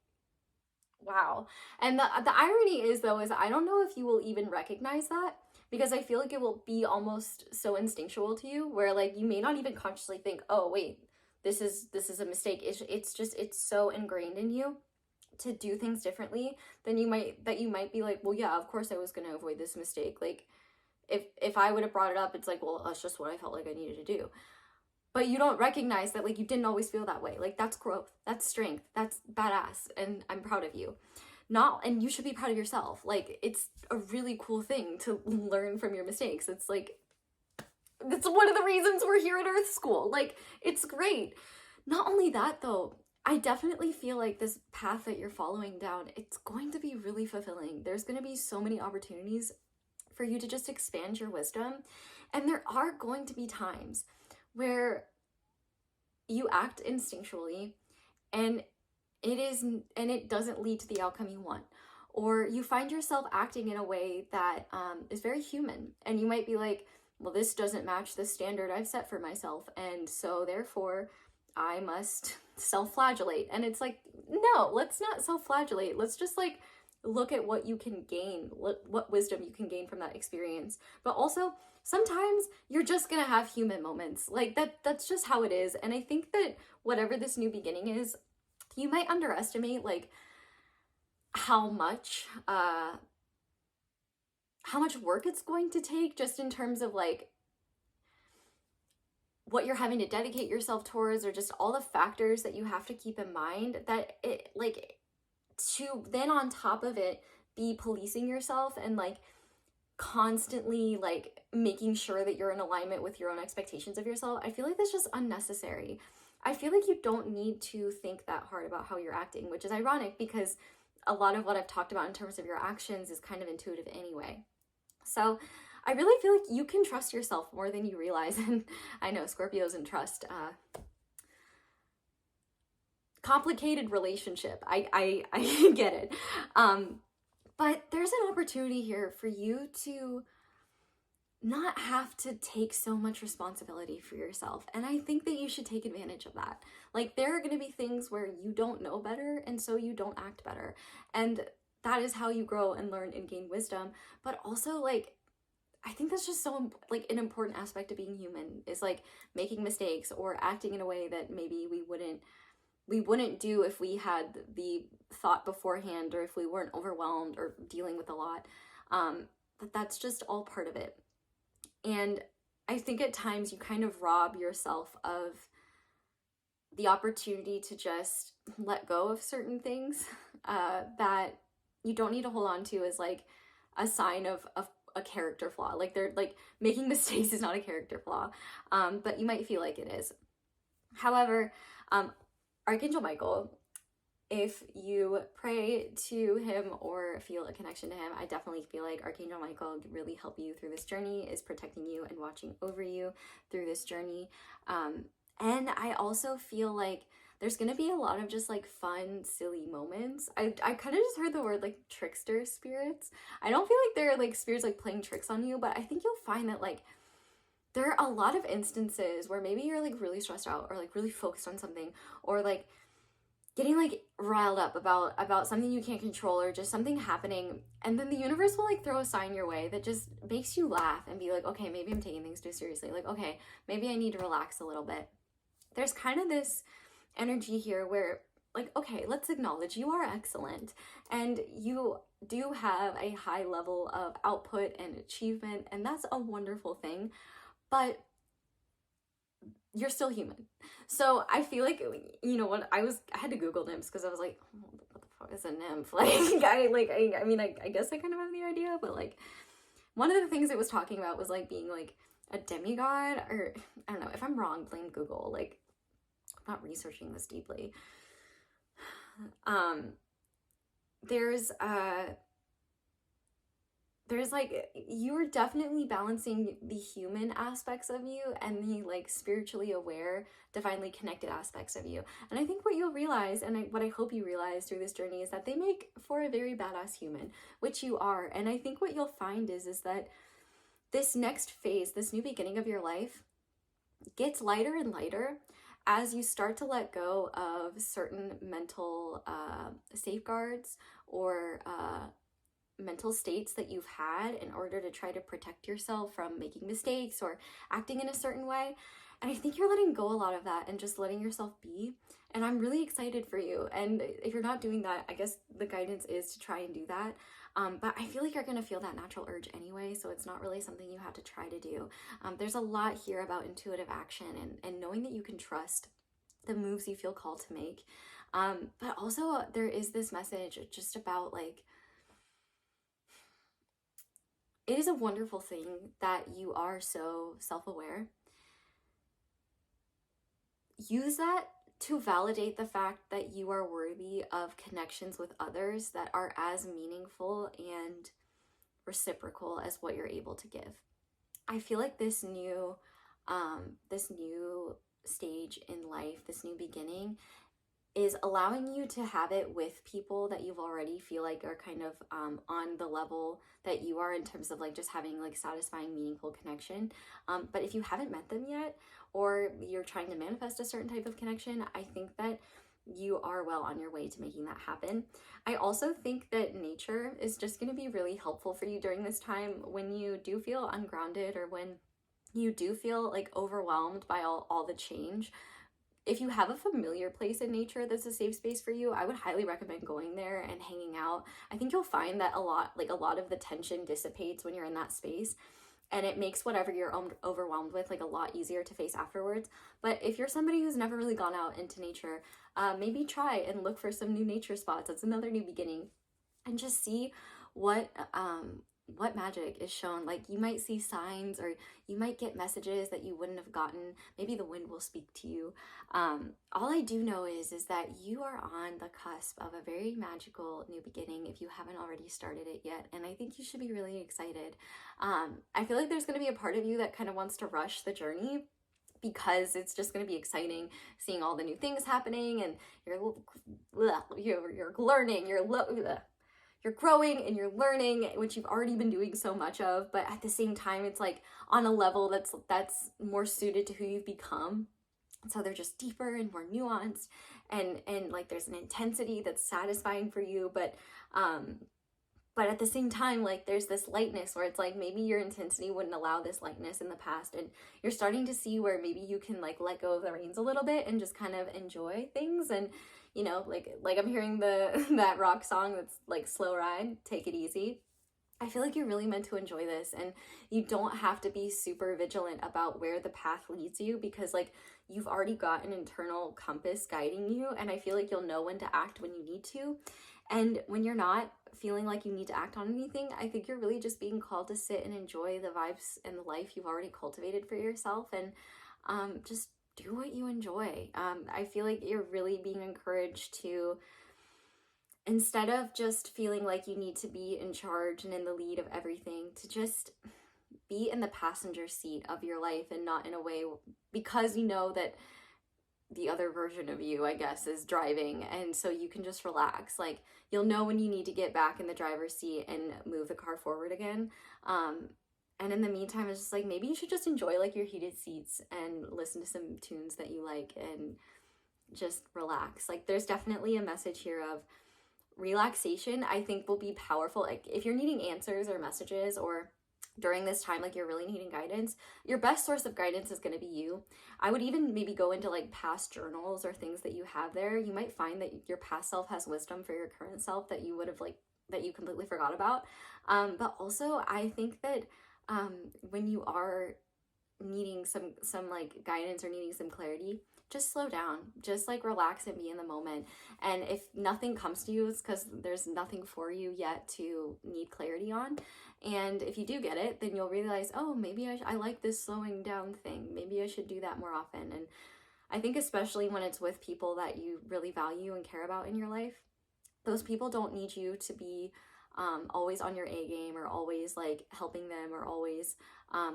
wow. And the irony is, though, is I don't know if you will even recognize that, because I feel like it will be almost so instinctual to you, where like you may not even consciously think, oh wait, this is a mistake. It's so ingrained in you to do things differently that you might be like, well, yeah, of course I was going to avoid this mistake. Like if I would have brought it up, it's like, well, that's just what I felt like I needed to do. But you don't recognize that like you didn't always feel that way. Like that's growth, that's strength, that's badass, and I'm proud of you. And you should be proud of yourself. Like it's a really cool thing to learn from your mistakes. It's like, that's one of the reasons we're here at Earth School. Like it's great. Not only that though, I definitely feel like this path that you're following down, it's going to be really fulfilling. There's going to be so many opportunities for you to just expand your wisdom. And there are going to be times where you act instinctually and it doesn't lead to the outcome you want, or you find yourself acting in a way that is very human, and you might be like, well, this doesn't match the standard I've set for myself, and so therefore I must self-flagellate. And it's like, no, let's not self-flagellate. Let's just like look at what you can gain, what wisdom you can gain from that experience. But also, sometimes you're just gonna have human moments. Like that's just how it is. And I think that whatever this new beginning is, you might underestimate like how much work it's going to take, just in terms of like what you're having to dedicate yourself towards, or just all the factors that you have to keep in mind, that it like, to then on top of it be policing yourself and like constantly like making sure that you're in alignment with your own expectations of yourself. I feel like that's just unnecessary. I feel like you don't need to think that hard about how you're acting, which is ironic because a lot of what I've talked about in terms of your actions is kind of intuitive anyway. So I really feel like you can trust yourself more than you realize. And I know Scorpios and trust, complicated relationship. I get it. But there's an opportunity here for you to not have to take so much responsibility for yourself. And I think that you should take advantage of that. Like, there are going to be things where you don't know better, and so you don't act better. And that is how you grow and learn and gain wisdom. But also, like, I think that's just so, like, an important aspect of being human is, like, making mistakes or acting in a way that maybe we wouldn't do if we had the thought beforehand, or if we weren't overwhelmed or dealing with a lot. But that's just all part of it. And I think at times you kind of rob yourself of the opportunity to just let go of certain things that you don't need to hold on to as like a sign of a character flaw. Like, they're like, making mistakes is not a character flaw, but you might feel like it is. However, Archangel Michael, if you pray to him or feel a connection to him, I definitely feel like Archangel Michael could really help you through this journey, is protecting you and watching over you through this journey. And I also feel like there's gonna be a lot of just like fun, silly moments. I kind of just heard the word like trickster spirits. I don't feel like they're like spirits like playing tricks on you, but I think you'll find that like there are a lot of instances where maybe you're like really stressed out, or like really focused on something, or like getting like riled up about something you can't control, or just something happening, and then the universe will like throw a sign your way that just makes you laugh and be like, okay, maybe I'm taking things too seriously. Like, okay, maybe I need to relax a little bit. There's kind of this energy here where like, okay, let's acknowledge you are excellent and you do have a high level of output and achievement, and that's a wonderful thing, but you're still human. So I feel like, you know, when I had to Google nymphs because I was like, oh, what the fuck is a nymph? I mean, I guess I kind of have the idea, but like, one of the things it was talking about was like being like a demigod, or I don't know, if I'm wrong, blame Google. Like, I'm not researching this deeply. There's like, you're definitely balancing the human aspects of you and the like spiritually aware, divinely connected aspects of you. And I think what you'll realize, and what I hope you realize through this journey, is that they make for a very badass human, which you are. And I think what you'll find is that this next phase, this new beginning of your life, gets lighter and lighter as you start to let go of certain mental safeguards or mental states that you've had in order to try to protect yourself from making mistakes or acting in a certain way. And I think you're letting go a lot of that and just letting yourself be. And I'm really excited for you. And if you're not doing that, I guess the guidance is to try and do that. But I feel like you're going to feel that natural urge anyway, so it's not really something you have to try to do. There's a lot here about intuitive action and knowing that you can trust the moves you feel called to make. But also there is this message just about like, it is a wonderful thing that you are so self-aware. Use that to validate the fact that you are worthy of connections with others that are as meaningful and reciprocal as what you're able to give. I feel like this new stage in life, this new beginning, is allowing you to have it with people that you've already feel like are kind of on the level that you are in terms of like just having like satisfying, meaningful connection. But if you haven't met them yet, or you're trying to manifest a certain type of connection, I think that you are well on your way to making that happen. I also think that nature is just going to be really helpful for you during this time when you do feel ungrounded, or when you do feel like overwhelmed by all the change. If you have a familiar place in nature that's a safe space for you, I would highly recommend going there and hanging out. I think you'll find that a lot of the tension dissipates when you're in that space, and it makes whatever you're overwhelmed with like a lot easier to face afterwards. But if you're somebody who's never really gone out into nature, maybe try and look for some new nature spots. That's another new beginning, and just see what magic is shown. Like, you might see signs, or you might get messages that you wouldn't have gotten. Maybe the wind will speak to you. All I do know is that you are on the cusp of a very magical new beginning if you haven't already started it yet, and I think you should be really excited. I feel like there's going to be a part of you that kind of wants to rush the journey, because it's just going to be exciting seeing all the new things happening, and you're learning, you're growing and you're learning, which you've already been doing so much of. But at the same time, it's like on a level that's more suited to who you've become. So they're just deeper and more nuanced, and like there's an intensity that's satisfying for you, but at the same time, like there's this lightness where it's like maybe your intensity wouldn't allow this lightness in the past, and you're starting to see where maybe you can like let go of the reins a little bit and just kind of enjoy things. And you know, like I'm hearing that rock song that's like Slow Ride, Take It Easy. I feel like you're really meant to enjoy this, and you don't have to be super vigilant about where the path leads you, because like you've already got an internal compass guiding you, and I feel like you'll know when to act when you need to. And when you're not feeling like you need to act on anything, I think you're really just being called to sit and enjoy the vibes and the life you've already cultivated for yourself, and just do what you enjoy. I feel like you're really being encouraged to, instead of just feeling like you need to be in charge and in the lead of everything, to just be in the passenger seat of your life, and not in a way because you know that the other version of you, I guess, is driving, and so you can just relax. Like, you'll know when you need to get back in the driver's seat and move the car forward again. And in the meantime, it's just like, maybe you should just enjoy like your heated seats and listen to some tunes that you like and just relax. Like, there's definitely a message here of relaxation. I think will be powerful. Like, if you're needing answers or messages, or during this time, like you're really needing guidance, your best source of guidance is going to be you. I would even maybe go into like past journals or things that you have there. You might find that your past self has wisdom for your current self that you would have like, that you completely forgot about. But also I think that when you are needing some like guidance or needing some clarity, just slow down, just like relax and be in the moment. And if nothing comes to you, it's because there's nothing for you yet to need clarity on. And if you do get it, then you'll realize, oh, maybe I like this slowing down thing. Maybe I should do that more often. And I think especially when it's with people that you really value and care about in your life, those people don't need you to be always on your A game, or always like helping them, or always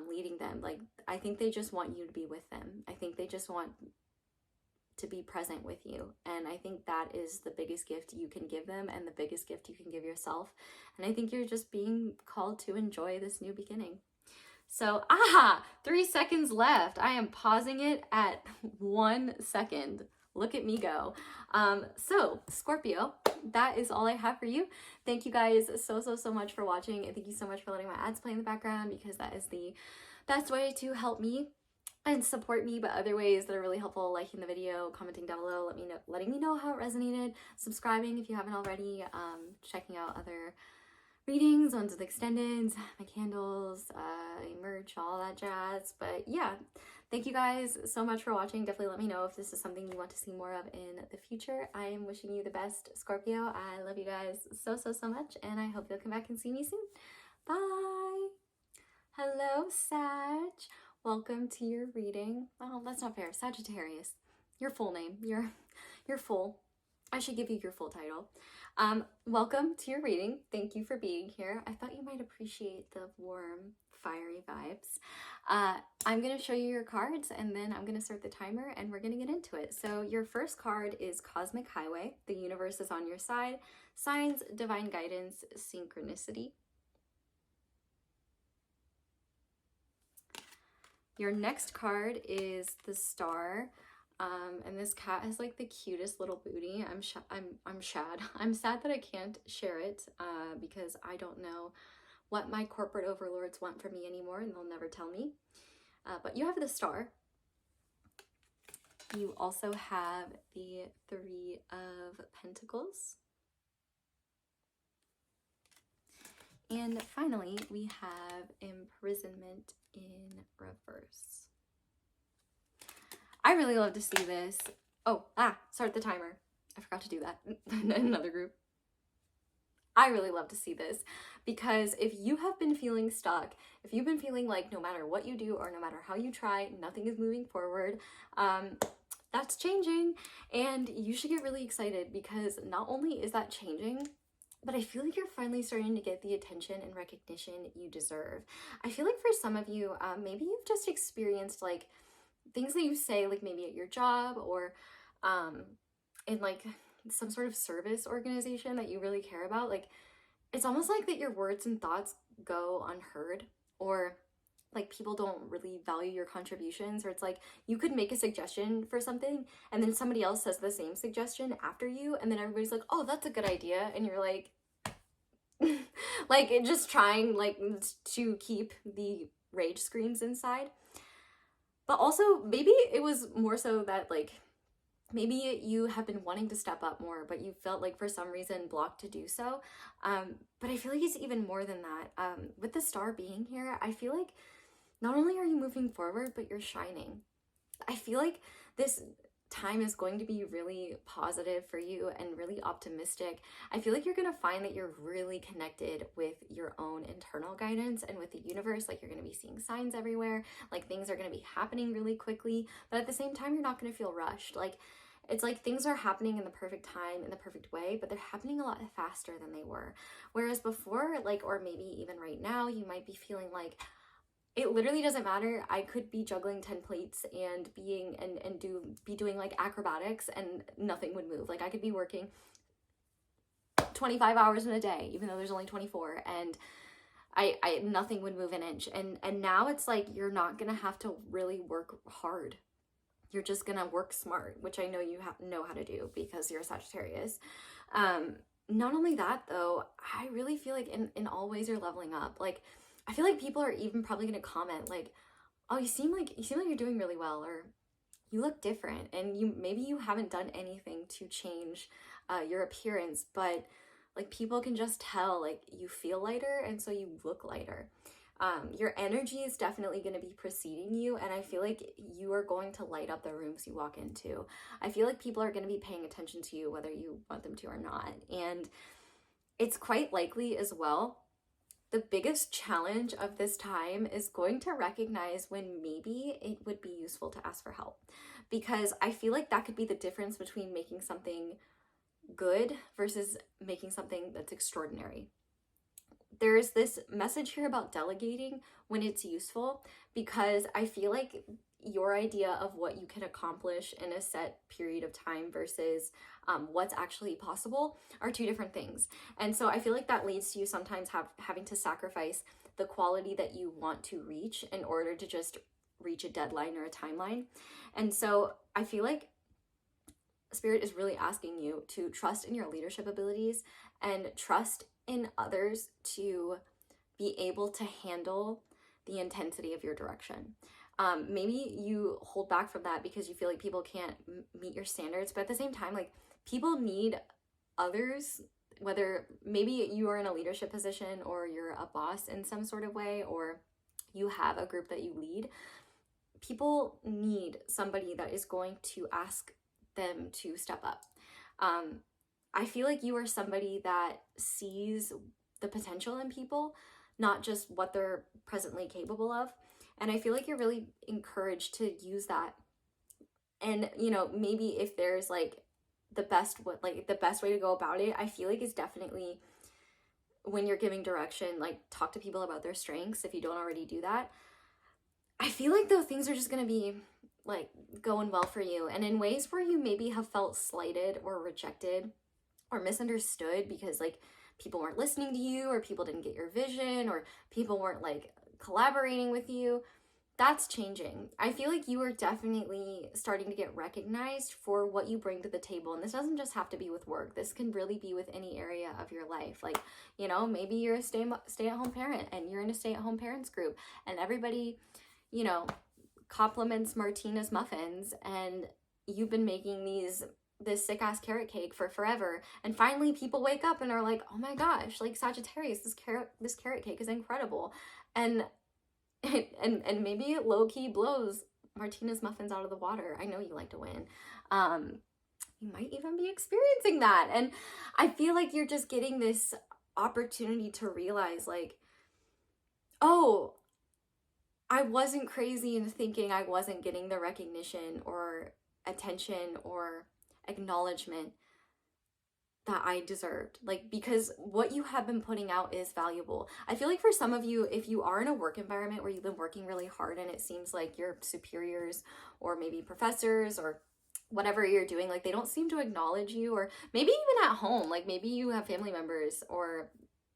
leading them. Like, I think they just want you to be with them. I think they just want to be present with you. And I think that is the biggest gift you can give them, and the biggest gift you can give yourself. And I think you're just being called to enjoy this new beginning. So, 3 seconds left. I am pausing it at 1 second. Look at me go. So Scorpio, that is all I have for you. Thank you guys so much for watching, and thank you so much for letting my ads play in the background, because that is the best way to help me and support me. But other ways that are really helpful, liking the video, commenting down below, letting me know how it resonated, subscribing if you haven't already, checking out other readings, ones with extendeds, my candles, merch, all that jazz. But yeah, thank you guys so much for watching. Definitely let me know if this is something you want to see more of in the future. I am wishing you the best, Scorpio. I love you guys so much, and I hope you'll come back and see me soon. Bye! Hello, Sag. Welcome to your reading. Oh, that's not fair. Sagittarius. Your full name. You're full. I should give you your full title. Welcome to your reading. Thank you for being here. I thought you might appreciate the warm, fiery vibes. I'm going to show you your cards and then I'm going to start the timer and we're going to get into it. So your first card is Cosmic Highway. The universe is on your side. Signs, divine guidance, synchronicity. Your next card is the Star. And this cat has like the cutest little booty. I'm sad. I'm sad that I can't share it because I don't know what my corporate overlords want from me anymore and they'll never tell me. But you have the Star. You also have the Three of Pentacles. And finally, we have Imprisonment in Reverse. I really love to see this. Oh, start the timer. I forgot to do that in another group. I really love to see this because if you have been feeling stuck, if you've been feeling like no matter what you do or no matter how you try, nothing is moving forward, that's changing and you should get really excited because not only is that changing, but I feel like you're finally starting to get the attention and recognition you deserve. I feel like for some of you, maybe you've just experienced like things that you say, like maybe at your job or in like some sort of service organization that you really care about. Like it's almost like that your words and thoughts go unheard, or like people don't really value your contributions, or it's like you could make a suggestion for something and then somebody else says the same suggestion after you and then everybody's like, oh, that's a good idea, and you're like like just trying like to keep the rage screams inside. But also maybe it was more so that like maybe you have been wanting to step up more, but you felt like for some reason blocked to do so. But I feel like it's even more than that. With the Star being here, I feel like not only are you moving forward, but you're shining. I feel like this time is going to be really positive for you and really optimistic. I feel like you're going to find that you're really connected with your own internal guidance and with the universe. Like you're going to be seeing signs everywhere, like things are going to be happening really quickly, but at the same time, you're not going to feel rushed. Like it's like things are happening in the perfect time, in the perfect way, but they're happening a lot faster than they were. Whereas before, like, or maybe even right now, you might be feeling like, it literally doesn't matter. I could be juggling 10 plates and be doing like acrobatics and nothing would move. Like I could be working 25 hours in a day, even though there's only 24, and I nothing would move an inch. And now it's like you're not gonna have to really work hard. You're just gonna work smart, which I know you know how to do because you're a Sagittarius. Not only that though, I really feel like in all ways you're leveling up. Like I feel like people are even probably going to comment like, oh, you seem like you're doing really well, or you look different, and maybe you haven't done anything to change your appearance, but like people can just tell like you feel lighter and so you look lighter. Your energy is definitely going to be preceding you, and I feel like you are going to light up the rooms you walk into. I feel like people are going to be paying attention to you whether you want them to or not, and it's quite likely as well. The biggest challenge of this time is going to recognize when maybe it would be useful to ask for help, because I feel like that could be the difference between making something good versus making something that's extraordinary. There's this message here about delegating when it's useful, because I feel like your idea of what you can accomplish in a set period of time versus what's actually possible are two different things. And so I feel like that leads to you sometimes having to sacrifice the quality that you want to reach in order to just reach a deadline or a timeline. And so I feel like Spirit is really asking you to trust in your leadership abilities and trust in others to be able to handle the intensity of your direction. Maybe you hold back from that because you feel like people can't meet your standards, but at the same time, like people need others, whether maybe you are in a leadership position or you're a boss in some sort of way, or you have a group that you lead. People need somebody that is going to ask them to step up. I feel like you are somebody that sees the potential in people, not just what they're presently capable of. And I feel like you're really encouraged to use that. And, you know, maybe if there's like the best way to go about it, I feel like, is definitely when you're giving direction, like talk to people about their strengths if you don't already do that. I feel like though things are just going to be like going well for you, and in ways where you maybe have felt slighted or rejected or misunderstood because like people weren't listening to you, or people didn't get your vision, or people weren't like collaborating with you. That's changing. I feel like you are definitely starting to get recognized for what you bring to the table. And this doesn't just have to be with work. This can really be with any area of your life. Like, you know, maybe you're a stay-at-home parent and you're in a stay-at-home parents group, and everybody, you know, compliments Martina's muffins, and you've been making this sick-ass carrot cake for forever, and finally people wake up and are like, oh my gosh, like Sagittarius, this carrot cake is incredible. And maybe it low-key blows Martina's muffins out of the water. I know you like to win. You might even be experiencing that. And I feel like you're just getting this opportunity to realize like, oh, I wasn't crazy in thinking I wasn't getting the recognition or attention or acknowledgement that I deserved. Like, because what you have been putting out is valuable. I feel like for some of you, if you are in a work environment where you've been working really hard and it seems like your superiors or maybe professors or whatever you're doing, like they don't seem to acknowledge you, or maybe even at home, like maybe you have family members or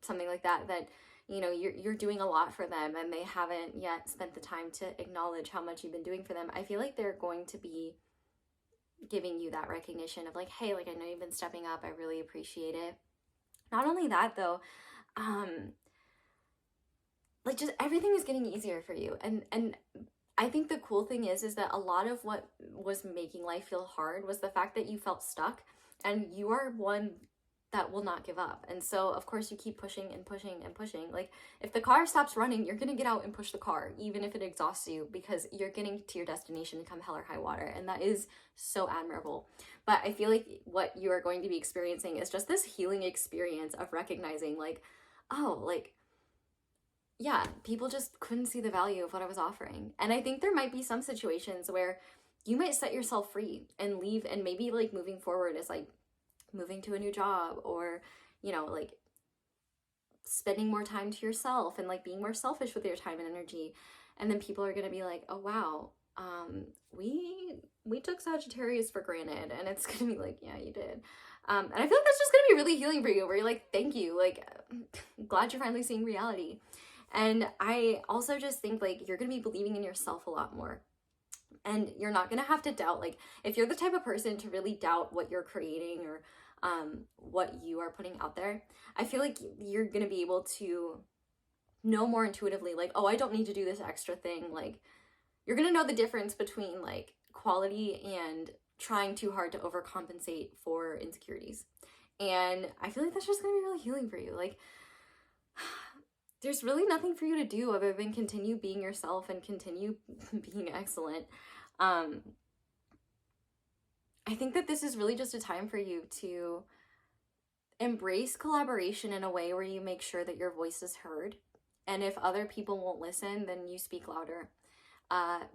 something like that, that, you know, you're doing a lot for them and they haven't yet spent the time to acknowledge how much you've been doing for them. I feel like they're going to be giving you that recognition of like, hey, like I know you've been stepping up, I really appreciate it. Not only that though, like just everything is getting easier for you. And I think the cool thing is that a lot of what was making life feel hard was the fact that you felt stuck, and you are one that will not give up. And so of course you keep pushing and pushing and pushing. Like if the car stops running, you're gonna get out and push the car, even if it exhausts you, because you're getting to your destination to come hell or high water. And that is so admirable. But I feel like what you are going to be experiencing is just this healing experience of recognizing like, oh, like, yeah, people just couldn't see the value of what I was offering. And I think there might be some situations where you might set yourself free and leave, and maybe like moving forward is like moving to a new job, or, you know, like spending more time to yourself and like being more selfish with your time and energy. And then people are going to be like, oh wow, we took Sagittarius for granted. And it's going to be like, yeah, you did. And I feel like that's just going to be really healing for you, where you're like, thank you, like glad you're finally seeing reality. And I also just think like you're going to be believing in yourself a lot more. And you're not going to have to doubt, like if you're the type of person to really doubt what you're creating or what you are putting out there, I feel like you're going to be able to know more intuitively, like, oh, I don't need to do this extra thing. Like you're going to know the difference between like quality and trying too hard to overcompensate for insecurities. And I feel like that's just going to be really healing for you. Like there's really nothing for you to do other than continue being yourself and continue being excellent. I think that this is really just a time for you to embrace collaboration in a way where you make sure that your voice is heard. And if other people won't listen, then you speak louder.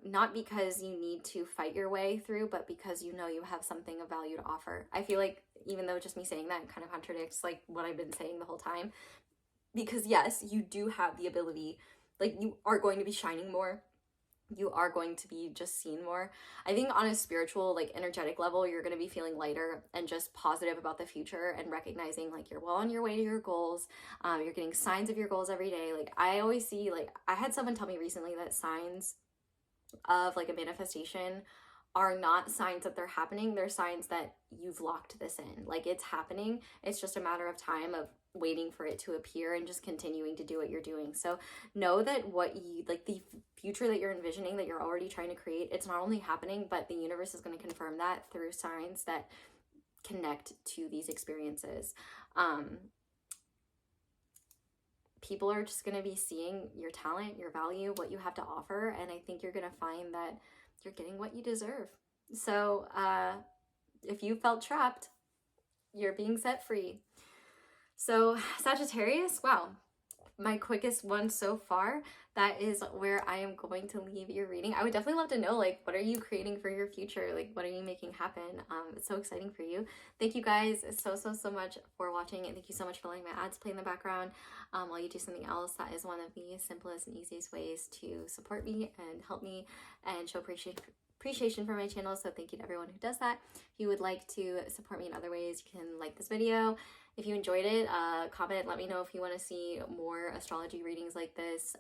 Not because you need to fight your way through, but because you know you have something of value to offer. I feel like even though just me saying that kind of contradicts like what I've been saying the whole time, because yes, you do have the ability, like you are going to be shining more. You are going to be just seen more. I think on a spiritual, like energetic level, you're going to be feeling lighter and just positive about the future, and recognizing like you're well on your way to your goals. You're getting signs of your goals every day. Like I always see, like I had someone tell me recently that signs of like a manifestation are not signs that they're happening. They're signs that you've locked this in. Like it's happening. It's just a matter of time of waiting for it to appear and just continuing to do what you're doing. So know that what you like, the future that you're envisioning, that you're already trying to create, it's not only happening, but the universe is going to confirm that through signs that connect to these experiences. People are just going to be seeing your talent, your value, what you have to offer, and I think you're going to find that you're getting what you deserve. So if you felt trapped, you're being set free. So Sagittarius, wow, my quickest one so far, that is where I am going to leave your reading. I would definitely love to know, like, what are you creating for your future? Like, what are you making happen? It's so exciting for you. Thank you guys so much for watching, and thank you so much for letting my ads play in the background while you do something else. That is one of the simplest and easiest ways to support me and help me and show appreciation for my channel. So thank you to everyone who does that. If you would like to support me in other ways, you can like this video. If you enjoyed it, comment, let me know if you want to see more astrology readings like this.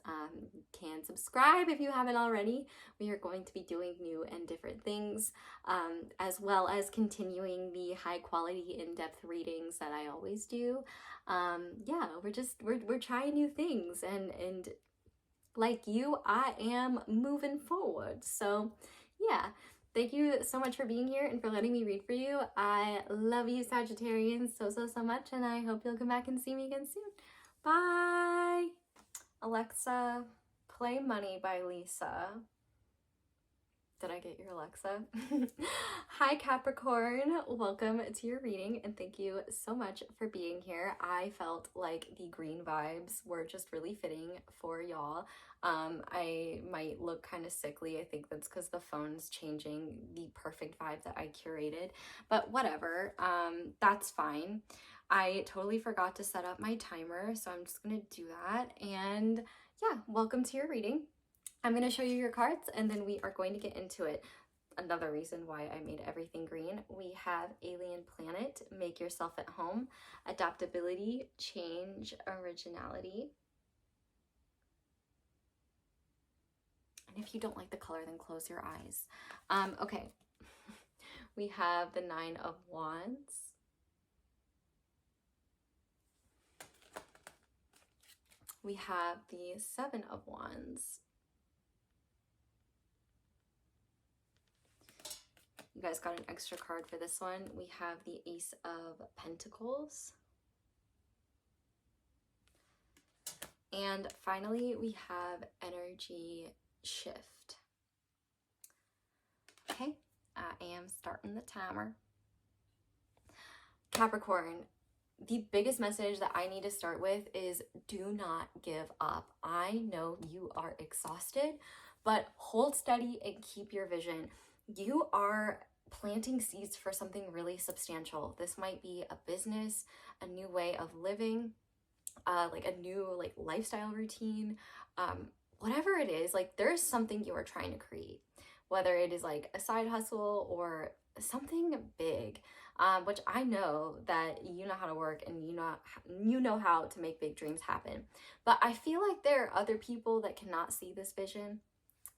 Can subscribe if you haven't already. We are going to be doing new and different things, as well as continuing the high quality in-depth readings that I always do. Yeah, we're trying new things, and like you, I am moving forward. So yeah, thank you so much for being here and for letting me read for you. I love you, Sagittarians, so much, and I hope you'll come back and see me again soon. Bye! Alexa, play Money by Lisa. Did I get your Alexa? Hi, Capricorn. Welcome to your reading, and thank you so much for being here. I felt like the green vibes were just really fitting for y'all. I might look kind of sickly. I think that's because the phone's changing the perfect vibe that I curated, but whatever. That's fine. I totally forgot to set up my timer, so I'm just gonna do that. And yeah, welcome to your reading. I'm going to show you your cards, and then we are going to get into it. Another reason why I made everything green. We have Alien Planet, Make Yourself at Home, Adaptability, Change, Originality. And if you don't like the color, then close your eyes. Okay. We have the Nine of Wands. We have the Seven of Wands. You guys got an extra card for this one. We have the Ace of Pentacles. And finally, we have Energy Shift. Okay, I am starting the timer. Capricorn, the biggest message that I need to start with is do not give up. I know you are exhausted, but hold steady and keep your vision. You are planting seeds for something really substantial. This might be a business, a new way of living, like a new lifestyle routine, whatever it is. Like, there's something you are trying to create, whether it is like a side hustle or something big, which I know that you know how to work, and you know how to make big dreams happen. But I feel like there are other people that cannot see this vision,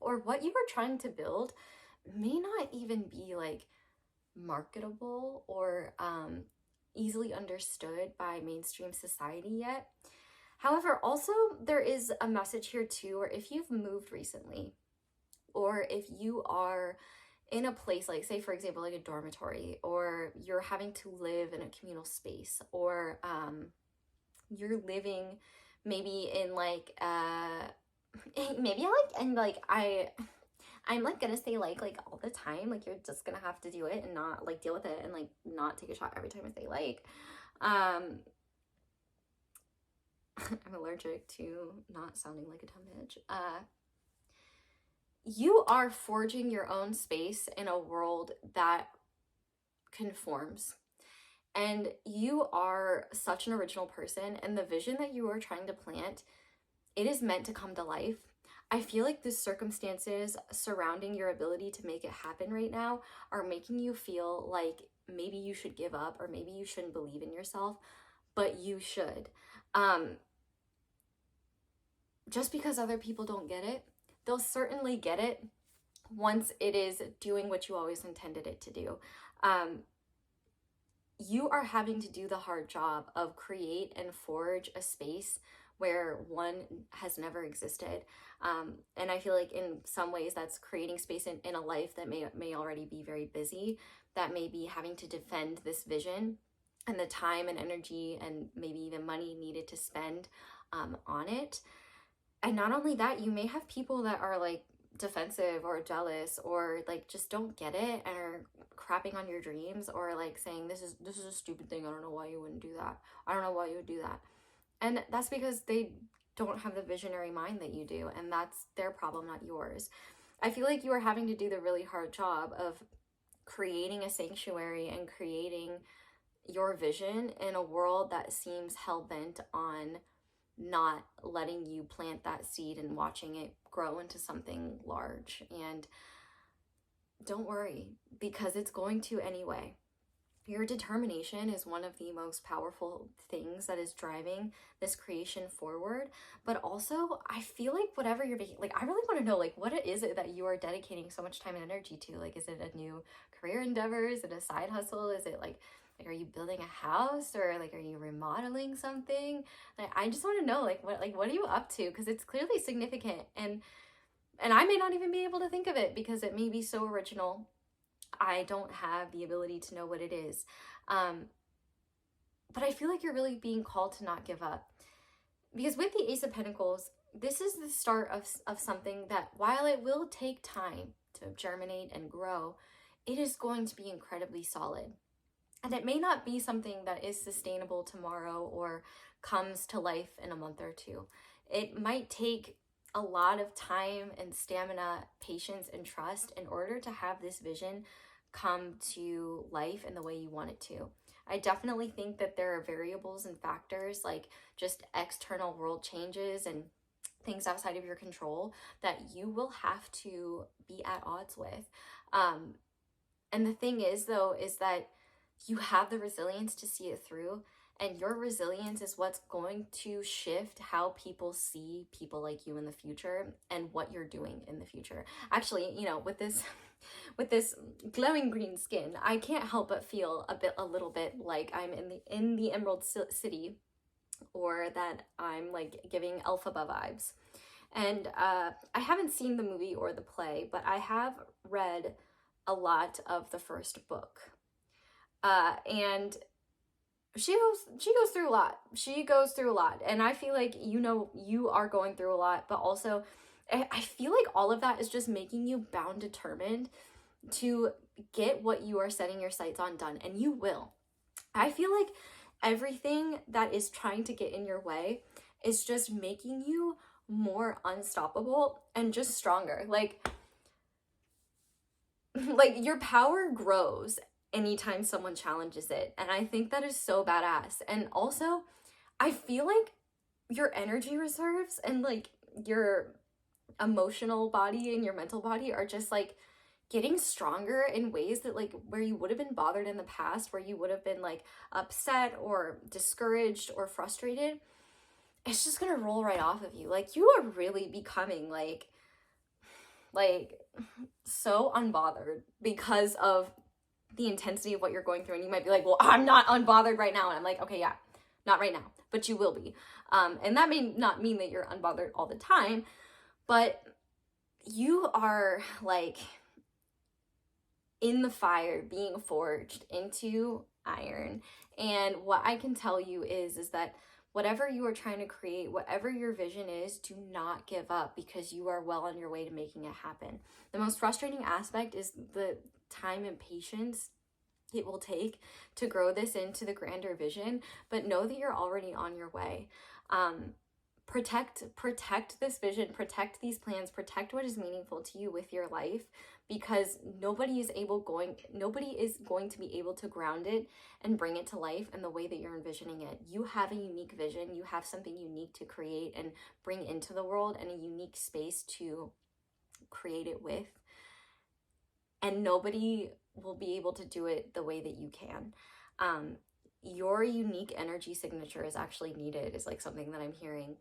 or what you are trying to build may not even be like marketable or easily understood by mainstream society yet. However, also there is a message here too, where if you've moved recently, or if you are in a place like, say for example, like a dormitory, or you're having to live in a communal space, or you're living maybe in like maybe I'm like gonna say like all the time, like you're just gonna have to do it and not like deal with it, and like not take a shot every time I say like. I'm allergic to not sounding like a dumb bitch. You are forging your own space in a world that conforms, and you are such an original person, and the vision that you are trying to plant, it is meant to come to life. I feel like the circumstances surrounding your ability to make it happen right now are making you feel like maybe you should give up, or maybe you shouldn't believe in yourself, but you should. Just because other people don't get it, they'll certainly get it once it is doing what you always intended it to do. You are having to do the hard job of create and forge a space where one has never existed. And I feel like in some ways that's creating space in a life that may already be very busy, that may be having to defend this vision, and the time and energy and maybe even money needed to spend on it. And not only that, you may have people that are like defensive or jealous, or like just don't get it and are crapping on your dreams, or like saying this is a stupid thing, I don't know why you wouldn't do that, I don't know why you would do that. And that's because they don't have the visionary mind that you do, and that's their problem, not yours. I feel like you are having to do the really hard job of creating a sanctuary and creating your vision in a world that seems hell-bent on not letting you plant that seed and watching it grow into something large. And don't worry, because it's going to anyway. Your determination is one of the most powerful things that is driving this creation forward. But also, I feel like whatever you're making, like, I really want to know, like, what is it that you are dedicating so much time and energy to? Like, is it a new career endeavor? Is it a side hustle? Is it like are you building a house, or like are you remodeling something? Like, I just want to know, like, what are you up to? Because it's clearly significant, and I may not even be able to think of it because it may be so original. I don't have the ability to know what it is. But I feel like you're really being called to not give up. Because with the Ace of Pentacles, this is the start of something that, while it will take time to germinate and grow, it is going to be incredibly solid. And it may not be something that is sustainable tomorrow or comes to life in a month or two. It might take a lot of time and stamina, patience, and trust in order to have this vision come to life in the way you want it to. I definitely think that there are variables and factors, like just external world changes and things outside of your control, that you will have to be at odds with. And the thing is, though, is that you have the resilience to see it through. And your resilience is what's going to shift how people see people like you in the future and what you're doing in the future. Actually, you know, with this glowing green skin, I can't help but feel a little bit like I'm in the Emerald City, or that I'm like giving Elphaba vibes. And I haven't seen the movie or the play, but I have read a lot of the first book. And she goes through a lot. She goes through a lot. And I feel like, you know, you are going through a lot, but also I feel like all of that is just making you bound, determined to get what you are setting your sights on done. And you will. I feel like everything that is trying to get in your way is just making you more unstoppable and just stronger. Like your power grows anytime someone challenges it. And I think that is so badass. And also, I feel like your energy reserves and like your emotional body and your mental body are just like getting stronger in ways that, like, where you would have been bothered in the past, where you would have been like upset or discouraged or frustrated, it's just gonna roll right off of you. Like, you are really becoming like so unbothered because of the intensity of what you're going through. And you might be like, well, I'm not unbothered right now. And I'm like, okay, yeah, not right now, but you will be. And that may not mean that you're unbothered all the time, but you are like in the fire, being forged into iron. And what I can tell you is that whatever you are trying to create, whatever your vision is, do not give up, because you are well on your way to making it happen. The most frustrating aspect is the time and patience it will take to grow this into the grander vision, but know that you're already on your way. Protect this vision, protect these plans, protect what is meaningful to you with your life, because nobody is going to be able to ground it and bring it to life in the way that you're envisioning it. You have a unique vision, you have something unique to create and bring into the world, and a unique space to create it with. And nobody will be able to do it the way that you can. Your unique energy signature is actually needed, is like something that I'm hearing.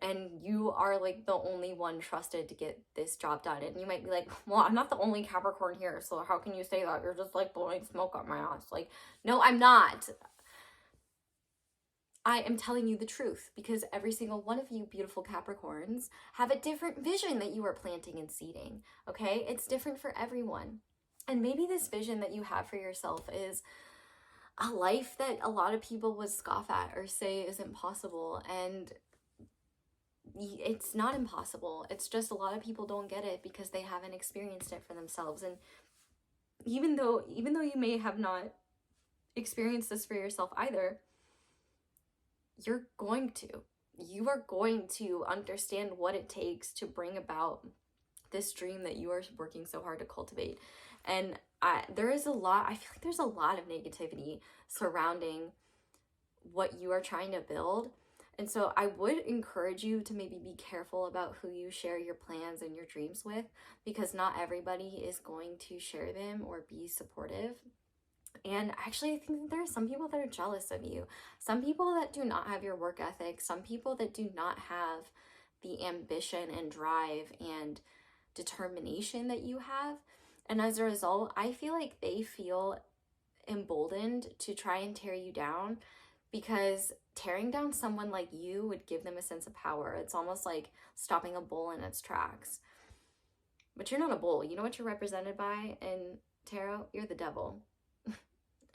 And you are like the only one trusted to get this job done. And you might be like, well, I'm not the only Capricorn here, so how can you say that? You're just like blowing smoke up my ass. Like, no, I'm not. I am telling you the truth, because every single one of you beautiful Capricorns have a different vision that you are planting and seeding, okay? It's different for everyone. And maybe this vision that you have for yourself is a life that a lot of people would scoff at or say is impossible. And it's not impossible. It's just a lot of people don't get it because they haven't experienced it for themselves. And even though you may have not experienced this for yourself either, you're going to. you are going to understand what it takes to bring about this dream that you are working so hard to cultivate. And I feel like there's a lot of negativity surrounding what you are trying to build. And so I would encourage you to maybe be careful about who you share your plans and your dreams with, because not everybody is going to share them or be supportive. And actually, I think that there are some people that are jealous of you, some people that do not have your work ethic, some people that do not have the ambition and drive and determination that you have. And as a result, I feel like they feel emboldened to try and tear you down, because tearing down someone like you would give them a sense of power. It's almost like stopping a bull in its tracks. But you're not a bull. You know what you're represented by in tarot? You're the devil.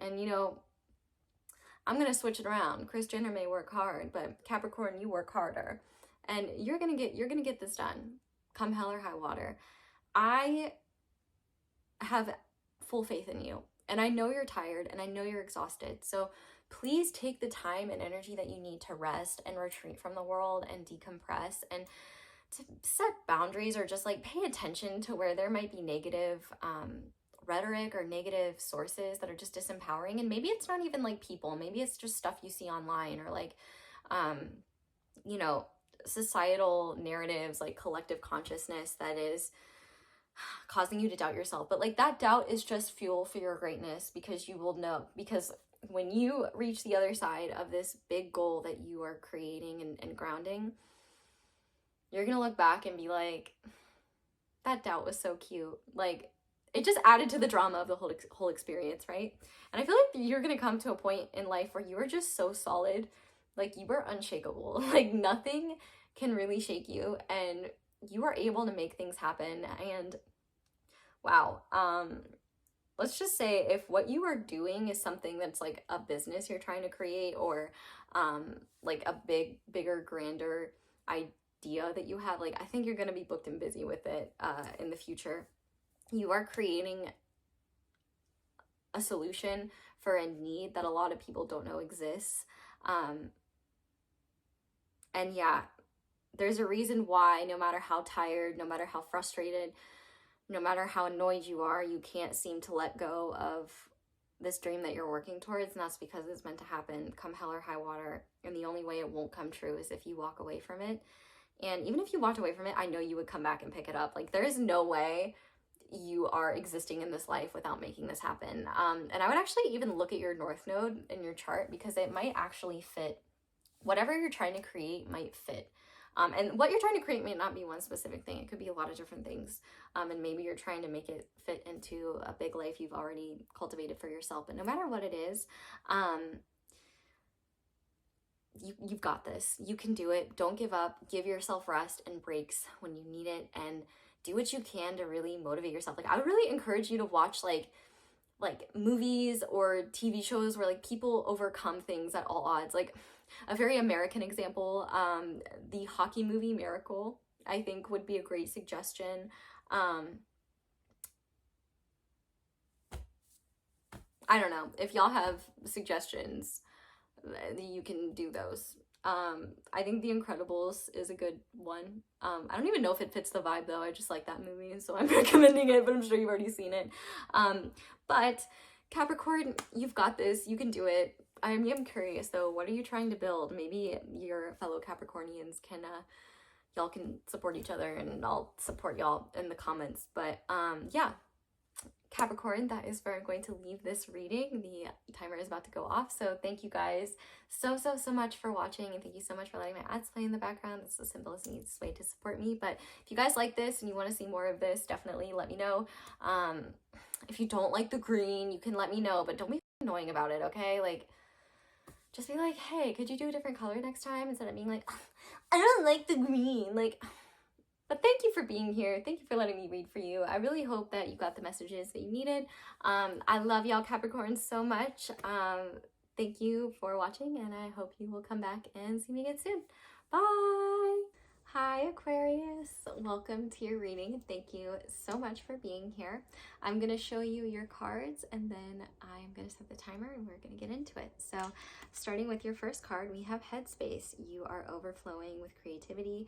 And you know, I'm gonna switch it around. Kris Jenner may work hard, but Capricorn, you work harder. And you're gonna get this done, come hell or high water. I have full faith in you. And I know you're tired and I know you're exhausted. So please take the time and energy that you need to rest and retreat from the world and decompress, and to set boundaries, or just like pay attention to where there might be negative rhetoric or negative sources that are just disempowering. And maybe it's not even like people, maybe it's just stuff you see online, or like you know, societal narratives, like collective consciousness that is causing you to doubt yourself. But like that doubt is just fuel for your greatness, because you will know, because when you reach the other side of this big goal that you are creating and grounding, you're gonna look back and be like, that doubt was so cute. Like, it just added to the drama of the whole experience, right? And I feel like you're gonna come to a point in life where you are just so solid, like you are unshakable. Like nothing can really shake you, and you are able to make things happen. And wow, let's just say if what you are doing is something that's like a business you're trying to create, or like a bigger, grander idea that you have, like I think you're gonna be booked and busy with it in the future. You are creating a solution for a need that a lot of people don't know exists. And yeah, there's a reason why no matter how tired, no matter how frustrated, no matter how annoyed you are, you can't seem to let go of this dream that you're working towards. And that's because it's meant to happen come hell or high water. And the only way it won't come true is if you walk away from it. And even if you walked away from it, I know you would come back and pick it up. Like there is no way you are existing in this life without making this happen. And I would actually even look at your North Node in your chart, because it might actually fit. Whatever you're trying to create might fit. And what you're trying to create may not be one specific thing. It could be a lot of different things. And maybe you're trying to make it fit into a big life you've already cultivated for yourself. But no matter what it is, you've got this. You can do it. Don't give up. Give yourself rest and breaks when you need it, and do what you can to really motivate yourself. Like I would really encourage you to watch like movies or TV shows where like people overcome things at all odds. Like a very American example, the hockey movie Miracle, I think would be a great suggestion. I don't know if y'all have suggestions, you can do those. I think The Incredibles is a good one. I don't even know if it fits the vibe though. I just like that movie, so I'm recommending it, but I'm sure you've already seen it. But Capricorn, you've got this. You can do it. I am curious though, what are you trying to build? Maybe your fellow Capricornians can, y'all can support each other, and I'll support y'all in the comments. But yeah, Capricorn, that is where I'm going to leave this reading. The timer is about to go off. So thank you guys so much for watching, and thank you so much for letting my ads play in the background. It's the simplest and easiest way to support me. But if you guys like this and you want to see more of this, definitely let me know. If you don't like the green, you can let me know, but don't be annoying about it, okay? Like, just be like, hey, could you do a different color next time, instead of being like, I don't like the green. Like, but thank you for being here. Thank you for letting me read for you. I really hope that you got the messages that you needed. I love y'all Capricorns so much. Thank you for watching, and I hope you will come back and see me again soon. Bye! Hi Aquarius, welcome to your reading. Thank you so much for being here. I'm going to show you your cards and then I'm going to set the timer and we're going to get into it. So starting with your first card, we have Headspace. You are overflowing with creativity,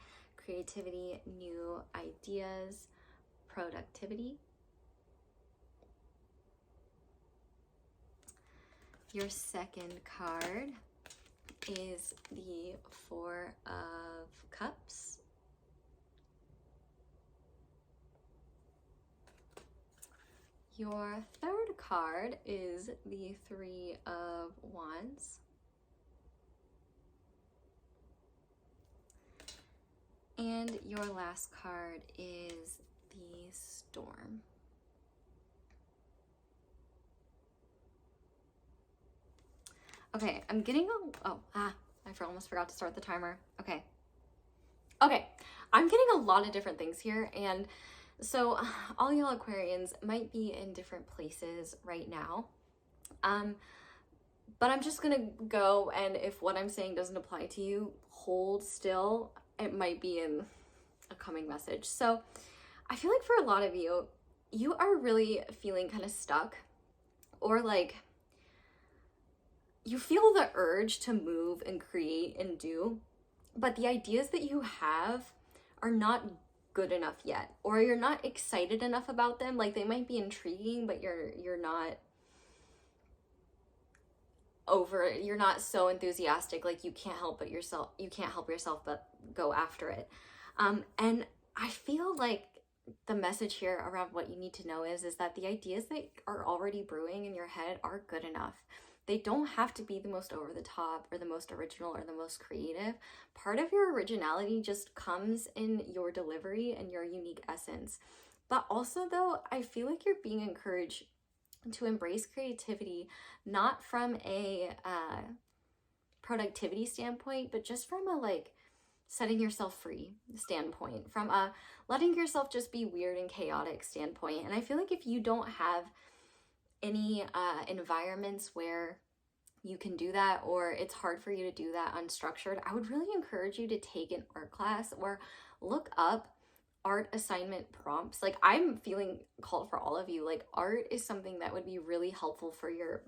new ideas, productivity. Your second card is the Four of Cups. Your third card is the Three of Wands. And your last card is the Storm. Okay, I'm getting I almost forgot to start the timer. Okay, I'm getting a lot of different things here, and so all y'all Aquarians might be in different places right now. But I'm just gonna go, and if what I'm saying doesn't apply to you, hold still. It might be in a coming message. So I feel like for a lot of you, you are really feeling kind of stuck, or like you feel the urge to move and create and do, but the ideas that you have are not good enough yet, or you're not excited enough about them. Like they might be intriguing, but you're not you're not so enthusiastic, like you can't help yourself but go after it. And I feel like the message here around what you need to know is that the ideas that are already brewing in your head are good enough. They don't have to be the most over the top or the most original or the most creative. Part of your originality just comes in your delivery and your unique essence. But also though, I feel like you're being encouraged to embrace creativity, not from a productivity standpoint, but just from a like setting yourself free standpoint, from a letting yourself just be weird and chaotic standpoint. And I feel like if you don't have any environments where you can do that, or it's hard for you to do that unstructured, I would really encourage you to take an art class or look up art assignment prompts. Like I'm feeling called for all of you. Like art is something that would be really helpful for your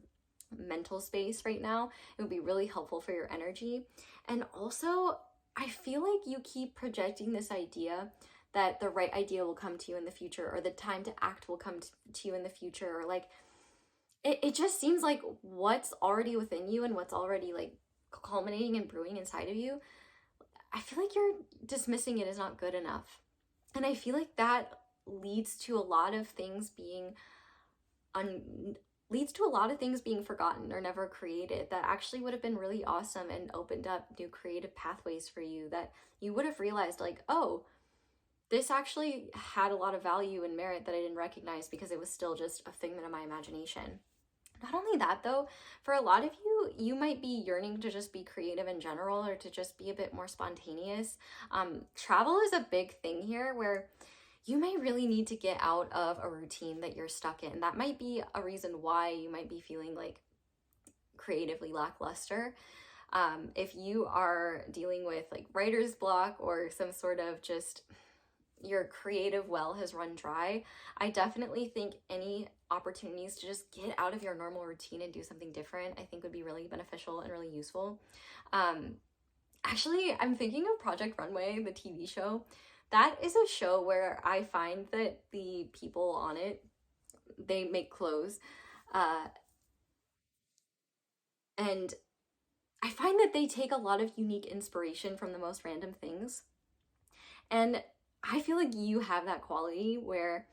mental space right now. It would be really helpful for your energy. And also I feel like you keep projecting this idea that the right idea will come to you in the future, or the time to act will come to you in the future, or like it just seems like what's already within you and what's already like culminating and brewing inside of you, I feel like you're dismissing it as not good enough. And I feel like that leads to a lot of things being forgotten or never created that actually would have been really awesome and opened up new creative pathways for you, that you would have realized like, oh, this actually had a lot of value and merit that I didn't recognize because it was still just a figment of my imagination. Not only that though, for a lot of you, you might be yearning to just be creative in general, or to just be a bit more spontaneous. Travel is a big thing here, where you may really need to get out of a routine that you're stuck in. That might be a reason why you might be feeling like creatively lackluster. If you are dealing with like writer's block or some sort of just your creative well has run dry, I definitely think any opportunities to just get out of your normal routine and do something different, I think would be really beneficial and really useful. Actually, I'm thinking of Project Runway, the TV show. That is a show where I find that the people on it, they make clothes. And I find that they take a lot of unique inspiration from the most random things. And I feel like you have that quality where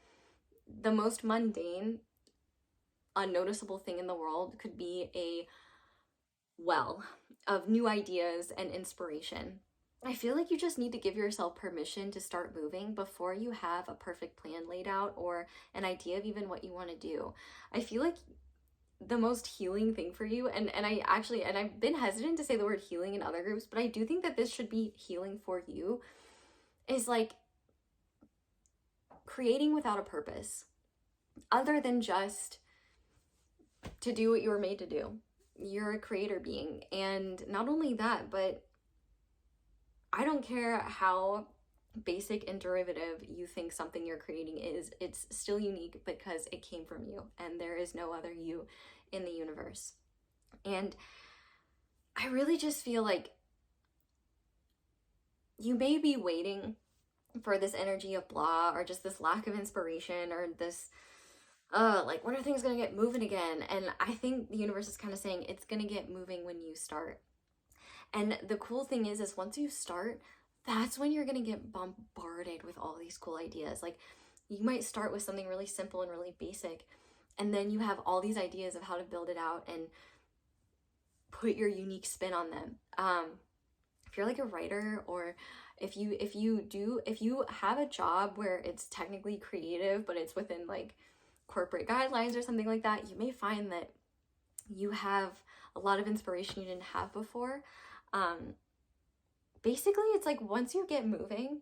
the most mundane, unnoticeable thing in the world could be a well of new ideas and inspiration. I feel like you just need to give yourself permission to start moving before you have a perfect plan laid out or an idea of even what you want to do. I feel like the most healing thing for you, and I've been hesitant to say the word healing in other groups, but I do think that this should be healing for you, is like creating without a purpose other than just to do what you were made to do. You're a creator being, and not only that, but I don't care how basic and derivative you think something you're creating is, it's still unique because it came from you and there is no other you in the universe. And I really just feel like you may be waiting for this energy of blah, or just this lack of inspiration, or this like, when are things gonna get moving again? And I think the universe is kind of saying it's gonna get moving when you start. And the cool thing is once you start, that's when you're gonna get bombarded with all these cool ideas. Like, you might start with something really simple and really basic, and then you have all these ideas of how to build it out and put your unique spin on them. If you're like a writer, or if you have a job where it's technically creative but it's within like corporate guidelines or something like that, you may find that you have a lot of inspiration you didn't have before. Basically, it's like once you get moving,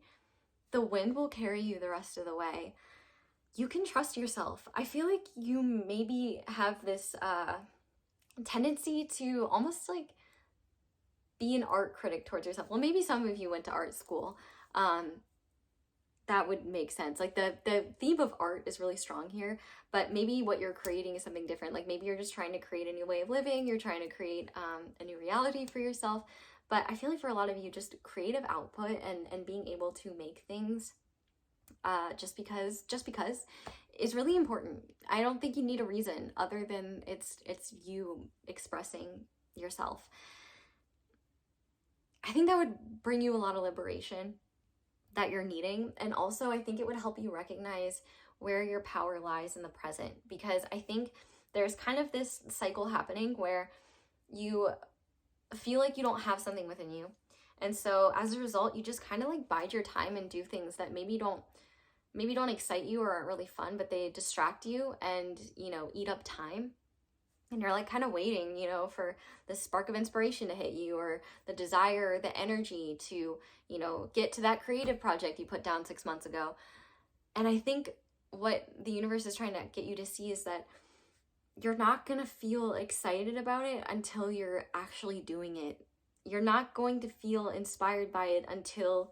the wind will carry you the rest of the way. You can trust yourself. I feel like you maybe have this tendency to almost like be an art critic towards yourself. Well, maybe some of you went to art school. That would make sense. Like, the theme of art is really strong here, but maybe what you're creating is something different. Like, maybe you're just trying to create a new way of living. You're trying to create a new reality for yourself. But I feel like for a lot of you, just creative output and being able to make things just because is really important. I don't think you need a reason other than it's you expressing yourself. I think that would bring you a lot of liberation that you're needing. And also, I think it would help you recognize where your power lies in the present, because I think there's kind of this cycle happening where you feel like you don't have something within you. And so as a result, you just kind of like bide your time and do things that maybe don't excite you or aren't really fun, but they distract you and, you know, eat up time. And you're like kind of waiting, you know, for the spark of inspiration to hit you, or the desire, the energy to, you know, get to that creative project you put down 6 months ago. And I think what the universe is trying to get you to see is that you're not going to feel excited about it until you're actually doing it. You're not going to feel inspired by it until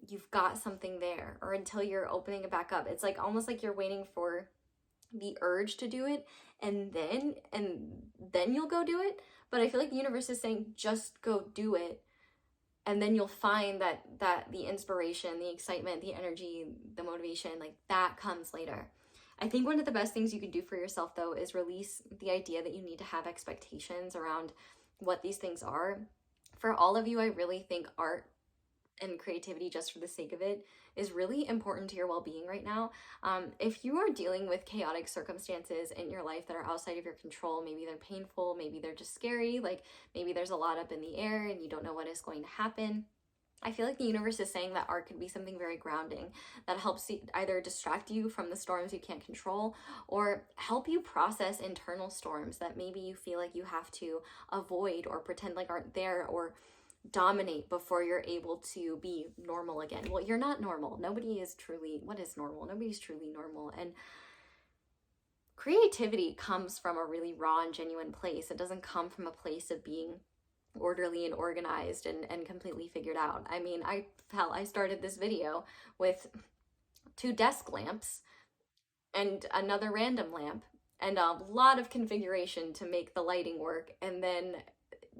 you've got something there, or until you're opening it back up. It's like almost like you're waiting for the urge to do it, and then you'll go do it. But I feel like the universe is saying just go do it, and then you'll find that the inspiration, the excitement, the energy, the motivation, like that comes later. I think one of the best things you can do for yourself, though, is release the idea that you need to have expectations around what these things are. For all of you, I really think art and creativity, just for the sake of it, is really important to your well-being right now. If you are dealing with chaotic circumstances in your life that are outside of your control, maybe they're painful, maybe they're just scary, like maybe there's a lot up in the air and you don't know what is going to happen, I feel like the universe is saying that art could be something very grounding that helps either distract you from the storms you can't control, or help you process internal storms that maybe you feel like you have to avoid or pretend like aren't there, or dominate before you're able to be normal again. Well, you're not normal. Nobody is truly, what is normal? Nobody's truly normal. And creativity comes from a really raw and genuine place. It doesn't come from a place of being orderly and organized and completely figured out. I mean, I started this video with 2 desk lamps and another random lamp and a lot of configuration to make the lighting work, and then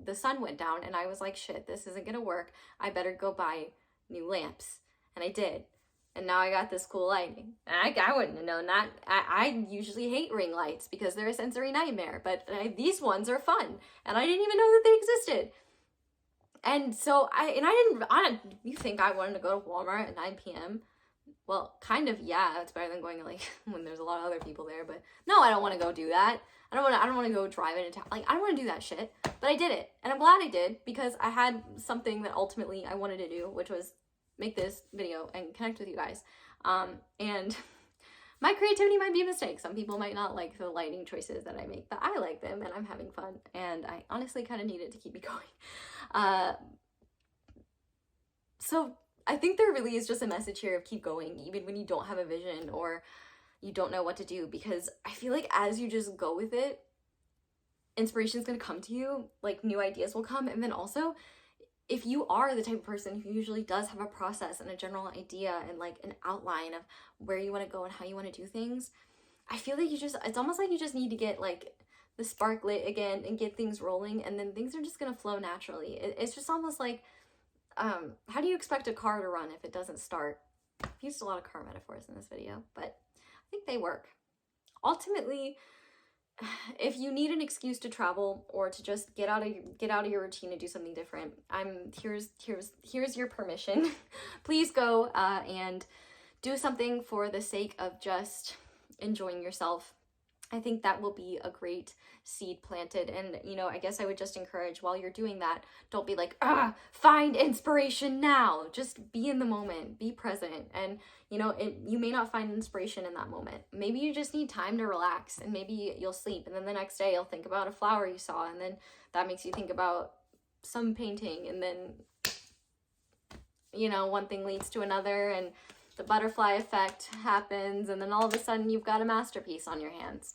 the sun went down and I was like, shit, this isn't gonna work. I better go buy new lamps. And I did. And now I got this cool lighting. And I wouldn't have known that. I usually hate ring lights because they're a sensory nightmare, but these ones are fun. And I didn't even know that they existed. And so you think I wanted to go to Walmart at 9 p.m.? Well, kind of, yeah, it's better than going like when there's a lot of other people there, but no, I don't want to go do that. I don't want to go drive into town. Like, I don't want to do that shit, but I did it. And I'm glad I did, because I had something that ultimately I wanted to do, which was make this video and connect with you guys. And my creativity might be a mistake. Some people might not like the lighting choices that I make, but I like them and I'm having fun. And I honestly kind of need it to keep me going. So I think there really is just a message here of keep going, even when you don't have a vision or you don't know what to do, because I feel like as you just go with it, inspiration is going to come to you, like new ideas will come. And then also if you are the type of person who usually does have a process and a general idea and like an outline of where you want to go and how you want to do things, I feel like it's almost like you just need to get like the spark lit again and get things rolling, and then things are just gonna flow naturally. It's just almost like, how do you expect a car to run if it doesn't start? I've used a lot of car metaphors in this video, but I think they work. Ultimately, if you need an excuse to travel or to just get out of your routine and do something different, here's your permission. Please go and do something for the sake of just enjoying yourself. I think that will be a great seed planted. And, you know, I guess I would just encourage, while you're doing that, don't be like, find inspiration now. Just be in the moment, be present. And, you know, you may not find inspiration in that moment. Maybe you just need time to relax, and maybe you'll sleep. And then the next day you'll think about a flower you saw, and then that makes you think about some painting. And then, you know, one thing leads to another, and the butterfly effect happens, and then all of a sudden you've got a masterpiece on your hands.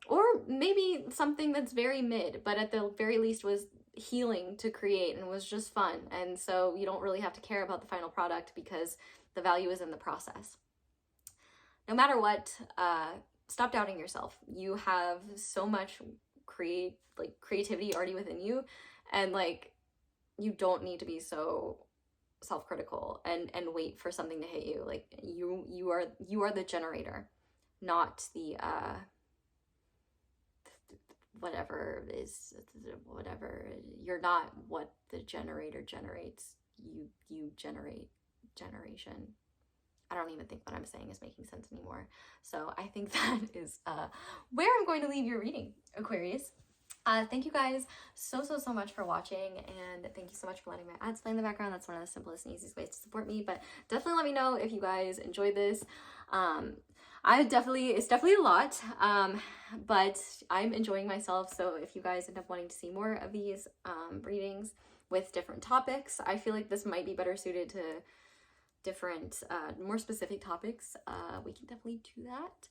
Or maybe something that's very mid, but at the very least was healing to create and was just fun. And so you don't really have to care about the final product because the value is in the process. No matter what, stop doubting yourself. You have so much creativity already within you, and like, you don't need to be so self-critical and wait for something to hit you. Like, you are the generator, not the whatever. You're not what the generator generates. You generate generation. I don't even think what I'm saying is making sense anymore. So I think that is where I'm going to leave your reading, Aquarius. Thank you guys so much for watching, and thank you so much for letting my ads play in the background. That's one of the simplest and easiest ways to support me, but definitely let me know if you guys enjoyed this. It's definitely a lot, but I'm enjoying myself. So if you guys end up wanting to see more of these readings with different topics, I feel like this might be better suited to different, more specific topics. We can definitely do that.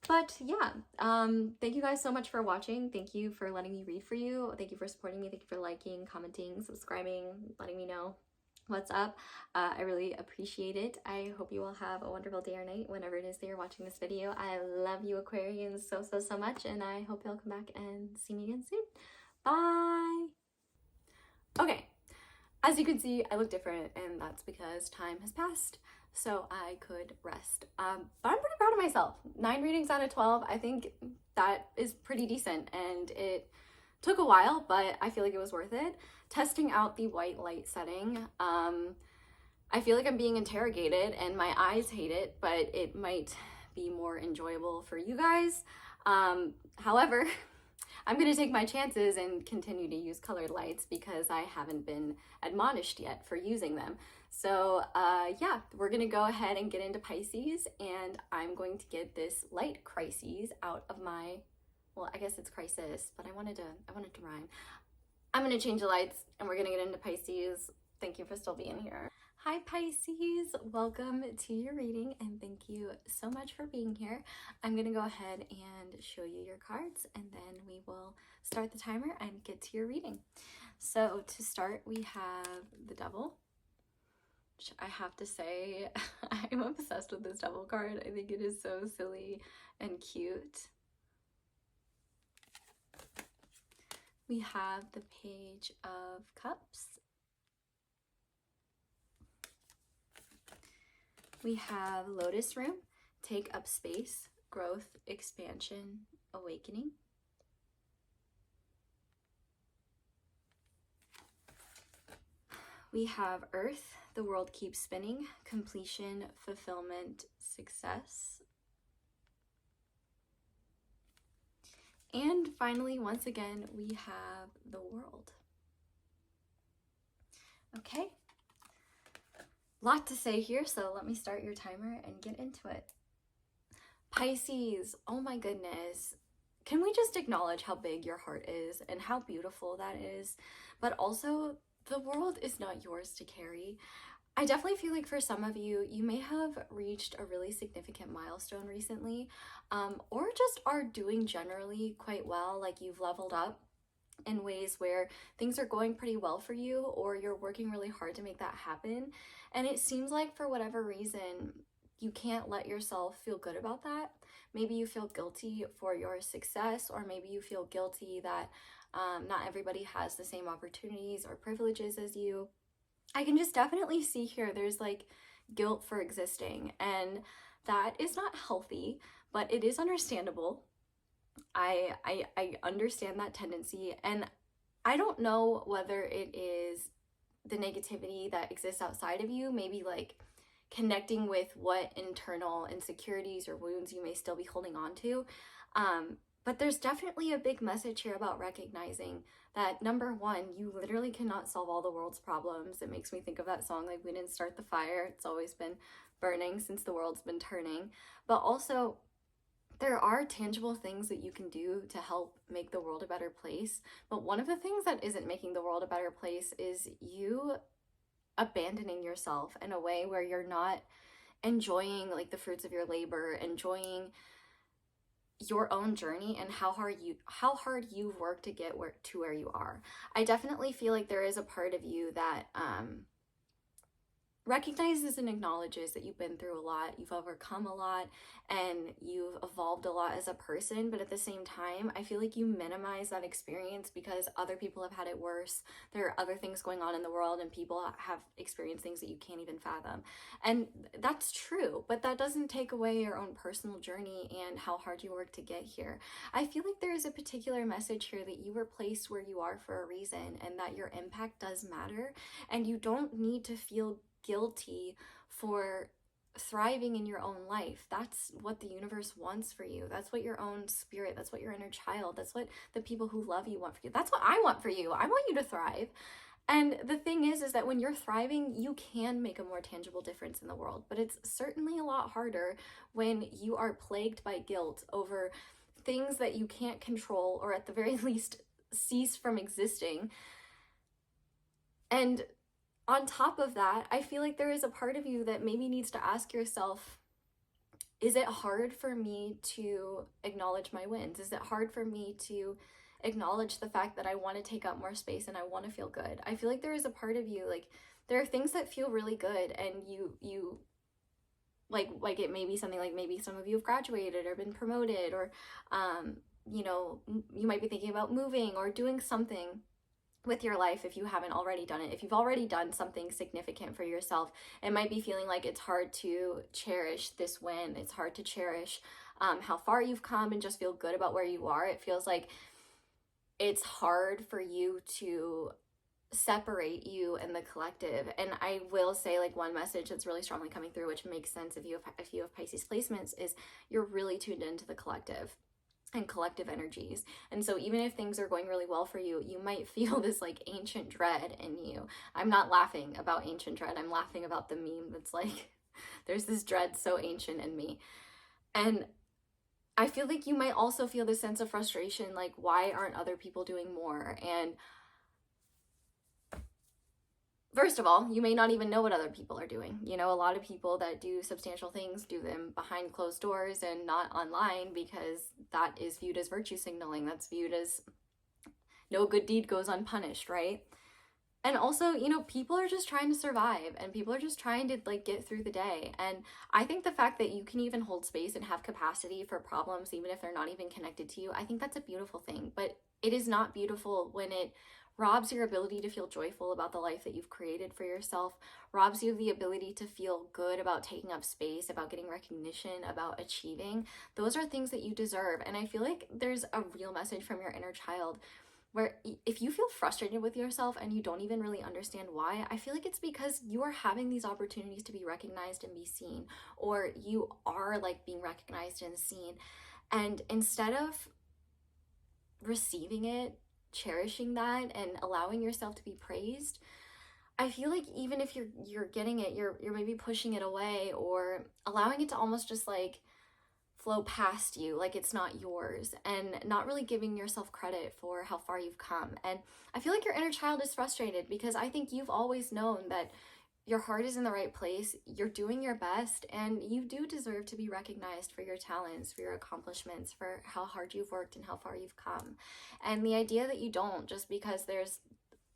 But yeah, thank you guys so much for watching. Thank you for letting me read for you. Thank you for supporting me. Thank you for liking, commenting, subscribing, letting me know what's up. I really appreciate it. I hope you all have a wonderful day or night whenever it is that you're watching this video. I love you, Aquarians, so much, and I hope you'll come back and see me again soon. Bye! Okay, as you can see, I look different, and that's because time has passed, so I could rest. But I'm pretty proud of myself. 9 readings out of 12. I think that is pretty decent, and it took a while, but I feel like it was worth it. Testing out the white light setting. I feel like I'm being interrogated, and my eyes hate it, but it might be more enjoyable for you guys. However, I'm going to take my chances and continue to use colored lights because I haven't been admonished yet for using them. So yeah, we're going to go ahead and get into Pisces, and I'm going to get this light crises out of my, well, I guess it's crisis, but I wanted to rhyme. I'm going to change the lights, and we're going to get into Pisces. Thank you for still being here. Hi Pisces, welcome to your reading, and thank you so much for being here. I'm going to go ahead and show you your cards, and then we will start the timer and get to your reading. So to start, we have the Devil, which I have to say, I'm obsessed with this Devil card. I think it is so silly and cute. We have the Page of Cups. We have Lotus Room, take up space, growth, expansion, awakening. We have Earth, the world keeps spinning, completion, fulfillment, success. And finally, once again, we have the World. Okay. Lot to say here, so let me start your timer and get into it. Pisces, oh my goodness. Can we just acknowledge how big your heart is and how beautiful that is? But also, the world is not yours to carry. I definitely feel like for some of you, you may have reached a really significant milestone recently, or just are doing generally quite well, like you've leveled up. in ways where things are going pretty well for you, or you're working really hard to make that happen. And it seems like for whatever reason, you can't let yourself feel good about that. Maybe you feel guilty for your success, or maybe you feel guilty that not everybody has the same opportunities or privileges as you. I can just definitely see here there's like guilt for existing, and that is not healthy, but it is understandable. I understand that tendency, and I don't know whether it is the negativity that exists outside of you, maybe like connecting with what internal insecurities or wounds you may still be holding on to. But there's definitely a big message here about recognizing that, number one, you literally cannot solve all the world's problems. It makes me think of that song, like, we didn't start the fire. It's always been burning since the world's been turning. But also, there are tangible things that you can do to help make the world a better place. But one of the things that isn't making the world a better place is you abandoning yourself in a way where you're not enjoying like the fruits of your labor, enjoying your own journey, and how hard you've worked to get to where you are. I definitely feel like there is a part of you that recognizes and acknowledges that you've been through a lot, you've overcome a lot, and you've evolved a lot as a person. But at the same time, I feel like you minimize that experience because other people have had it worse. There are other things going on in the world, and people have experienced things that you can't even fathom. And that's true, but that doesn't take away your own personal journey and how hard you work to get here. I feel like there is a particular message here that you were placed where you are for a reason, and that your impact does matter, and you don't need to feel guilty for thriving in your own life. That's what the universe wants for you. That's what your own spirit, that's what your inner child, that's what the people who love you want for you. That's what I want for you. I want you to thrive. And the thing is that when you're thriving, you can make a more tangible difference in the world. But it's certainly a lot harder when you are plagued by guilt over things that you can't control, or at the very least cease from existing. And on top of that, I feel like there is a part of you that maybe needs to ask yourself, is it hard for me to acknowledge my wins? Is it hard for me to acknowledge the fact that I want to take up more space and I want to feel good? I feel like there is a part of you, like, there are things that feel really good, and you like it may be something like, maybe some of you have graduated or been promoted, or you know, you might be thinking about moving or doing something with your life if you haven't already done it. If you've already done something significant for yourself, it might be feeling like it's hard to cherish this win. It's hard to cherish how far you've come and just feel good about where you are. It feels like it's hard for you to separate you and the collective. And I will say, like, one message that's really strongly coming through, which makes sense if you have Pisces placements, is you're really tuned into the collective and collective energies. And so even if things are going really well for you, you might feel this like ancient dread in you. I'm not laughing about ancient dread. I'm laughing about the meme that's like, there's this dread so ancient in me. And I feel like you might also feel this sense of frustration, like, why aren't other people doing more? And first of all, you may not even know what other people are doing. You know, a lot of people that do substantial things do them behind closed doors and not online, because that is viewed as virtue signaling. That's viewed as no good deed goes unpunished, right? And also, you know, people are just trying to survive, and people are just trying to like get through the day. And I think the fact that you can even hold space and have capacity for problems, even if they're not even connected to you, I think that's a beautiful thing. But it is not beautiful when it robs your ability to feel joyful about the life that you've created for yourself, robs you of the ability to feel good about taking up space, about getting recognition, about achieving. Those are things that you deserve. And I feel like there's a real message from your inner child where if you feel frustrated with yourself and you don't even really understand why, I feel like it's because you are having these opportunities to be recognized and be seen, or you are like being recognized and seen. And instead of receiving it, cherishing that, and allowing yourself to be praised, I feel like even if you're getting it, you're maybe pushing it away, or allowing it to almost just like flow past you, like it's not yours, and not really giving yourself credit for how far you've come. And I feel like your inner child is frustrated because I think you've always known that your heart is in the right place, you're doing your best, and you do deserve to be recognized for your talents, for your accomplishments, for how hard you've worked and how far you've come. And the idea that you don't, just because there's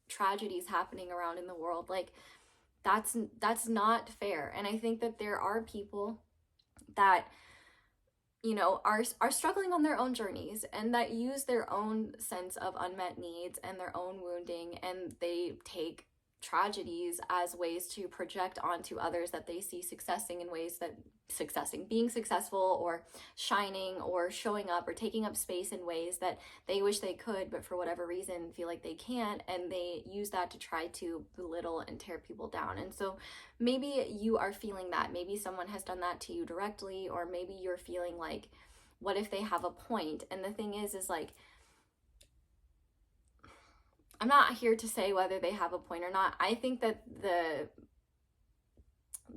tragedies happening around in the world, like, that's not fair. And I think that there are people that, you know, are struggling on their own journeys, and that use their own sense of unmet needs and their own wounding, and they take tragedies as ways to project onto others that they see successing in ways that being successful or shining or showing up or taking up space in ways that they wish they could, but for whatever reason feel like they can't, and they use that to try to belittle and tear people down. And so maybe you are feeling that, maybe someone has done that to you directly, or maybe you're feeling like, what if they have a point? And the thing is like, I'm not here to say whether they have a point or not. I think that the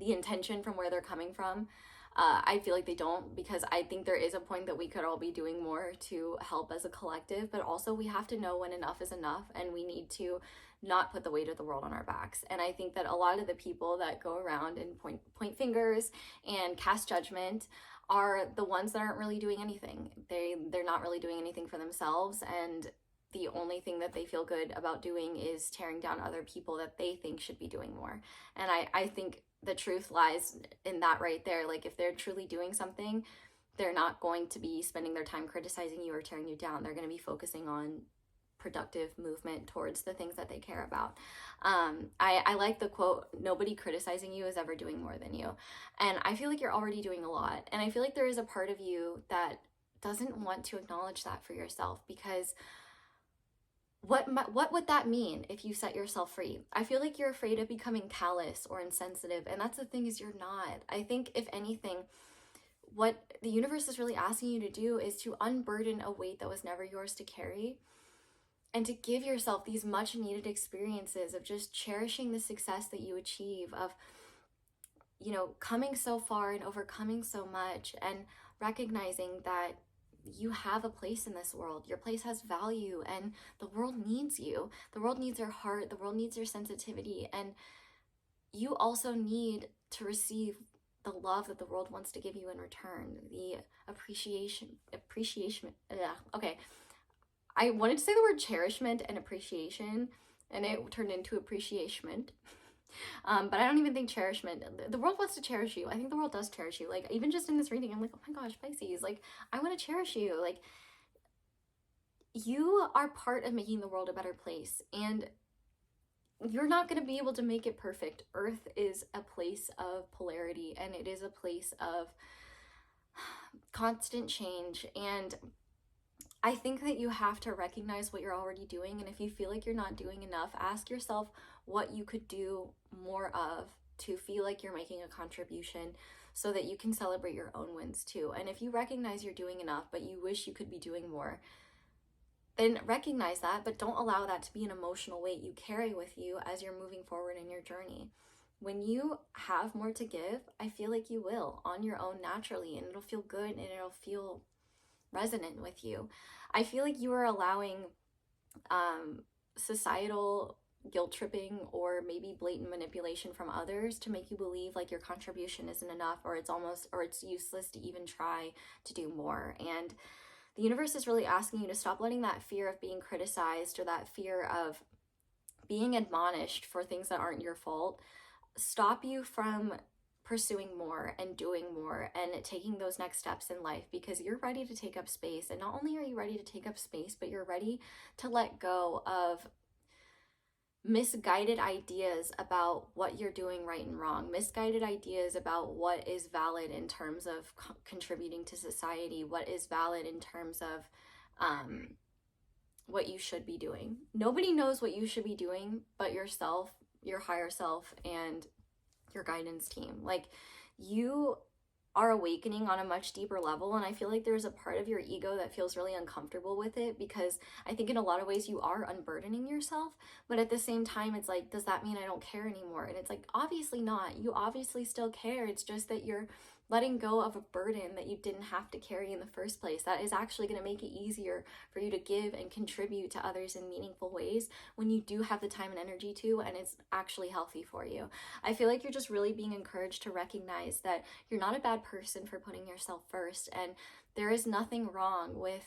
intention from where they're coming from, I feel like they don't, because I think there is a point that we could all be doing more to help as a collective, but also we have to know when enough is enough, and we need to not put the weight of the world on our backs. And I think that a lot of the people that go around and point fingers and cast judgment are the ones that aren't really doing anything. They're not really doing anything for themselves, and the only thing that they feel good about doing is tearing down other people that they think should be doing more. And I think the truth lies in that right there. Like, if they're truly doing something, they're not going to be spending their time criticizing you or tearing you down. They're going to be focusing on productive movement towards the things that they care about. I like the quote, nobody criticizing you is ever doing more than you. And I feel like you're already doing a lot. And I feel like there is a part of you that doesn't want to acknowledge that for yourself, because what would that mean if you set yourself free? I feel like you're afraid of becoming callous or insensitive, and that's the thing, is you're not. I think if anything, what the universe is really asking you to do is to unburden a weight that was never yours to carry, and to give yourself these much needed experiences of just cherishing the success that you achieve, of, you know, coming so far and overcoming so much, and recognizing that you have a place in this world. Your place has value, and the world needs you. The world needs your heart. The world needs your sensitivity. And you also need to receive the love that the world wants to give you in return. The appreciation. Okay. I wanted to say the word cherishment and appreciation, and it turned into appreciation. But I don't even think cherishment, the world wants to cherish you. I think the world does cherish you. Like, even just in this reading, I'm like, oh my gosh, Pisces, like, I want to cherish you. Like, you are part of making the world a better place, and you're not going to be able to make it perfect. Earth is a place of polarity, and it is a place of constant change. And I think that you have to recognize what you're already doing, and if you feel like you're not doing enough, ask yourself what you could do more of to feel like you're making a contribution, so that you can celebrate your own wins too. And if you recognize you're doing enough, but you wish you could be doing more, then recognize that, but don't allow that to be an emotional weight you carry with you as you're moving forward in your journey. When you have more to give, I feel like you will on your own naturally, and it'll feel good, and it'll feel resonant with you. I feel like you are allowing societal guilt tripping, or maybe blatant manipulation from others, to make you believe like your contribution isn't enough, or it's useless to even try to do more. And the universe is really asking you to stop letting that fear of being criticized, or that fear of being admonished for things that aren't your fault, stop you from pursuing more and doing more and taking those next steps in life, because you're ready to take up space. And not only are you ready to take up space, but you're ready to let go of misguided ideas about what you're doing right and wrong, misguided ideas about what is valid in terms of contributing to society, what is valid in terms of what you should be doing. Nobody knows what you should be doing but yourself, your higher self, and your guidance team. Like, you are awakening on a much deeper level, and I feel like there's a part of your ego that feels really uncomfortable with it, because I think in a lot of ways you are unburdening yourself, but at the same time it's like, does that mean I don't care anymore? And it's like, obviously not. You obviously still care. It's just that you're letting go of a burden that you didn't have to carry in the first place. That is actually going to make it easier for you to give and contribute to others in meaningful ways when you do have the time and energy to, and it's actually healthy for you. I feel like you're just really being encouraged to recognize that you're not a bad person for putting yourself first, and there is nothing wrong with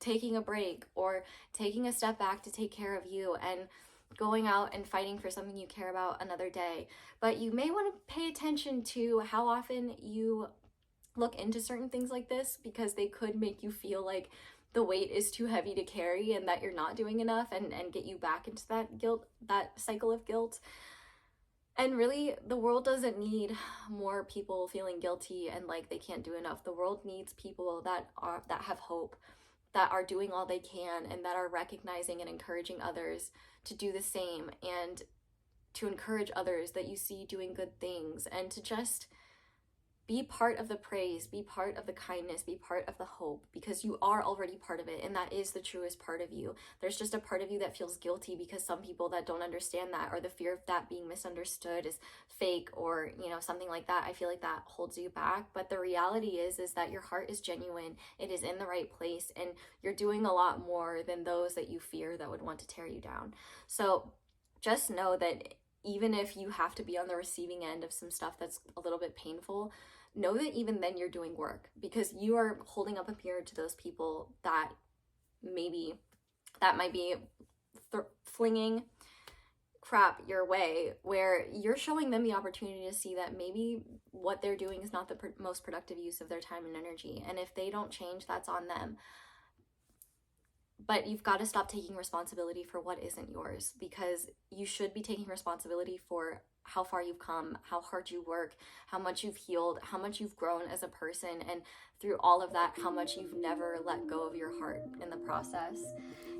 taking a break or taking a step back to take care of you and going out and fighting for something you care about another day. But you may want to pay attention to how often you look into certain things like this, because they could make you feel like the weight is too heavy to carry and that you're not doing enough, and get you back into that guilt, that cycle of guilt. And really, the world doesn't need more people feeling guilty and like they can't do enough. The world needs people that have hope, that are doing all they can, and that are recognizing and encouraging others to do the same, and to encourage others that you see doing good things, and to just be part of the praise, be part of the kindness, be part of the hope, because you are already part of it, and that is the truest part of you. There's just a part of you that feels guilty because some people that don't understand that, or the fear of that being misunderstood is fake, or something like that. I feel like that holds you back, but the reality is that your heart is genuine, it is in the right place, and you're doing a lot more than those that you fear that would want to tear you down. So just know that even if you have to be on the receiving end of some stuff that's a little bit painful, know that even then you're doing work, because you are holding up a mirror to those people that might be flinging crap your way, where you're showing them the opportunity to see that maybe what they're doing is not the most productive use of their time and energy. And if they don't change, that's on them. But you've got to stop taking responsibility for what isn't yours, because you should be taking responsibility for how far you've come, how hard you work, how much you've healed, how much you've grown as a person, and through all of that, how much you've never let go of your heart in the process.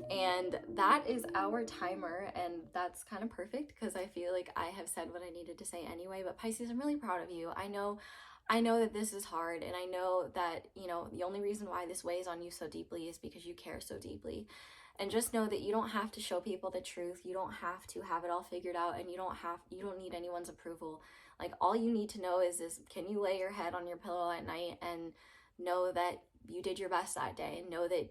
And that is our timer, and that's kind of perfect because I feel like I have said what I needed to say anyway. But Pisces, I'm really proud of you. I know that this is hard, and I know that, the only reason why this weighs on you so deeply is because you care so deeply. And just know that you don't have to show people the truth. You don't have to have it all figured out, and you don't need anyone's approval. Like, all you need to know is can you lay your head on your pillow at night and know that you did your best that day, and know that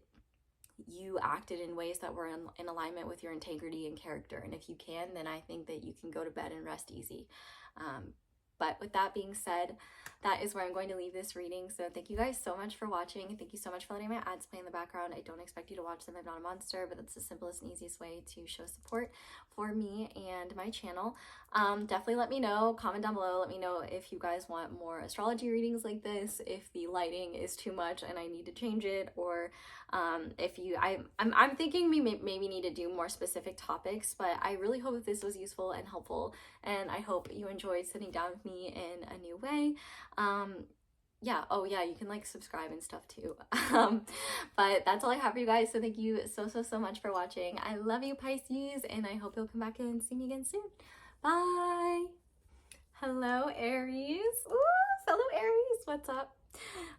you acted in ways that were in alignment with your integrity and character. And if you can, then I think that you can go to bed and rest easy. But with that being said, that is where I'm going to leave this reading. So thank you guys so much for watching. Thank you so much for letting my ads play in the background. I don't expect you to watch them. I'm not a monster, but that's the simplest and easiest way to show support for me and my channel. Definitely let me know, comment down below. Let me know if you guys want more astrology readings like this, if the lighting is too much and I need to change it, or I'm thinking we maybe need to do more specific topics. But I really hope this was useful and helpful, and I hope you enjoyed sitting down with me in a new way. Yeah, oh yeah, you can like subscribe and stuff too. But that's all I have for you guys. So thank you so much for watching. I love you, Pisces, and I hope you'll come back and see me again soon. Bye. Hello, Aries. Ooh, fellow Aries, what's up?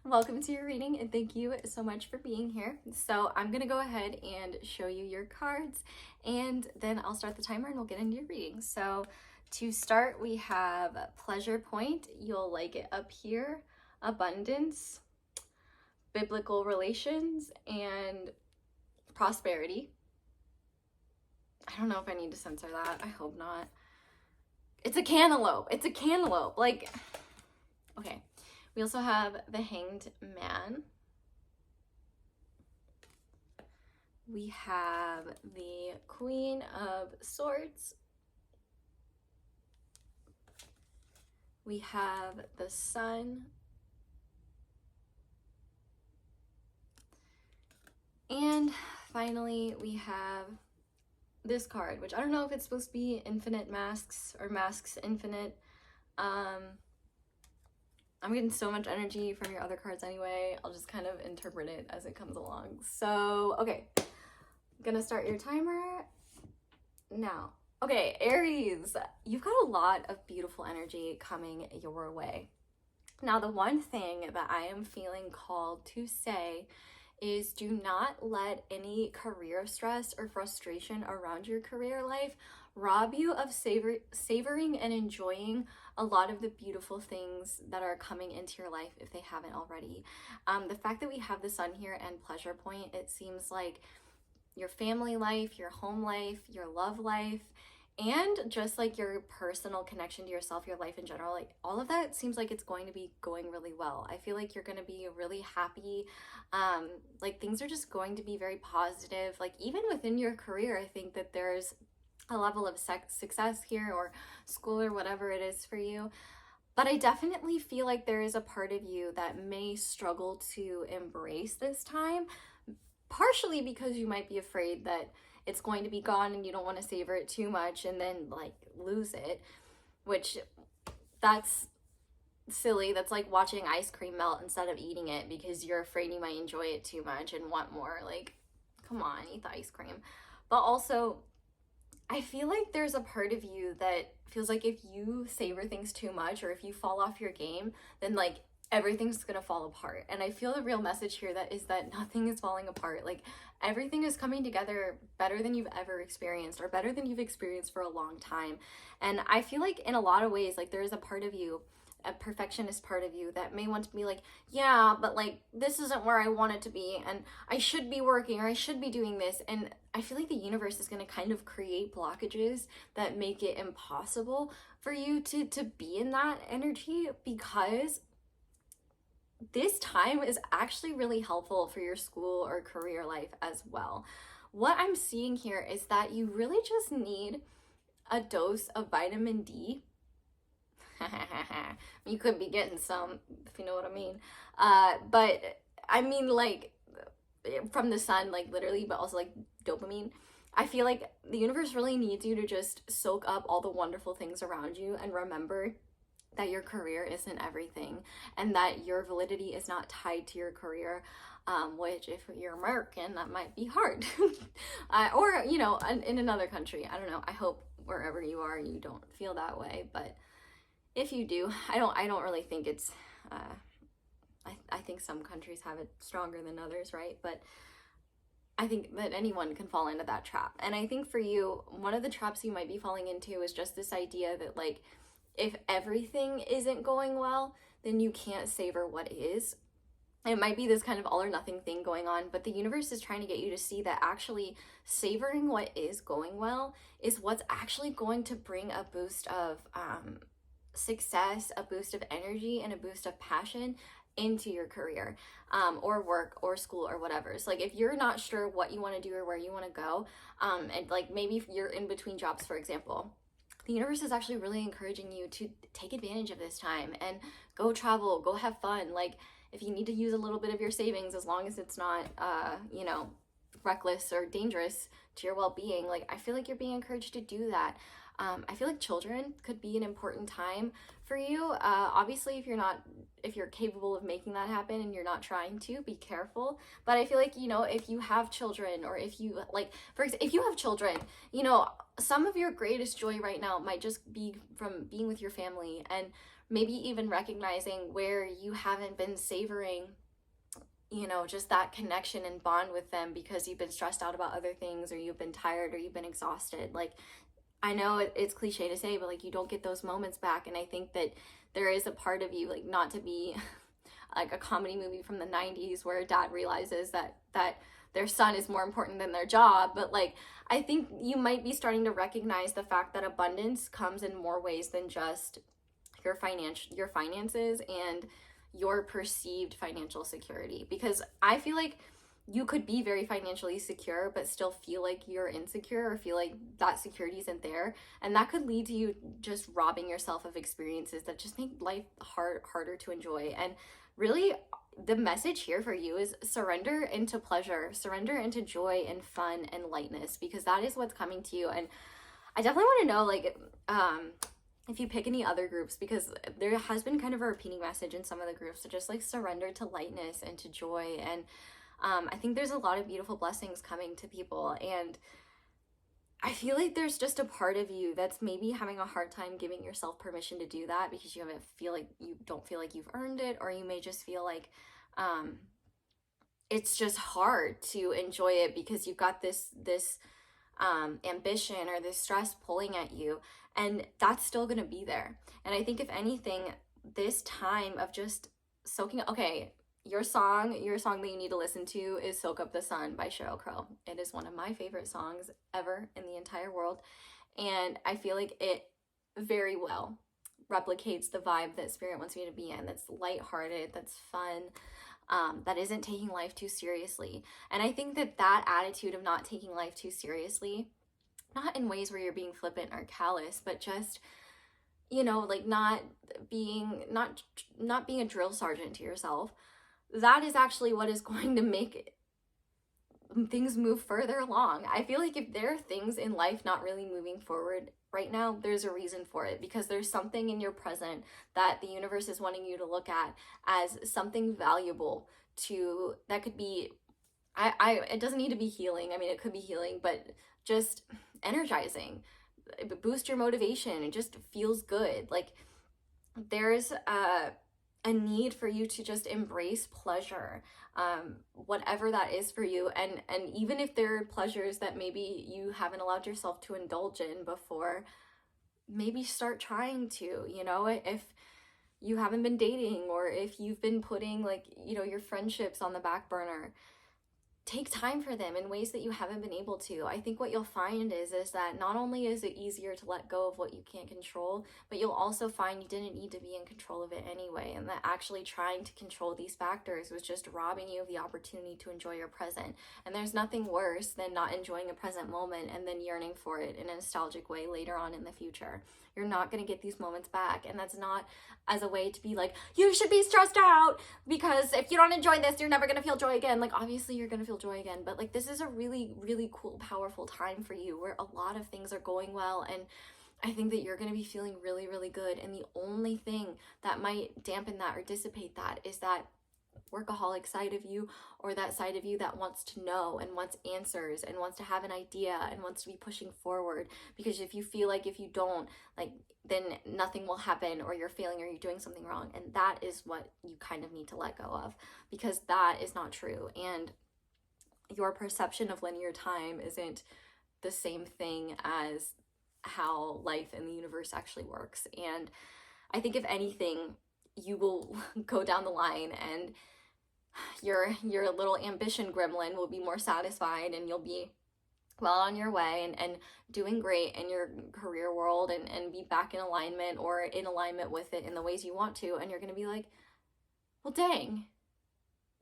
Welcome to your reading, and thank you so much for being here. So I'm gonna go ahead and show you your cards, and then I'll start the timer and we'll get into your reading. So to start, we have Pleasure Point. You'll like it up here. Abundance, biblical relations, and prosperity. I don't know if I need to censor that. I hope not. It's a cantaloupe. It's a cantaloupe. Like, okay. We also have the Hanged Man. We have the Queen of Swords. We have the Sun. And finally, we have this card, which I don't know if it's supposed to be Infinite Masks or Masks Infinite. I'm getting so much energy from your other cards anyway. I'll just kind of interpret it as it comes along. So, okay. I'm gonna start your timer now. Okay, Aries, you've got a lot of beautiful energy coming your way. Now, the one thing that I am feeling called to say is do not let any career stress or frustration around your career life rob you of savoring and enjoying a lot of the beautiful things that are coming into your life if they haven't already. The fact that we have the sun here and pleasure point, it seems like your family life, your home life, your love life, and just like your personal connection to yourself, your life in general, like all of that seems like it's going to be going really well. I feel like you're going to be really happy. Like things are just going to be very positive. Like even within your career, I think that there's a level of success here, or school, or whatever it is for you. But I definitely feel like there is a part of you that may struggle to embrace this time, partially because you might be afraid that it's going to be gone and you don't want to savor it too much and then like lose it, which that's silly. That's like watching ice cream melt instead of eating it because you're afraid you might enjoy it too much and want more. Like, come on, eat the ice cream. But also, I feel like there's a part of you that feels like if you savor things too much or if you fall off your game, then like everything's gonna fall apart. And I feel the real message here that is that nothing is falling apart. Like everything is coming together better than you've ever experienced, or better than you've experienced for a long time. And I feel like in a lot of ways, like there is a part of you, a perfectionist part of you, that may want to be like, yeah, but like this isn't where I want it to be, and I should be working, or I should be doing this. And I feel like the universe is going to kind of create blockages that make it impossible for you to be in that energy, because this time is actually really helpful for your school or career life as well. What I'm seeing here is that you really just need a dose of vitamin D. You could be getting some, if you know what I mean. But I mean like from the sun, like literally, but also like dopamine. I feel like the universe really needs you to just soak up all the wonderful things around you and remember that your career isn't everything, and that your validity is not tied to your career, which if you're American, that might be hard. Or, you know, in another country, I don't know. I hope wherever you are, you don't feel that way. But if you do, I don't really think it's, I think some countries have it stronger than others, right? But I think that anyone can fall into that trap. And I think for you, one of the traps you might be falling into is just this idea that like, if everything isn't going well, then you can't savor what is. It might be this kind of all or nothing thing going on, but the universe is trying to get you to see that actually savoring what is going well is what's actually going to bring a boost of success, a boost of energy, and a boost of passion into your career, or work or school or whatever. So like if you're not sure what you want to do or where you want to go, and like maybe if you're in between jobs, for example, the universe is actually really encouraging you to take advantage of this time and go travel, go have fun. Like if you need to use a little bit of your savings, as long as it's not, you know, reckless or dangerous to your well-being, like I feel like you're being encouraged to do that. I feel like children could be an important time for you. Obviously, if you're capable of making that happen and you're not trying to, be careful. But I feel like, you know, if you have children, or if you like, for example, if you have children, you know, some of your greatest joy right now might just be from being with your family, and maybe even recognizing where you haven't been savoring, you know, just that connection and bond with them because you've been stressed out about other things, or you've been tired, or you've been exhausted. Like, I know it's cliche to say, but like you don't get those moments back. And I think that there is a part of you, like not to be like a comedy movie from the 90s where dad realizes that their son is more important than their job. But like, I think you might be starting to recognize the fact that abundance comes in more ways than just your finances and your perceived financial security. Because I feel like you could be very financially secure but still feel like you're insecure, or feel like that security isn't there, and that could lead to you just robbing yourself of experiences that just make life harder to enjoy. And really, the message here for you is surrender into pleasure, surrender into joy and fun and lightness, because that is what's coming to you. And I definitely want to know, like, if you pick any other groups, because there has been kind of a repeating message in some of the groups to just like surrender to lightness and to joy. And I think there's a lot of beautiful blessings coming to people. And I feel like there's just a part of you that's maybe having a hard time giving yourself permission to do that because you don't feel like you've earned it, or you may just feel like it's just hard to enjoy it because you've got this ambition or this stress pulling at you, and that's still gonna be there. And I think if anything, this time of just soaking, okay, your song that you need to listen to is Soak Up the Sun by Sheryl Crow. It is one of my favorite songs ever in the entire world, and I feel like it very well replicates the vibe that Spirit wants me to be in. That's lighthearted, that's fun, that isn't taking life too seriously. And I think that attitude of not taking life too seriously, not in ways where you're being flippant or callous, but just, you know, like not being a drill sergeant to yourself, that is actually what is going to make things move further along. I feel like if there are things in life not really moving forward right now, there's a reason for it, because there's something in your present that the universe is wanting you to look at as something valuable to, that could be, it doesn't need to be healing. I mean, it could be healing, but just energizing, boost your motivation. It just feels good. Like there's a need for you to just embrace pleasure, whatever that is for you. And even if there are pleasures that maybe you haven't allowed yourself to indulge in before, maybe start trying to, you know, if you haven't been dating, or if you've been putting, like, you know, your friendships on the back burner, take time for them in ways that you haven't been able to. I think what you'll find is that not only is it easier to let go of what you can't control, but you'll also find you didn't need to be in control of it anyway, and that actually trying to control these factors was just robbing you of the opportunity to enjoy your present. And there's nothing worse than not enjoying a present moment and then yearning for it in a nostalgic way later on in the future. You're not going to get these moments back, and that's not as a way to be like, you should be stressed out because if you don't enjoy this, you're never going to feel joy again. Like, obviously you're going to feel joy again, but like, this is a really, really cool, powerful time for you where a lot of things are going well, and I think that you're going to be feeling really, really good. And the only thing that might dampen that or dissipate that is that workaholic side of you, or that side of you that wants to know and wants answers and wants to have an idea and wants to be pushing forward. Because if you feel like if you don't, like, then nothing will happen, or you're failing, or you're doing something wrong. And that is what you kind of need to let go of, because that is not true. And your perception of linear time isn't the same thing as how life and the universe actually works. And I think if anything, you will go down the line and your little ambition gremlin will be more satisfied, and you'll be well on your way and doing great in your career world, and be back in alignment, or in alignment with it in the ways you want to. And you're going to be like, well, dang,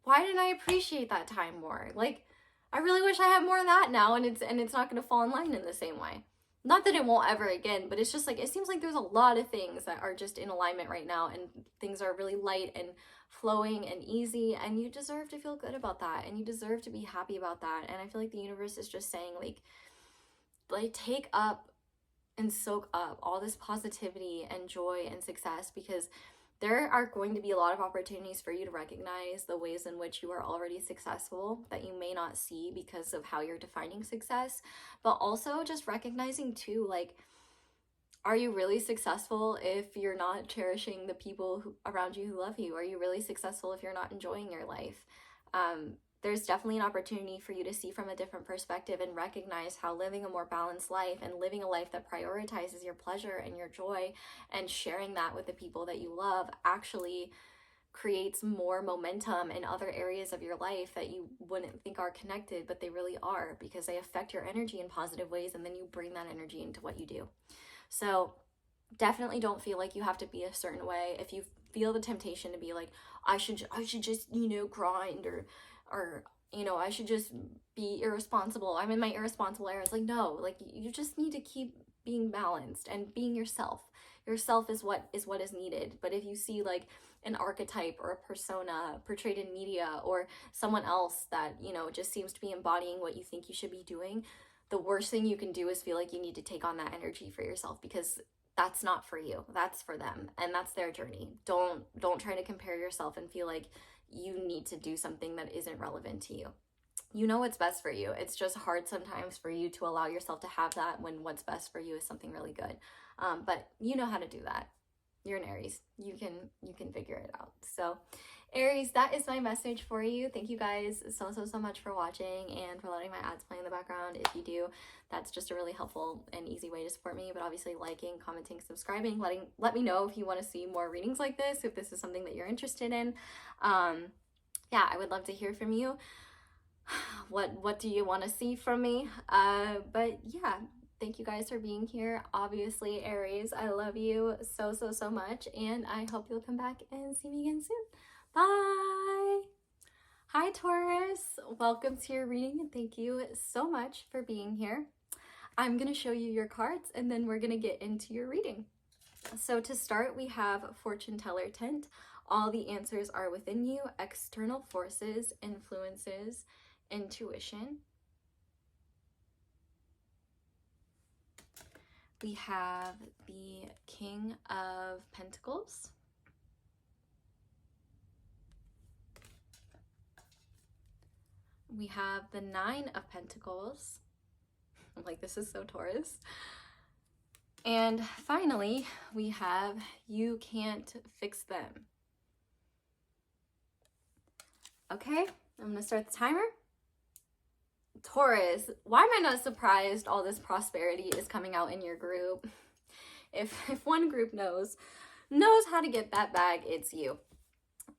why didn't I appreciate that time more? Like, I really wish I had more of that now. And it's not going to fall in line in the same way. Not that it won't ever again, but it's just like, it seems like there's a lot of things that are just in alignment right now, and things are really light and flowing and easy, and you deserve to feel good about that, and you deserve to be happy about that. And I feel like the universe is just saying, like take up and soak up all this positivity and joy and success, because there are going to be a lot of opportunities for you to recognize the ways in which you are already successful that you may not see because of how you're defining success. But also just recognizing too, like, are you really successful if you're not cherishing the people around you who love you? Are you really successful if you're not enjoying your life? There's definitely an opportunity for you to see from a different perspective and recognize how living a more balanced life, and living a life that prioritizes your pleasure and your joy, and sharing that with the people that you love, actually creates more momentum in other areas of your life that you wouldn't think are connected, but they really are, because they affect your energy in positive ways, and then you bring that energy into what you do. So definitely don't feel like you have to be a certain way. If you feel the temptation to be like, I should just, you know, grind, or you know, I should just be irresponsible, I'm in my irresponsible era. It's like, no, like, you just need to keep being balanced and being yourself. Yourself is what is needed. But if you see like an archetype or a persona portrayed in media, or someone else that, you know, just seems to be embodying what you think you should be doing, the worst thing you can do is feel like you need to take on that energy for yourself, because that's not for you. That's for them, and that's their journey. Don't try to compare yourself and feel like you need to do something that isn't relevant to you. You know what's best for you. It's just hard sometimes for you to allow yourself to have that when what's best for you is something really good. But you know how to do that. You're an Aries. You can figure it out. So Aries, that is my message for you. Thank you guys so much for watching and for letting my ads play in the background. If you do, that's just a really helpful and easy way to support me. But obviously liking, commenting, subscribing, let me know if you want to see more readings like this, if this is something that you're interested in. Yeah, I would love to hear from you. What do you want to see from me? But yeah, thank you guys for being here. Obviously, Aries, I love you so much, and I hope you'll come back and see me again soon. Bye! Hi, Taurus. Welcome to your reading, and thank you so much for being here. I'm going to show you your cards, and then we're going to get into your reading. So to start, we have Fortune Teller Tent. All the answers are within you. External forces, influences, intuition. We have the King of Pentacles. We have the Nine of Pentacles. I'm like, this is so Taurus. And finally, we have You Can't Fix Them. Okay, I'm gonna start the timer. Taurus, why am I not surprised all this prosperity is coming out in your group? If one group knows how to get that bag, it's you.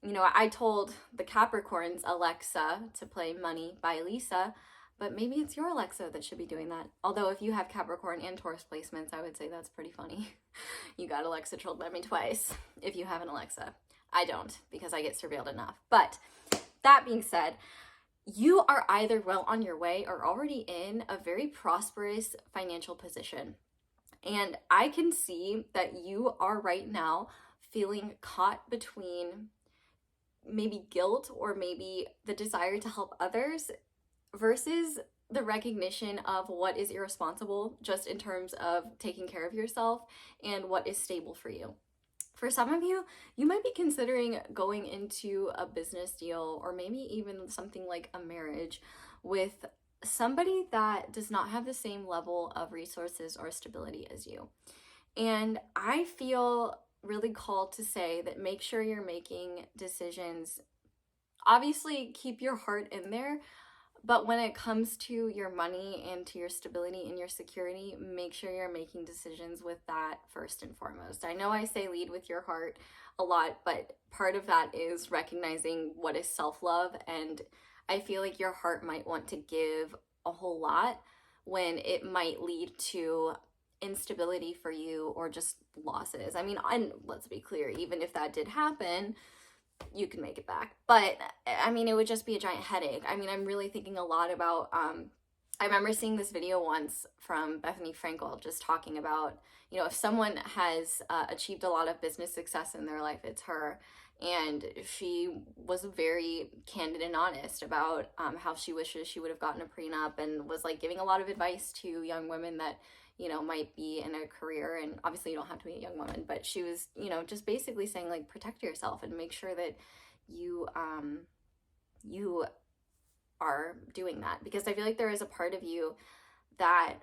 You know, I told the Capricorns Alexa to play Money by Lisa, but maybe it's your Alexa that should be doing that. Although if you have Capricorn and Taurus placements, I would say that's pretty funny. You got Alexa trolled by me twice if you have an Alexa. I don't, because I get surveilled enough. But that being said, you are either well on your way or already in a very prosperous financial position. And I can see that you are right now feeling caught between maybe guilt or maybe the desire to help others versus the recognition of what is irresponsible just in terms of taking care of yourself and what is stable for you. For some of you, you might be considering going into a business deal or maybe even something like a marriage with somebody that does not have the same level of resources or stability as you. And I feel really called to say that make sure you're making decisions. Obviously, keep your heart in there, but when it comes to your money and to your stability and your security, make sure you're making decisions with that first and foremost. I know I say lead with your heart a lot, but part of that is recognizing what is self-love, and I feel like your heart might want to give a whole lot when it might lead to instability for you or just losses. I mean, and let's be clear, even if that did happen, you can make it back. But I mean, it would just be a giant headache. I mean, I'm really thinking a lot about, I remember seeing this video once from Bethany Frankel just talking about, you know, if someone has achieved a lot of business success in their life, it's her. And she was very candid and honest about how she wishes she would have gotten a prenup, and was like giving a lot of advice to young women that, you know, might be in a career. And obviously you don't have to be a young woman, but she was, you know, just basically saying like, protect yourself and make sure that you are doing that. Because I feel like there is a part of you that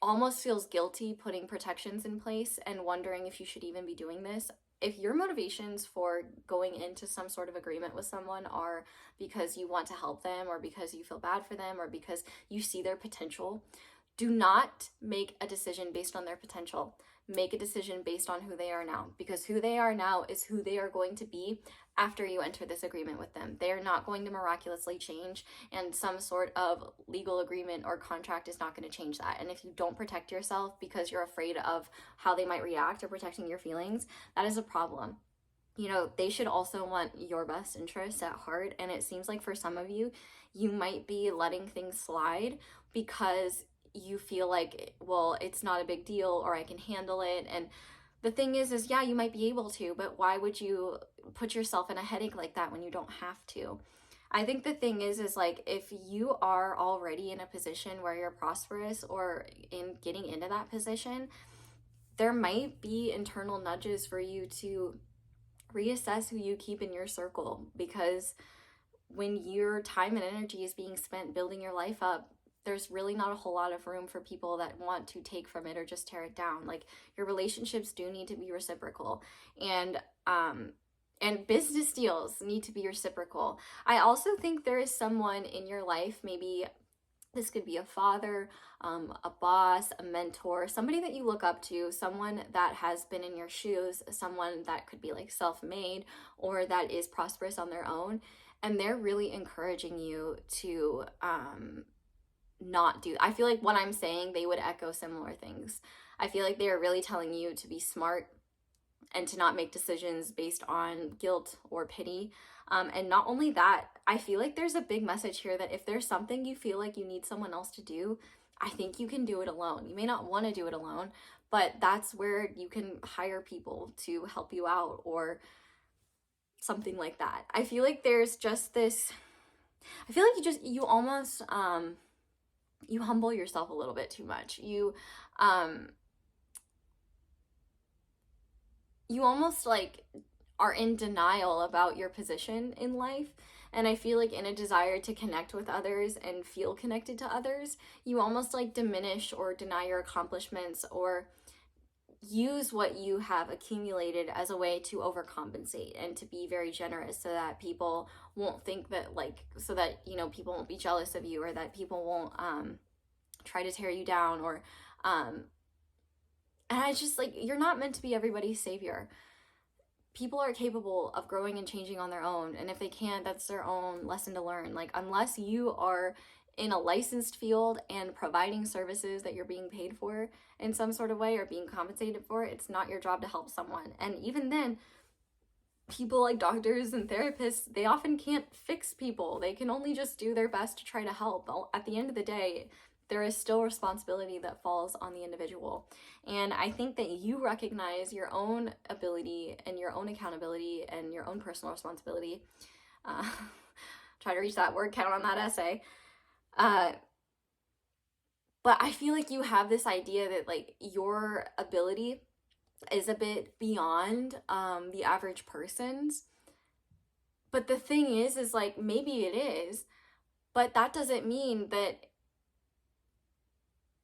almost feels guilty putting protections in place and wondering if you should even be doing this. If your motivations for going into some sort of agreement with someone are because you want to help them, or because you feel bad for them, or because you see their potential, do not make a decision based on their potential. Make a decision based on who they are now, because who they are now is who they are going to be after you enter this agreement with them. They are not going to miraculously change, and some sort of legal agreement or contract is not going to change that. And if you don't protect yourself because you're afraid of how they might react or protecting your feelings, that is a problem. You know, they should also want your best interests at heart. And it seems like for some of you, you might be letting things slide because you feel like, well, it's not a big deal, or I can handle it. And the thing is yeah, you might be able to, but why would you put yourself in a headache like that when you don't have to? I think the thing is like, if you are already in a position where you're prosperous or in getting into that position, there might be internal nudges for you to reassess who you keep in your circle, because when your time and energy is being spent building your life up, there's really not a whole lot of room for people that want to take from it or just tear it down. Like, your relationships do need to be reciprocal, and business deals need to be reciprocal. I also think there is someone in your life, maybe this could be a father, a boss, a mentor, somebody that you look up to, someone that has been in your shoes, someone that could be like self-made or that is prosperous on their own. And they're really encouraging you to not do. I feel like what I'm saying, they would echo similar things. I feel like they are really telling you to be smart and to not make decisions based on guilt or pity. And not only that, I feel like there's a big message here that if there's something you feel like you need someone else to do, I think you can do it alone. You may not want to do it alone, but that's where you can hire people to help you out or something like that. I feel like there's just this, I feel like you almost, you humble yourself a little bit too much. You almost like are in denial about your position in life. And I feel like in a desire to connect with others and feel connected to others, you almost like diminish or deny your accomplishments or use what you have accumulated as a way to overcompensate and to be very generous so that people won't think that so that, people won't be jealous of you or that people won't try to tear you down or and I just you're not meant to be everybody's savior. People are capable of growing and changing on their own, and if they can't, that's their own lesson to learn. Unless you are in a licensed field and providing services that you're being paid for in some sort of way or being compensated for, it's not your job to help someone. And even then, people like doctors and therapists, they often can't fix people. They can only just do their best to try to help. At the end of the day, there is still responsibility that falls on the individual. And I think that you recognize your own ability and your own accountability and your own personal responsibility. Try to reach that word count on that essay. But I feel like you have this idea that your ability is a bit beyond the average person's. But the thing is maybe it is, but that doesn't mean that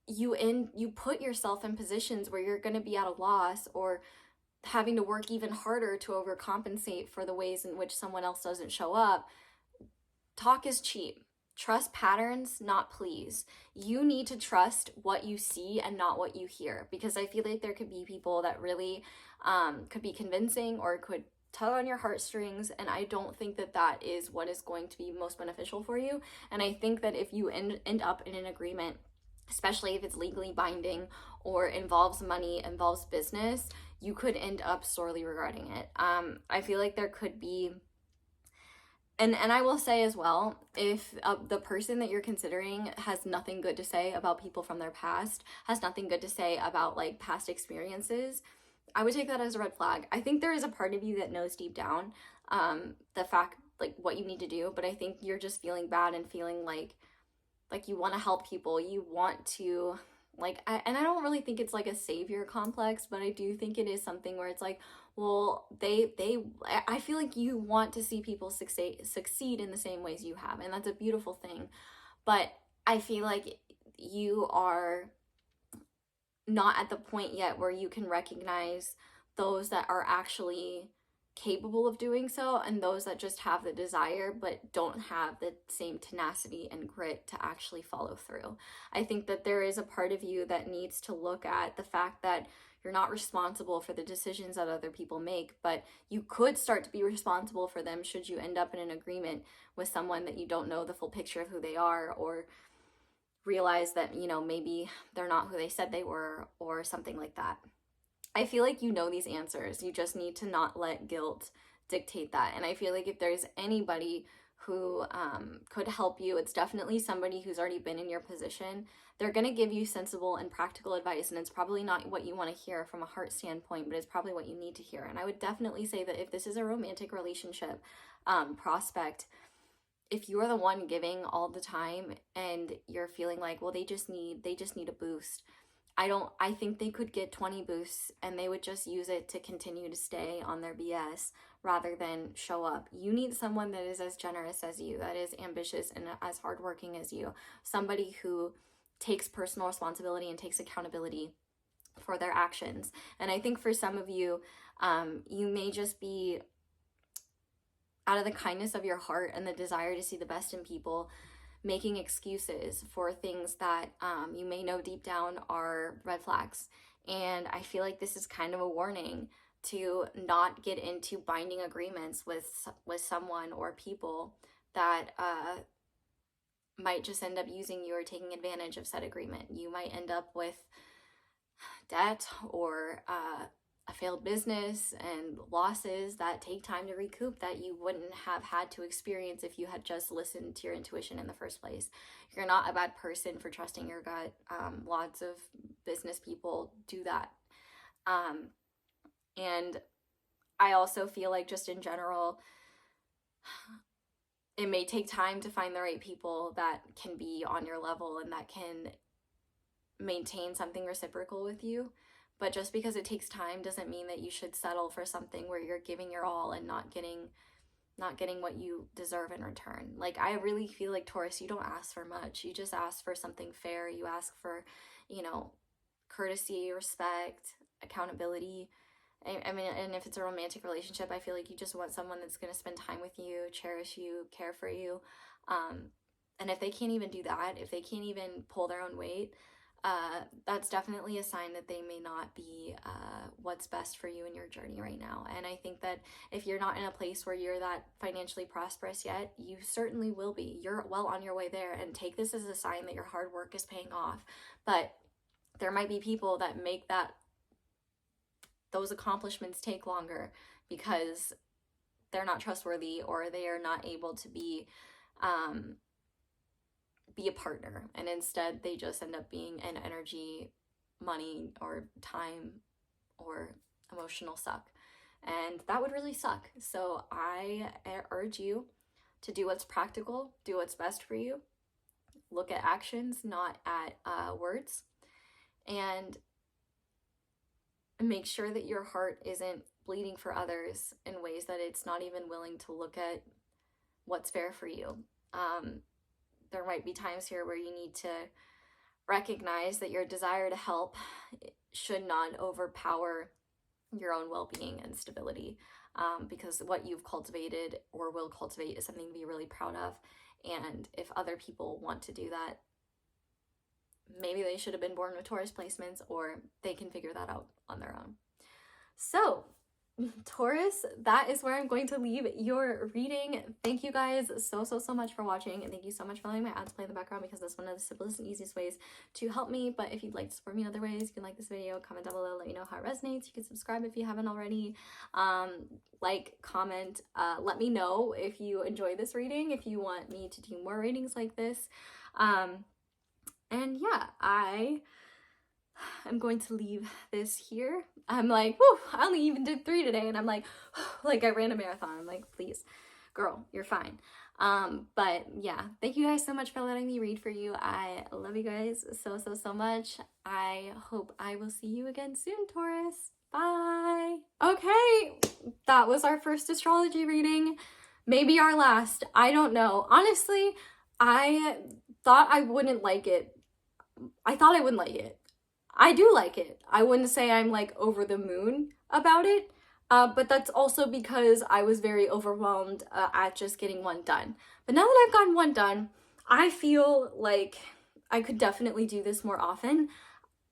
you put yourself in positions where you're going to be at a loss or having to work even harder to overcompensate for the ways in which someone else doesn't show up. Talk is cheap. Trust patterns, not please. You need to trust what you see and not what you hear, because I feel like there could be people that really could be convincing or could tug on your heartstrings, and I don't think that that is what is going to be most beneficial for you. And I think that if you end up in an agreement, especially if it's legally binding or involves money, involves business, you could end up sorely regretting it. I feel like there could be, and I will say as well, if the person that you're considering has nothing good to say about people from their past, has nothing good to say about past experiences, I would take that as a red flag. I think there is a part of you that knows deep down the fact, what you need to do, but I think you're just feeling bad and feeling like you want to help people, you want to and I don't really think it's a savior complex, but I do think it is something where it's well, I feel like you want to see people succeed in the same ways you have, and that's a beautiful thing. But I feel like you are not at the point yet where you can recognize those that are actually capable of doing so and those that just have the desire but don't have the same tenacity and grit to actually follow through. I think that there is a part of you that needs to look at the fact that you're not responsible for the decisions that other people make, but you could start to be responsible for them should you end up in an agreement with someone that you don't know the full picture of who they are, or realize that maybe they're not who they said they were, or something like that. I feel like you know these answers. You just need to not let guilt dictate that. And I feel like if there's anybody who could help you, it's definitely somebody who's already been in your position. They're going to give you sensible and practical advice, and it's probably not what you want to hear from a heart standpoint, but it's probably what you need to hear. And I would definitely say that if this is a romantic relationship prospect, if you're the one giving all the time and you're feeling well, they just need a boost, I think they could get 20 boosts and they would just use it to continue to stay on their BS rather than show up. You need someone that is as generous as you, that is ambitious and as hardworking as you, somebody who takes personal responsibility and takes accountability for their actions. And I think for some of you, you may just be, out of the kindness of your heart and the desire to see the best in people, making excuses for things that you may know deep down are red flags. And I feel like this is kind of a warning to not get into binding agreements with someone or people that might just end up using you or taking advantage of said agreement. You might end up with debt or a failed business and losses that take time to recoup that you wouldn't have had to experience if you had just listened to your intuition in the first place. You're not a bad person for trusting your gut. Lots of business people do that. And I also feel like just in general, it may take time to find the right people that can be on your level and that can maintain something reciprocal with you. But just because it takes time doesn't mean that you should settle for something where you're giving your all and not getting what you deserve in return. Like, I really feel like, Taurus, you don't ask for much. You just ask for something fair. You ask for, courtesy, respect, accountability. I mean, and if it's a romantic relationship, I feel like you just want someone that's going to spend time with you, cherish you, care for you. And if they can't even do that, if they can't even pull their own weight, that's definitely a sign that they may not be what's best for you in your journey right now. And I think that if you're not in a place where you're that financially prosperous yet, you certainly will be. You're well on your way there, and take this as a sign that your hard work is paying off. But there might be people that make those accomplishments take longer because they're not trustworthy, or they are not able to be a partner, and instead they just end up being an energy, money, or time, or emotional suck, and that would really suck. So I urge you to do what's practical, do what's best for you, look at actions, not at words, and make sure that your heart isn't bleeding for others in ways that it's not even willing to look at what's fair for you. There might be times here where you need to recognize that your desire to help should not overpower your own well-being and stability, because what you've cultivated or will cultivate is something to be really proud of. And if other people want to do that, maybe they should have been born with Taurus placements, or they can figure that out on their own. So Taurus, that is where I'm going to leave your reading. Thank you guys so much for watching, and thank you so much for letting my ads play in the background, because that's one of the simplest and easiest ways to help me. But if you'd like to support me in other ways, you can like this video, comment down below, let me know how it resonates. You can subscribe if you haven't already. Like, comment, let me know if you enjoy this reading, if you want me to do more readings like this. And yeah, I'm going to leave this here. I'm like, whew, I only even did 3 today, and I'm like, like I ran a marathon. I'm like, please, girl, you're fine. But yeah, thank you guys so much for letting me read for you. I love you guys so much. I hope I will see you again soon, Taurus. Bye. Okay, that was our first astrology reading. Maybe our last. I don't know. Honestly, I thought I wouldn't like it. I thought I wouldn't like it. I do like it. I wouldn't say I'm like over the moon about it, but that's also because I was very overwhelmed at just getting one done. But now that I've gotten one done, I feel like I could definitely do this more often.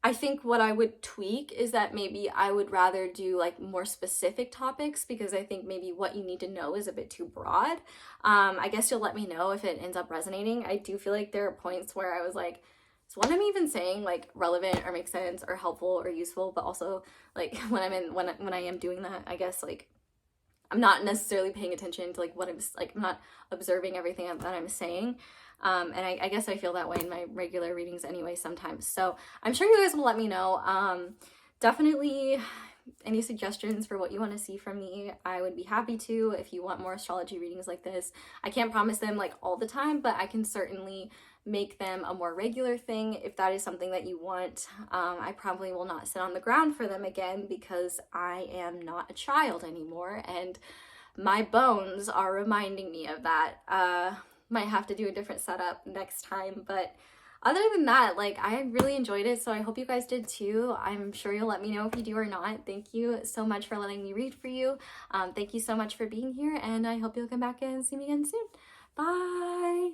I think what I would tweak is that maybe I would rather do like more specific topics, because I think maybe what you need to know is a bit too broad. I guess you'll let me know if it ends up resonating. I do feel like there are points where I was like, is what I'm even saying like relevant or makes sense or helpful or useful? But also, like, when I am doing that, I guess like I'm not necessarily paying attention to like what I'm like, I'm not observing everything that I'm saying. And I guess I feel that way in my regular readings anyway sometimes. So I'm sure you guys will let me know. Definitely any suggestions for what you want to see from me, I would be happy to. If you want more astrology readings like this, I can't promise them like all the time, but I can certainly make them a more regular thing if that is something that you want. I probably will not sit on the ground for them again, because I am not a child anymore, and my bones are reminding me of that. Might have to do a different setup next time, but other than that, like, I really enjoyed it, so I hope you guys did too. I'm sure you'll let me know if you do or not. Thank you so much for letting me read for you. Thank you so much for being here, and I hope you'll come back and see me again soon. Bye!